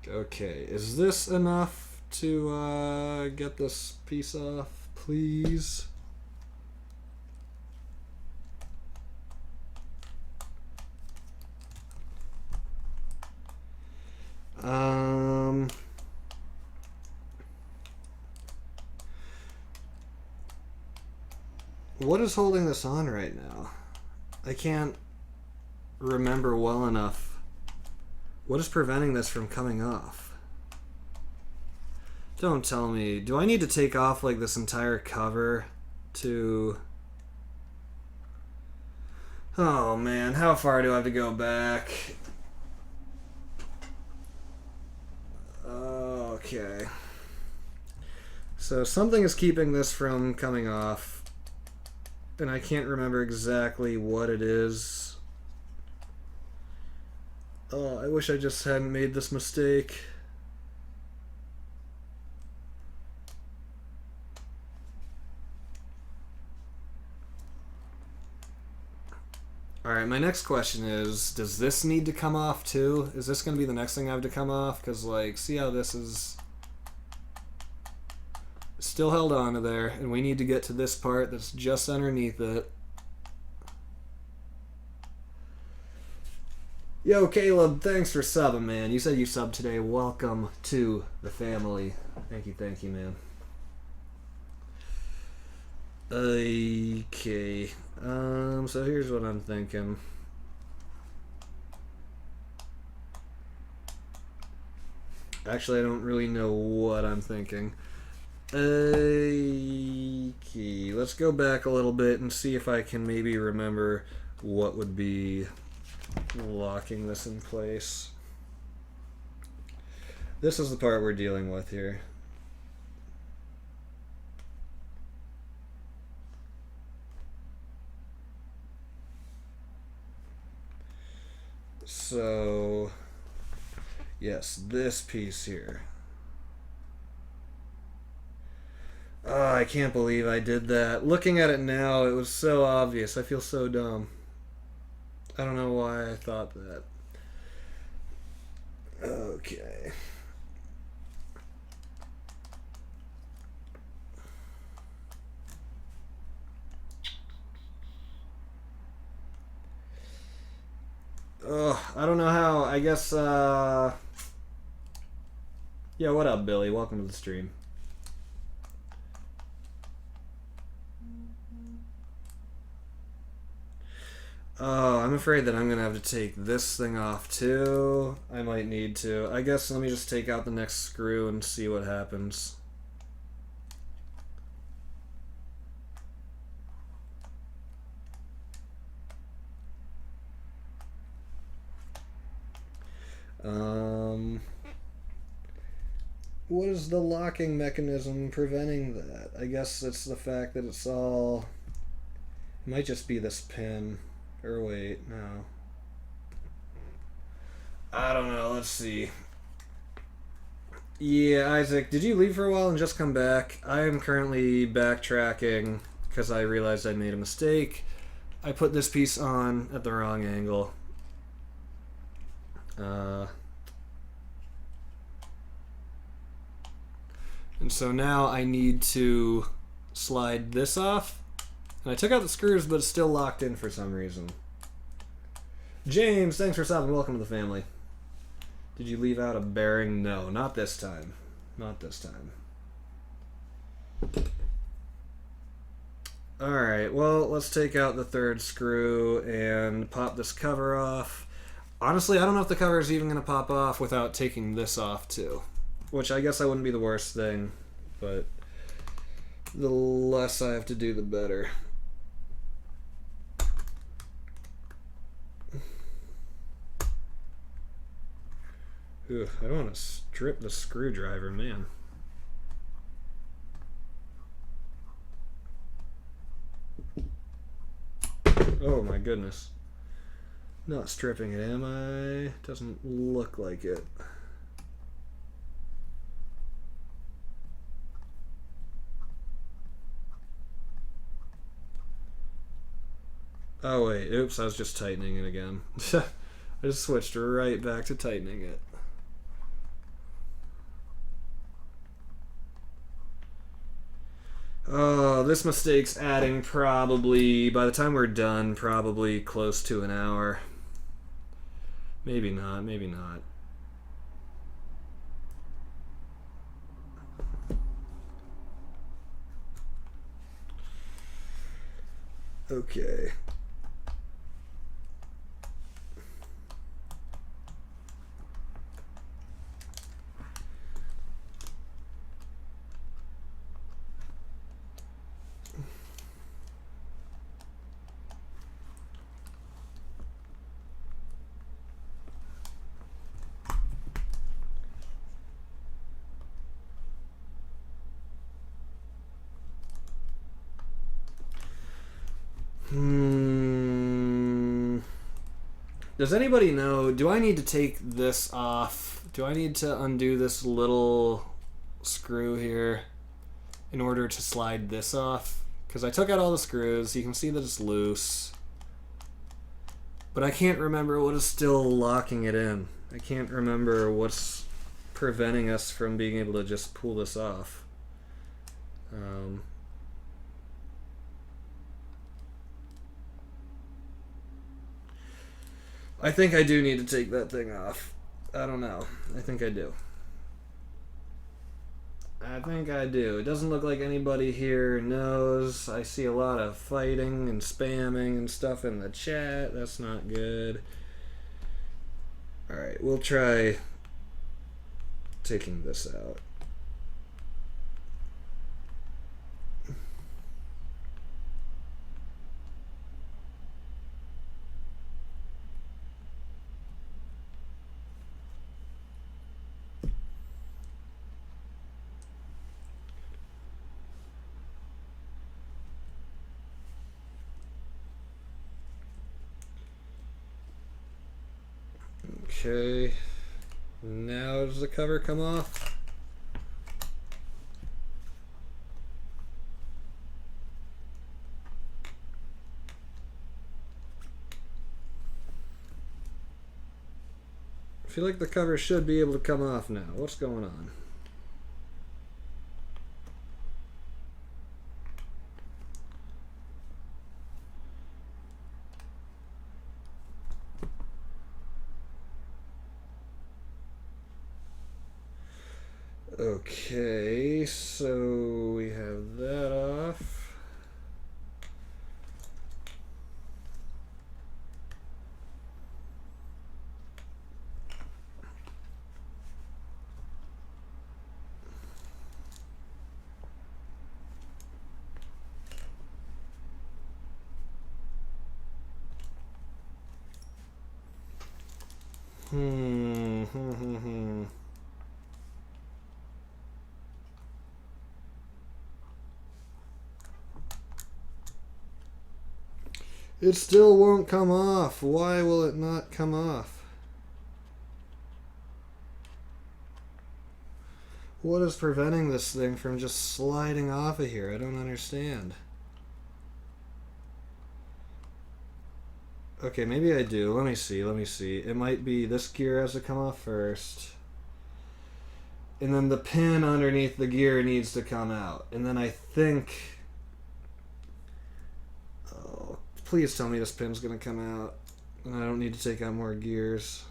Okay, is this enough to get this piece off, please? What is holding this on right now? I can't remember well enough. What is preventing this from coming off? Don't tell me. Do I need to take off like this entire cover to... Oh man, how far do I have to go back? Okay. So something is keeping this from coming off, and I can't remember exactly what it is. Oh, I wish I just hadn't made this mistake. Alright, my next question is, does this need to come off too? Is this going to be the next thing I have to come off? Because, like, see how this is still held onto there, and we need to get to this part that's just underneath it. Yo, Caleb, thanks for subbing, man. You said you subbed today. Welcome to the family. Thank you, man. Okay. So here's what I'm thinking. Actually, I don't really know what I'm thinking. Okay, let's go back a little bit and see if I can maybe remember what would be locking this in place. This is the part we're dealing with here. So, yes, this piece here. Oh, I can't believe I did that. Looking at it now, it was so obvious. I feel so dumb. I don't know why I thought that. Okay. I don't know how. I guess, yeah, what up, Billy? Welcome to the stream. Oh, I'm afraid that I'm going to have to take this thing off, too. I might need to. I guess let me just take out the next screw and see what happens. What is the locking mechanism preventing that? I guess it's the fact that it's all... It might just be this pin. Or wait, no. I don't know, let's see. Yeah, Isaac, did you leave for a while and just come back? I am currently backtracking because I realized I made a mistake. I put this piece on at the wrong angle. And so now I need to slide this off. And I took out the screws, but it's still locked in for some reason. James, thanks for stopping. Welcome to the family. Did you leave out a bearing? No, not this time. Not this time. Alright, well, let's take out the third screw and pop this cover off. Honestly, I don't know if the cover is even going to pop off without taking this off, too. Which I guess I wouldn't be the worst thing, but the less I have to do, the better. Ugh, I don't want to strip the screwdriver, man. Oh my goodness. Not stripping it, am I? Doesn't look like it. Oh wait, oops, I was just tightening it again. I just switched right back to tightening it. Oh, this mistake's adding probably, by the time we're done, probably close to an hour. Maybe not, maybe not. Okay. Does anybody know, do I need to take this off? Do I need to undo this little screw here in order to slide this off? Because I took out all the screws. You can see that it's loose. But I can't remember what is still locking it in. I can't remember what's preventing us from being able to just pull this off. I think I do need to take that thing off. I don't know. I think I do. I think I do. It doesn't look like anybody here knows. I see a lot of fighting and spamming and stuff in the chat. That's not good. Alright, we'll try taking this out. Okay. Now does the cover come off? I feel like the cover should be able to come off now. What's going on? Okay, so we have that off. It still won't come off. Why will it not come off? What is preventing this thing from just sliding off of here? I don't understand. Okay, maybe I do. Let me see, let me see. It might be this gear has to come off first. And then the pin underneath the gear needs to come out. And then I think... Oh, please tell me this pin's gonna come out. And I don't need to take out more gears.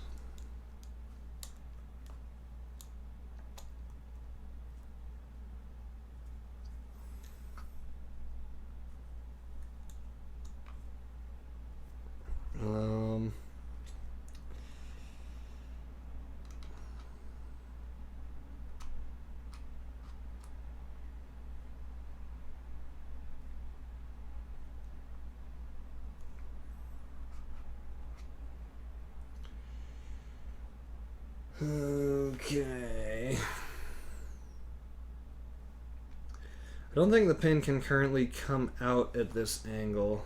Okay. I don't think the pin can currently come out at this angle.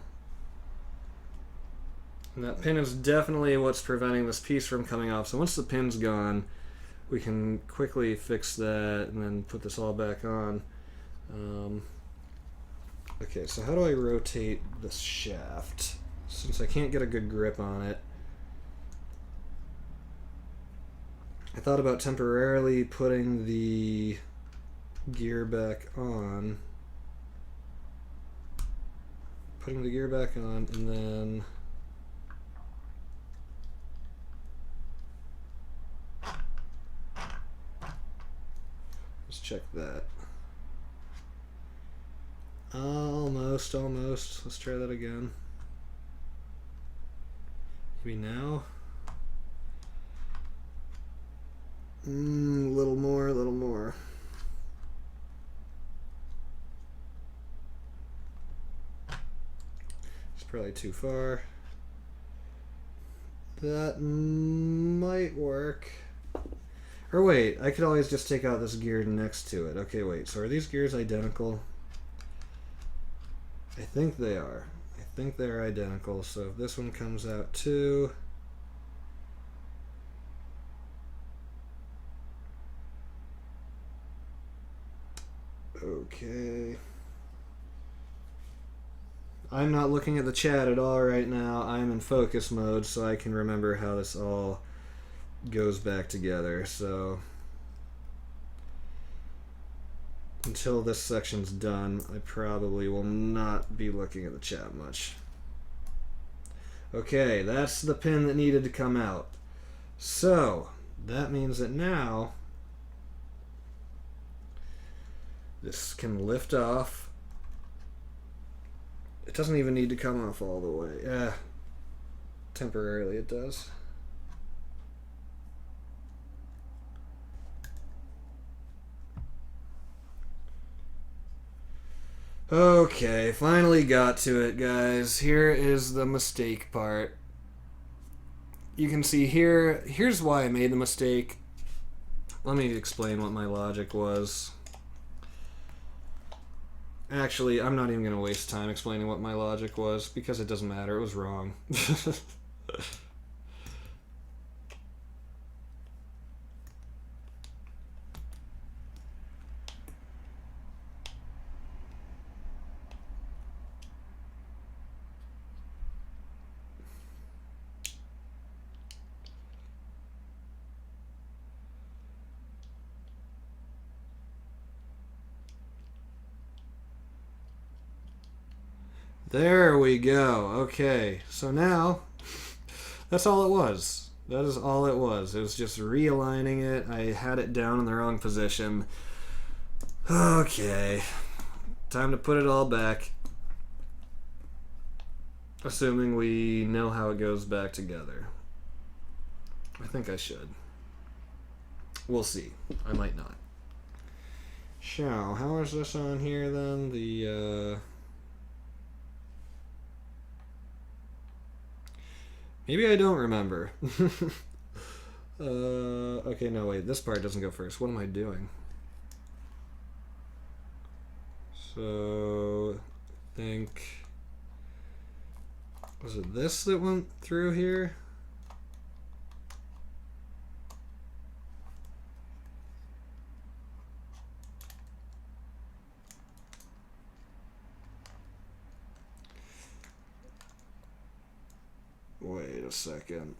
And that pin is definitely what's preventing this piece from coming off. So once the pin's gone, we can quickly fix that and then put this all back on. Okay, so how do I rotate this shaft? Since I can't get a good grip on it. I thought about temporarily putting the gear back on. Putting the gear back on and then... Let's check that. Almost, almost. Let's try that again. Maybe now? A little more, a little more. It's probably too far. That might work. Or wait, I could always just take out this gear next to it. Okay, wait, so are these gears identical? I think they are. I think they're identical, so if this one comes out too... Okay. I'm not looking at the chat at all right now. I'm in focus mode so I can remember how this all goes back together. So until this section's done, I probably will not be looking at the chat much. Okay, that's the pin that needed to come out. So that means that now this can lift off. It doesn't even need to come off all the way. Temporarily it does. Okay, finally got to it, guys. Here is the mistake part. You can see here, here's why I made the mistake. Let me explain what my logic was. Actually, I'm not even going to waste time explaining what my logic was, because it doesn't matter. It was wrong. There we go. Okay, so now that's all it was. That is all it was. It was just realigning it. I had it down in the wrong position. Okay, time to put it all back. Assuming we know how it goes back together. I think I should. We'll see. I might not. So, how is this on here then? The, maybe I don't remember. Okay, no, wait. This part doesn't go first. What am I doing? So, I think... Was it this that went through here? Wait a second.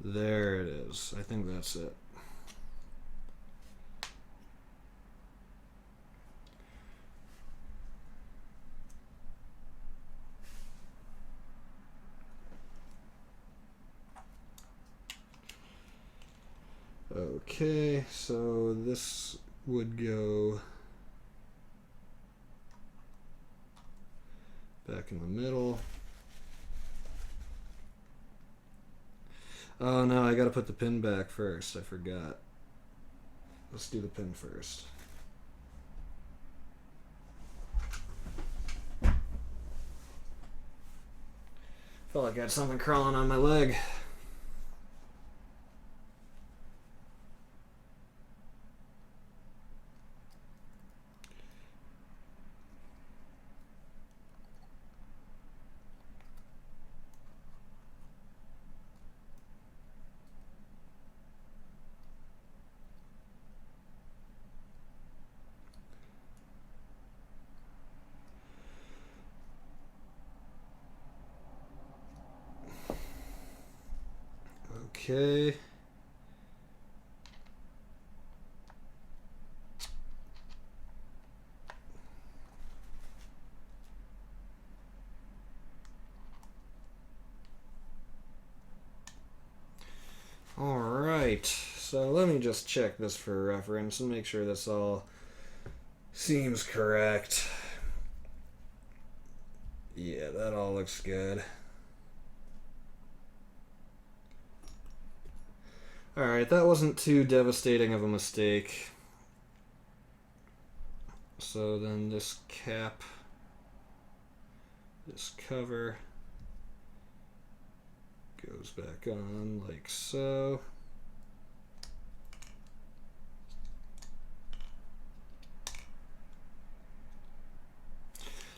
There it is. I think that's it. Okay, so this would go back in the middle. Oh no, I gotta put the pin back first. I forgot. Let's do the pin first. Felt like I had something crawling on my leg. Okay. All right. So let me just check this for reference and make sure this all seems correct. Yeah, that all looks good. Alright, that wasn't too devastating of a mistake. So then this cap, this cover, goes back on like so.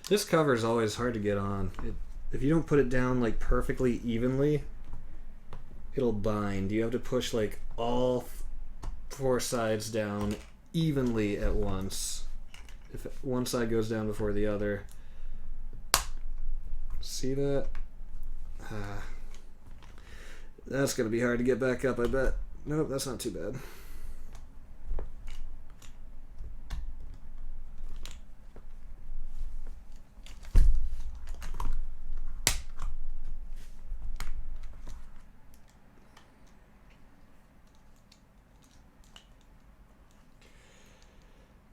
This cover is always hard to get on. If you don't put it down like perfectly evenly, it'll bind. You have to push like all four sides down evenly at once. If one side goes down before the other. See that? That's gonna be hard to get back up, I bet. Nope, that's not too bad.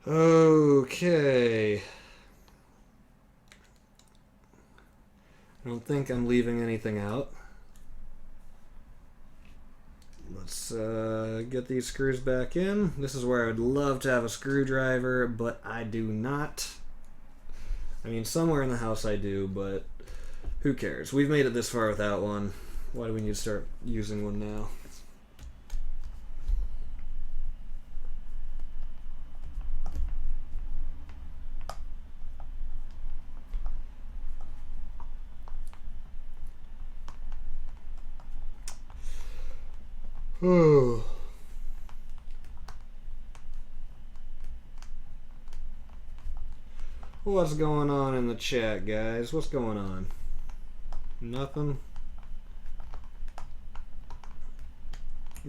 Okay. I don't think I'm leaving anything out. Let's get these screws back in. This is where I would love to have a screwdriver, but I do not. I mean, somewhere in the house I do, but who cares? We've made it this far without one. Why do we need to start using one now? Oh. What's going on in the chat, guys? What's going on? Nothing?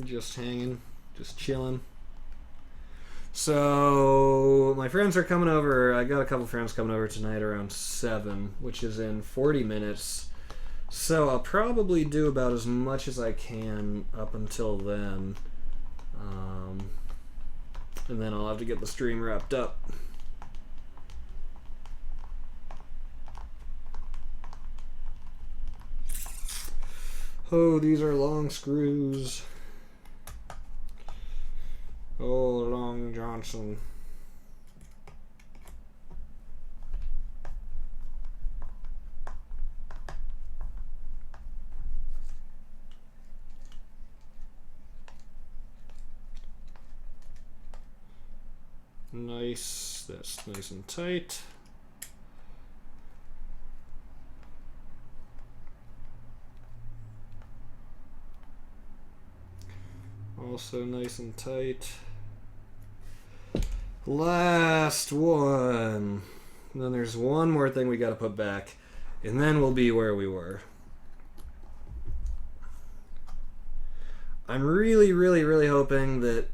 Just hanging, just chilling. So, my friends are coming over. I got a couple friends coming over tonight around 7, which is in 40 minutes. So, I'll probably do about as much as I can up until then. And then I'll have to get the stream wrapped up. Oh, these are long screws. Oh, Long Johnson. Nice. That's nice and tight. Also nice and tight. Last one. And then there's one more thing we got to put back, and then we'll be where we were. I'm really, really, really hoping that,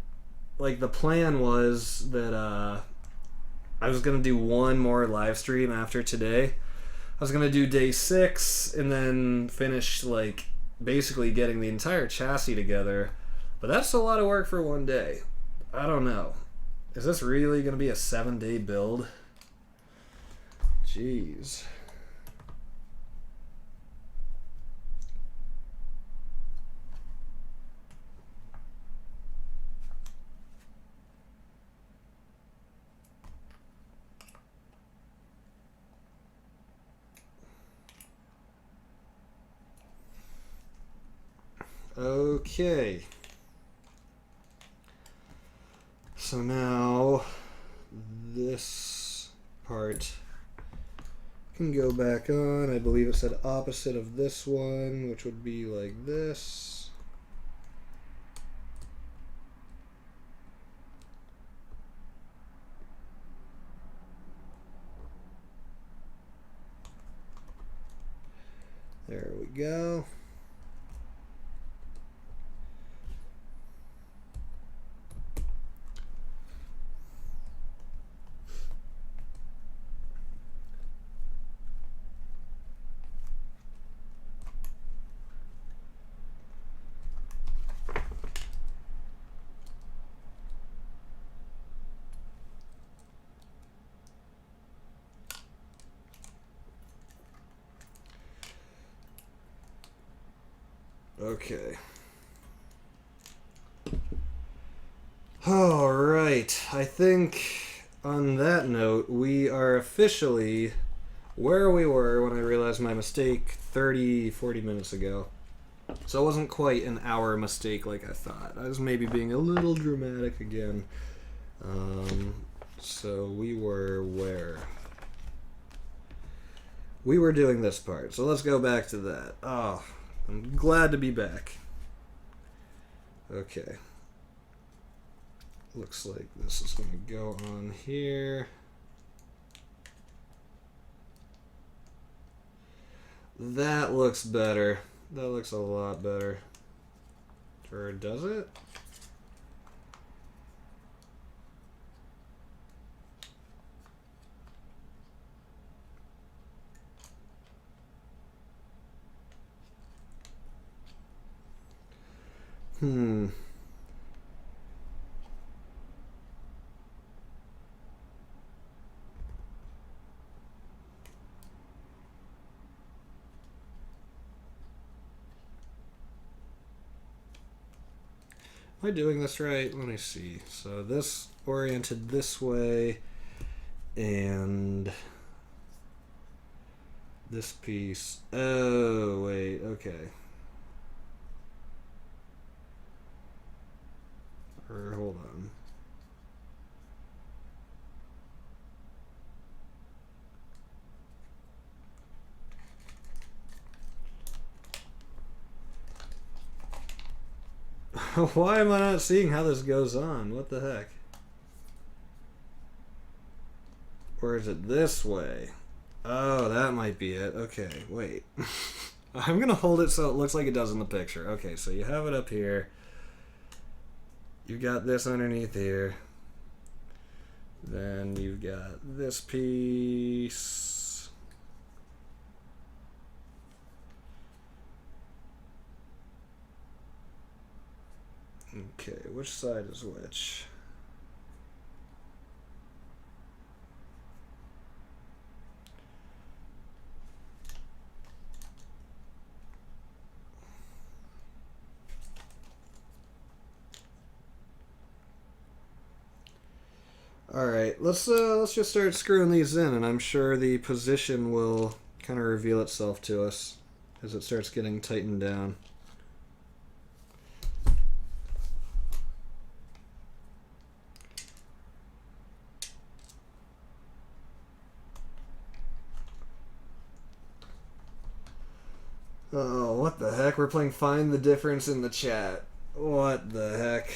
like, the plan was that I was going to do one more live stream after today. I was going to do day 6 and then finish, like, basically getting the entire chassis together. But that's a lot of work for one day. I don't know. Is this really going to be a 7-day build? Jeez. Okay. So now this part can go back on. I believe it said opposite of this one, which would be like this. There we go. Okay. All right. I think on that note, we are officially where we were when I realized my mistake 30, 40 minutes ago. So it wasn't quite an hour mistake like I thought. I was maybe being a little dramatic again. So we were where? We were doing this part. So let's go back to that. Oh, I'm glad to be back. Okay. Looks like this is going to go on here. That looks better. That looks a lot better. Or does it? Am I doing this right? Let me see. So this oriented this way, and this piece. Oh, wait, okay. Or hold on. Why am I not seeing how this goes on? What the heck? Or is it this way? Oh, that might be it. Okay, wait. I'm going to hold it so it looks like it does in the picture. Okay, so you have it up here. You've got this underneath here. Then you've got this piece. Okay, which side is which? Alright, let's just start screwing these in, and I'm sure the position will kind of reveal itself to us as it starts getting tightened down. Oh, what the heck? We're playing Find the Difference in the chat. What the heck?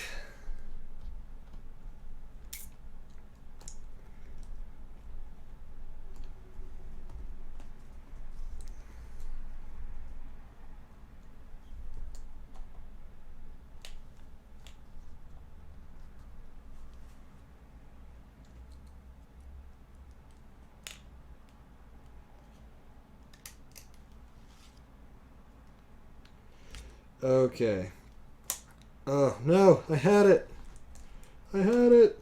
Okay. Oh, no, I had it. I had it.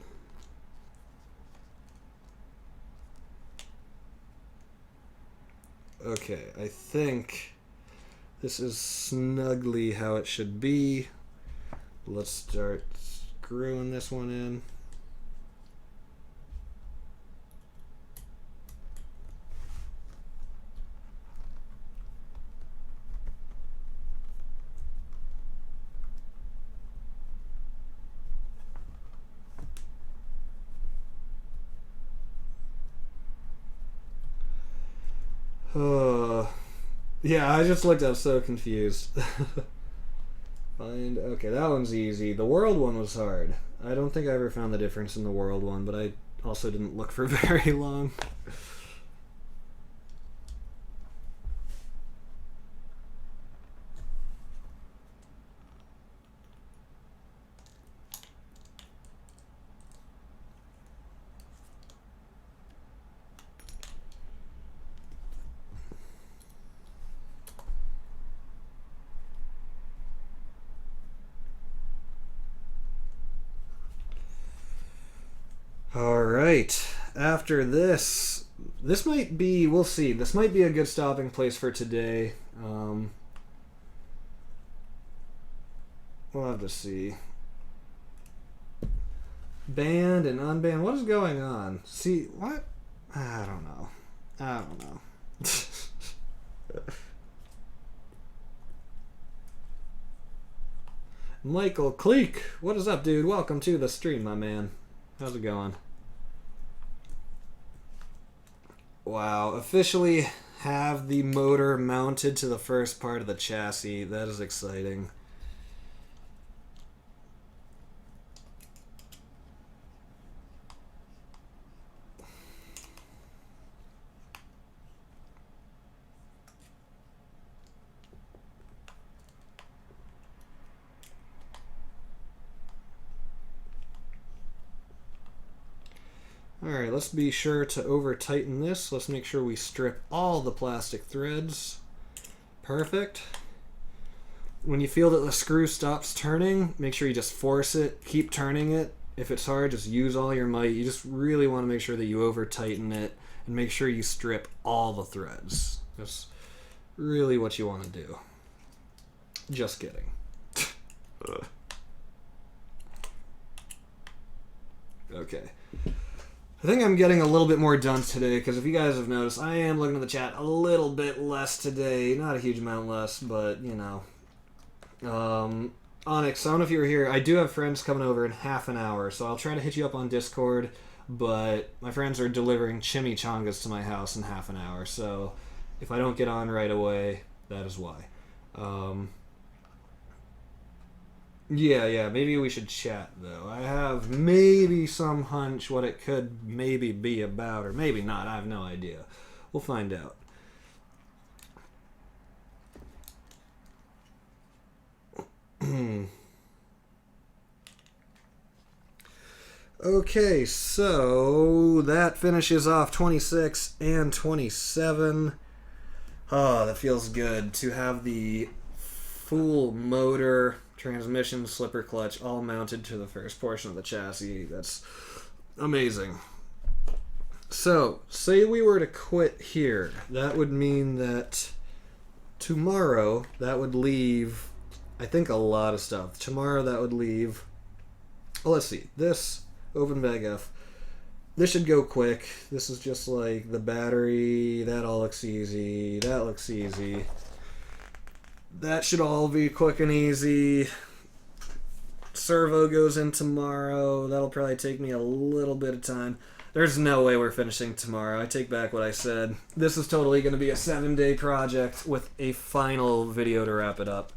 Okay, I think this is snugly how it should be. Let's start screwing this one in. Yeah, I just looked up so confused. Okay, that one's easy. The world one was hard. I don't think I ever found the difference in the world one, but I also didn't look for very long. Alright, after this might be, we'll see, this might be a good stopping place for today. We'll have to see. Banned and unbanned, what is going on? See, what? I don't know. I don't know. Michael Cleek, what is up, dude? Welcome to the stream, my man. How's it going? Wow, officially have the motor mounted to the first part of the chassis. That is exciting. Alright, let's be sure to over tighten this. Let's make sure we strip all the plastic threads. Perfect. When you feel that the screw stops turning, make sure you just force it. Keep turning it. If it's hard, just use all your might. You just really want to make sure that you over tighten it and make sure you strip all the threads. That's really what you want to do. Just kidding. Okay. I think I'm getting a little bit more done today, because if you guys have noticed, I am looking at the chat a little bit less today. Not a huge amount less, but, you know. Onyx, I don't know if you were here. I do have friends coming over in half an hour, so I'll try to hit you up on Discord, but my friends are delivering chimichangas to my house in half an hour, so if I don't get on right away, that is why. Yeah, maybe we should chat, though. I have maybe some hunch what it could maybe be about, or maybe not. I have no idea. We'll find out. Okay, so that finishes off 26 and 27. Oh, that feels good to have the full motor, transmission, slipper clutch all mounted to the first portion of the chassis. That's amazing. So, say we were to quit here. That would mean that tomorrow that would leave, I think, a lot of stuff. Tomorrow that would leave, well, let's see, this open bag F. This should go quick. This is just like the battery. That all looks easy. That looks easy. That should all be quick and easy. Servo goes in tomorrow. That'll probably take me a little bit of time. There's no way we're finishing tomorrow. I take back what I said. This is totally going to be a 7-day project with a final video to wrap it up.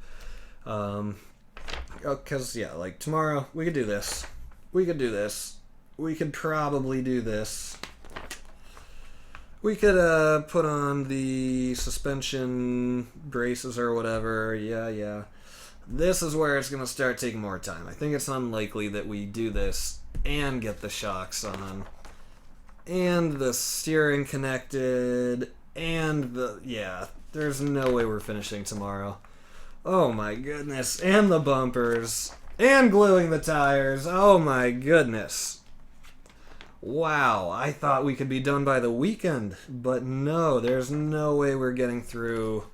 Because, yeah, like tomorrow, we could do this. We could do this. We could probably do this. We could put on the suspension braces or whatever. Yeah. This is where it's going to start taking more time. I think it's unlikely that we do this and get the shocks on. And the steering connected. And yeah, there's no way we're finishing tomorrow. Oh my goodness. And the bumpers. And gluing the tires. Oh my goodness. Wow, I thought we could be done by the weekend, but no, there's no way we're getting through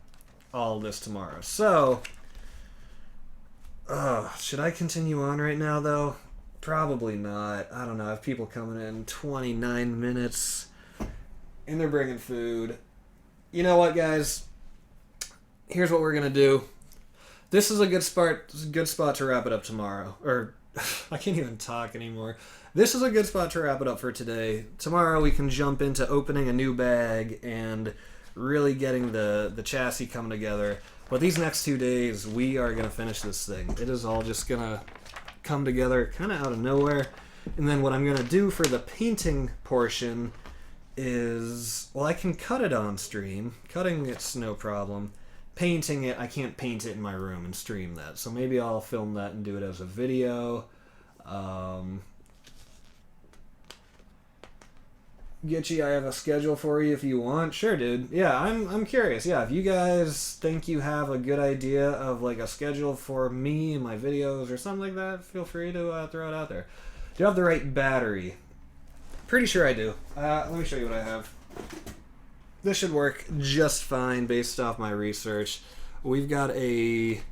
all this tomorrow. So, should I continue on right now, though? Probably not. I don't know. I have people coming in 29 minutes, and they're bringing food. You know what, guys? Here's what we're going to do. This is a good spot to wrap it up tomorrow. Or, I can't even talk anymore. This is a good spot to wrap it up for today. Tomorrow we can jump into opening a new bag and really getting the chassis coming together. But these next 2 days, we are going to finish this thing. It is all just going to come together kind of out of nowhere. And then what I'm going to do for the painting portion is, well, I can cut it on stream. Cutting it's no problem. Painting it, I can't paint it in my room and stream that. So maybe I'll film that and do it as a video. Gitchy, I have a schedule for you if you want. Sure, dude. Yeah, I'm curious. Yeah, if you guys think you have a good idea of like a schedule for me and my videos or something like that, feel free to throw it out there. Do you have the right battery? Pretty sure I do. Let me show you what I have. This should work just fine based off my research. We've got a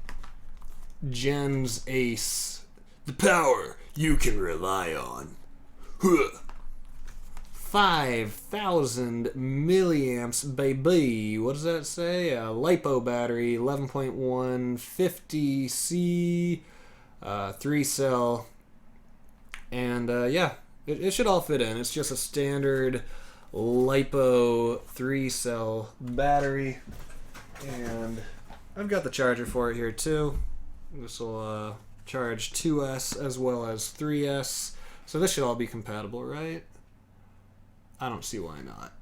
Gens Ace. The power you can rely on. 5,000 milliamps, baby. What does that say? A LiPo battery, 11.1, 50C, 3-cell. And yeah, it should all fit in. It's just a standard LiPo 3-cell battery. And I've got the charger for it here too. This will charge 2S as well as 3S. So this should all be compatible, right? I don't see why not.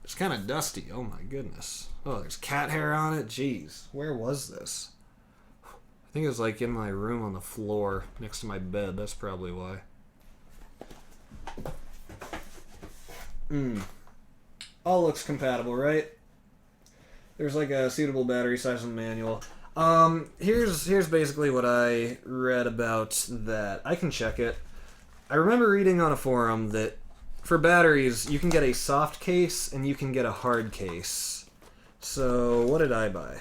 It's kind of dusty. Oh my goodness. Oh, there's cat hair on it. Jeez. Where was this? I think it was like in my room on the floor next to my bed. That's probably why. All looks compatible, right? There's like a suitable battery size in the manual. Here's basically what I read about that. I can check it. I remember reading on a forum that for batteries, you can get a soft case and you can get a hard case. So, what did I buy?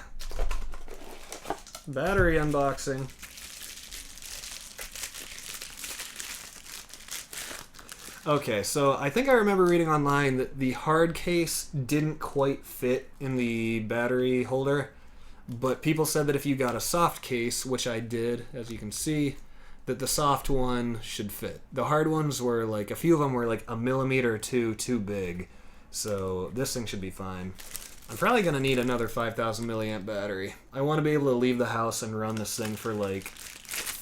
Battery unboxing. Okay, so I think I remember reading online that the hard case didn't quite fit in the battery holder, but people said that if you got a soft case, which I did, as you can see, that the soft one should fit. The hard ones were like, a few of them were like a millimeter or two too big. So this thing should be fine. I'm probably going to need another 5,000 milliamp battery. I want to be able to leave the house and run this thing for like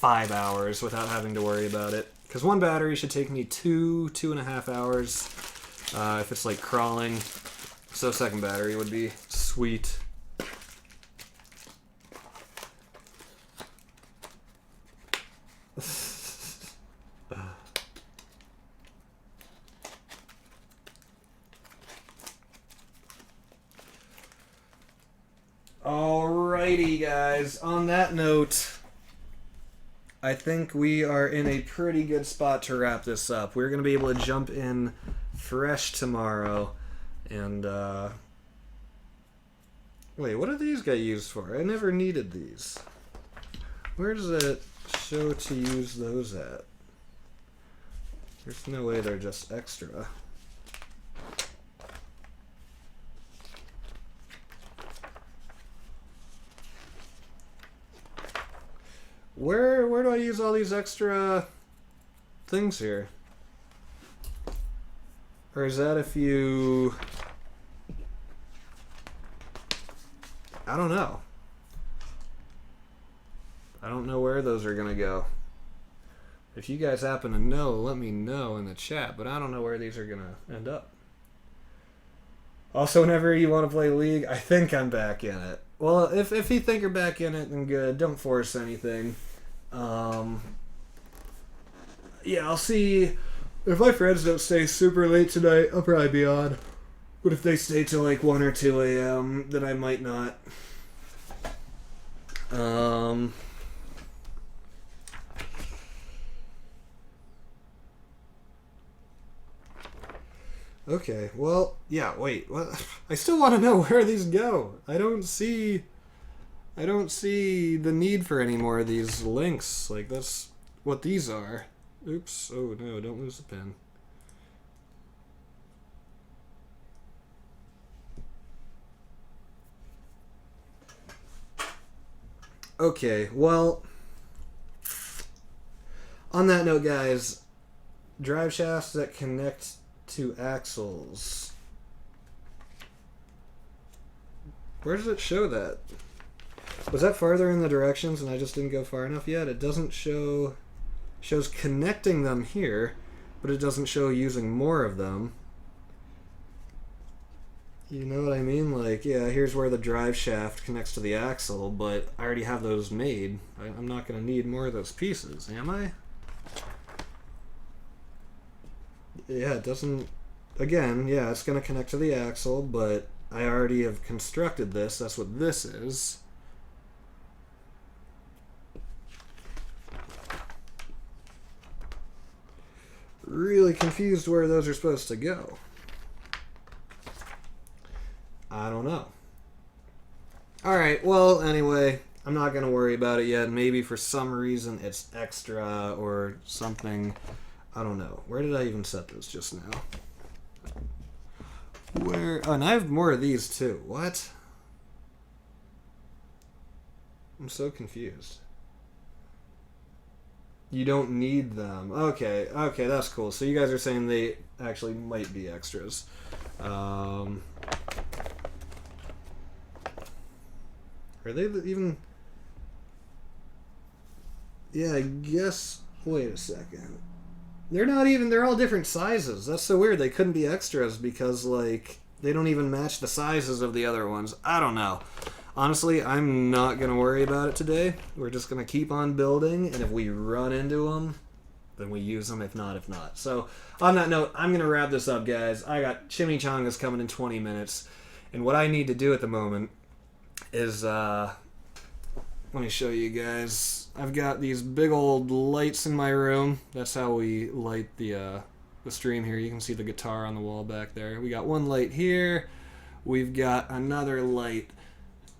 5 hours without having to worry about it. Because one battery should take me 2.5 hours if it's like crawling. So second battery would be sweet. Alrighty, guys. On that note, I think we are in a pretty good spot to wrap this up. We're going to be able to jump in fresh tomorrow. And, wait, what do these get used for? I never needed these. Where does it show to use those at? There's no way they're just extra. Where do I use all these extra things here? Or is that if you... I don't know. I don't know where those are gonna go. If you guys happen to know, let me know in the chat, but I don't know where these are gonna end up. Also, whenever you want to play League, I think I'm back in it. Well, if you think you're back in it, then good. Don't force anything. Yeah, I'll see. If my friends don't stay super late tonight, I'll probably be on. But if they stay till like 1 or 2 a.m., then I might not. Okay, well, yeah, wait, what? I still want to know where these go. I don't see the need for any more of these links. Like, that's what these are. Oops, oh no, don't lose the pen. Okay, well, on that note, guys, drive shafts that connect to axles. Where does it show that? Was that farther in the directions and I just didn't go far enough yet? It doesn't show... shows connecting them here, but it doesn't show using more of them. You know what I mean? Like, yeah, here's where the drive shaft connects to the axle, but I already have those made. I'm not going to need more of those pieces, am I? Yeah, it doesn't... Again, yeah, it's going to connect to the axle, but I already have constructed this. That's what this is. Really confused where those are supposed to go. I don't know. Alright, well, anyway, I'm not going to worry about it yet. Maybe for some reason it's extra or something. I don't know. Where did I even set this just now? Where? Oh, and I have more of these too. What? I'm so confused. You don't need them. Okay, okay, that's cool. So you guys are saying they actually might be extras. Are they even... Yeah, I guess... Wait a second. They're not even... They're all different sizes. That's so weird. They couldn't be extras because, like, they don't even match the sizes of the other ones. I don't know. Honestly, I'm not going to worry about it today. We're just going to keep on building, and if we run into them, then we use them. If not, if not. So, on that note, I'm going to wrap this up, guys. I got chimichangas coming in 20 minutes, and what I need to do at the moment is, let me show you guys. I've got these big old lights in my room. That's how we light the stream here. You can see the guitar on the wall back there. We got one light here. We've got another light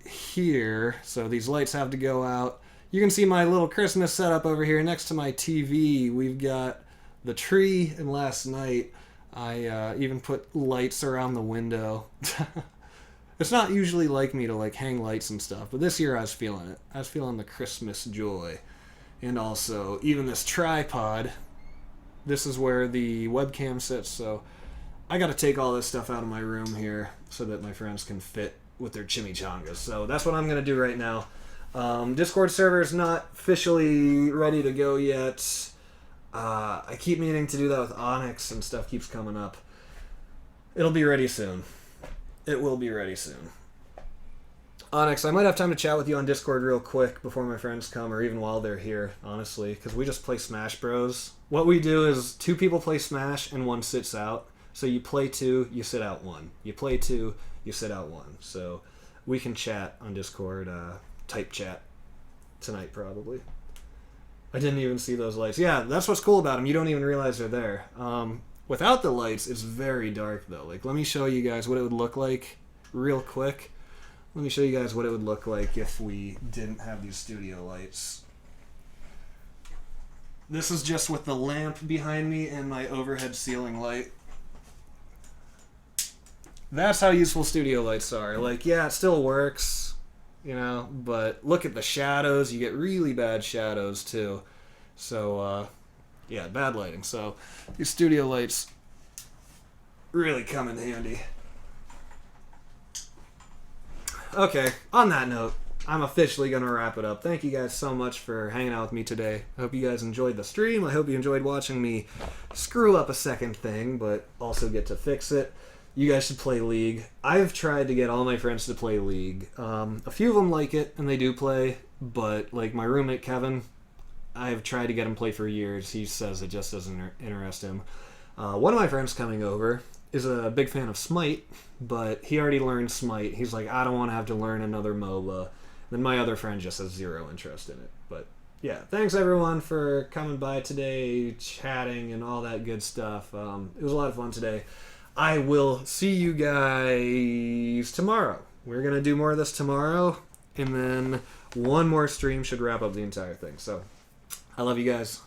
here, so these lights have to go out. You can see my little Christmas setup over here next to my TV. We've got the tree, and last night I even put lights around the window. It's not usually like me to like hang lights and stuff, but this year I was feeling it. I was feeling the Christmas joy. And also, even this tripod, this is where the webcam sits, so I gotta take all this stuff out of my room here so that my friends can fit with their chimichangas. So that's what I'm gonna do right now. Discord server is not officially ready to go yet. I keep meaning to do that with Onyx and stuff keeps coming up. It'll be ready soon. It will be ready soon. Onyx, I might have time to chat with you on Discord real quick before my friends come, or even while they're here, honestly, because we just play Smash Bros. What we do is 2 people play Smash and 1 sits out. So you play 2, you sit out 1. You play 2, you sit out 1. So we can chat on Discord, type chat tonight probably. I didn't even see those lights. Yeah, that's what's cool about them. You don't even realize they're there. Without the lights, it's very dark though. Like, let me show you guys what it would look like real quick. Let me show you guys what it would look like if we didn't have these studio lights. This is just with the lamp behind me and my overhead ceiling light. That's how useful studio lights are. Like, yeah, it still works, you know, but look at the shadows. You get really bad shadows too. So, yeah, bad lighting. So these studio lights really come in handy. Okay, on that note, I'm officially going to wrap it up. Thank you guys so much for hanging out with me today. I hope you guys enjoyed the stream. I hope you enjoyed watching me screw up a second thing, but also get to fix it. You guys should play League. I've tried to get all my friends to play League. A few of them like it, and they do play, but like my roommate Kevin, I've tried to get him to play for years. He says it just doesn't interest him. One of my friends coming over is a big fan of Smite, but he already learned Smite. He's like, I don't want to have to learn another MOBA. Then my other friend just has 0 interest in it. But yeah, thanks everyone for coming by today, chatting and all that good stuff. It was a lot of fun today. I will see you guys tomorrow. We're going to do more of this tomorrow, and then one more stream should wrap up the entire thing. So I love you guys.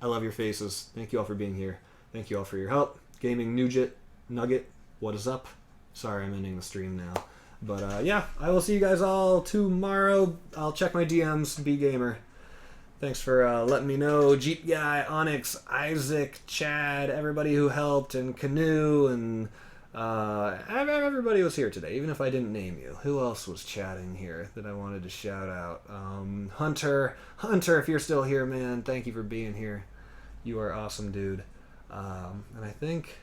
I love your faces. Thank you all for being here. Thank you all for your help. Gaming Nugget, what is up? Sorry, I'm ending the stream now. But yeah, I will see you guys all tomorrow. I'll check my DMs, BGamer. Thanks for letting me know. Jeep Guy, Onyx, Isaac, Chad, everybody who helped, and Canoe, and everybody was here today, even if I didn't name you. Who else was chatting here that I wanted to shout out? Hunter, if you're still here, man, thank you for being here. You are awesome, dude. And I think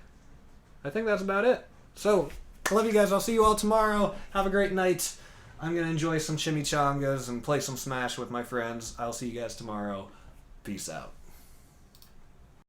that's about it. So, I love you guys. I'll see you all tomorrow. Have a great night. I'm going to enjoy some chimichangas and play some Smash with my friends. I'll see you guys tomorrow. Peace out.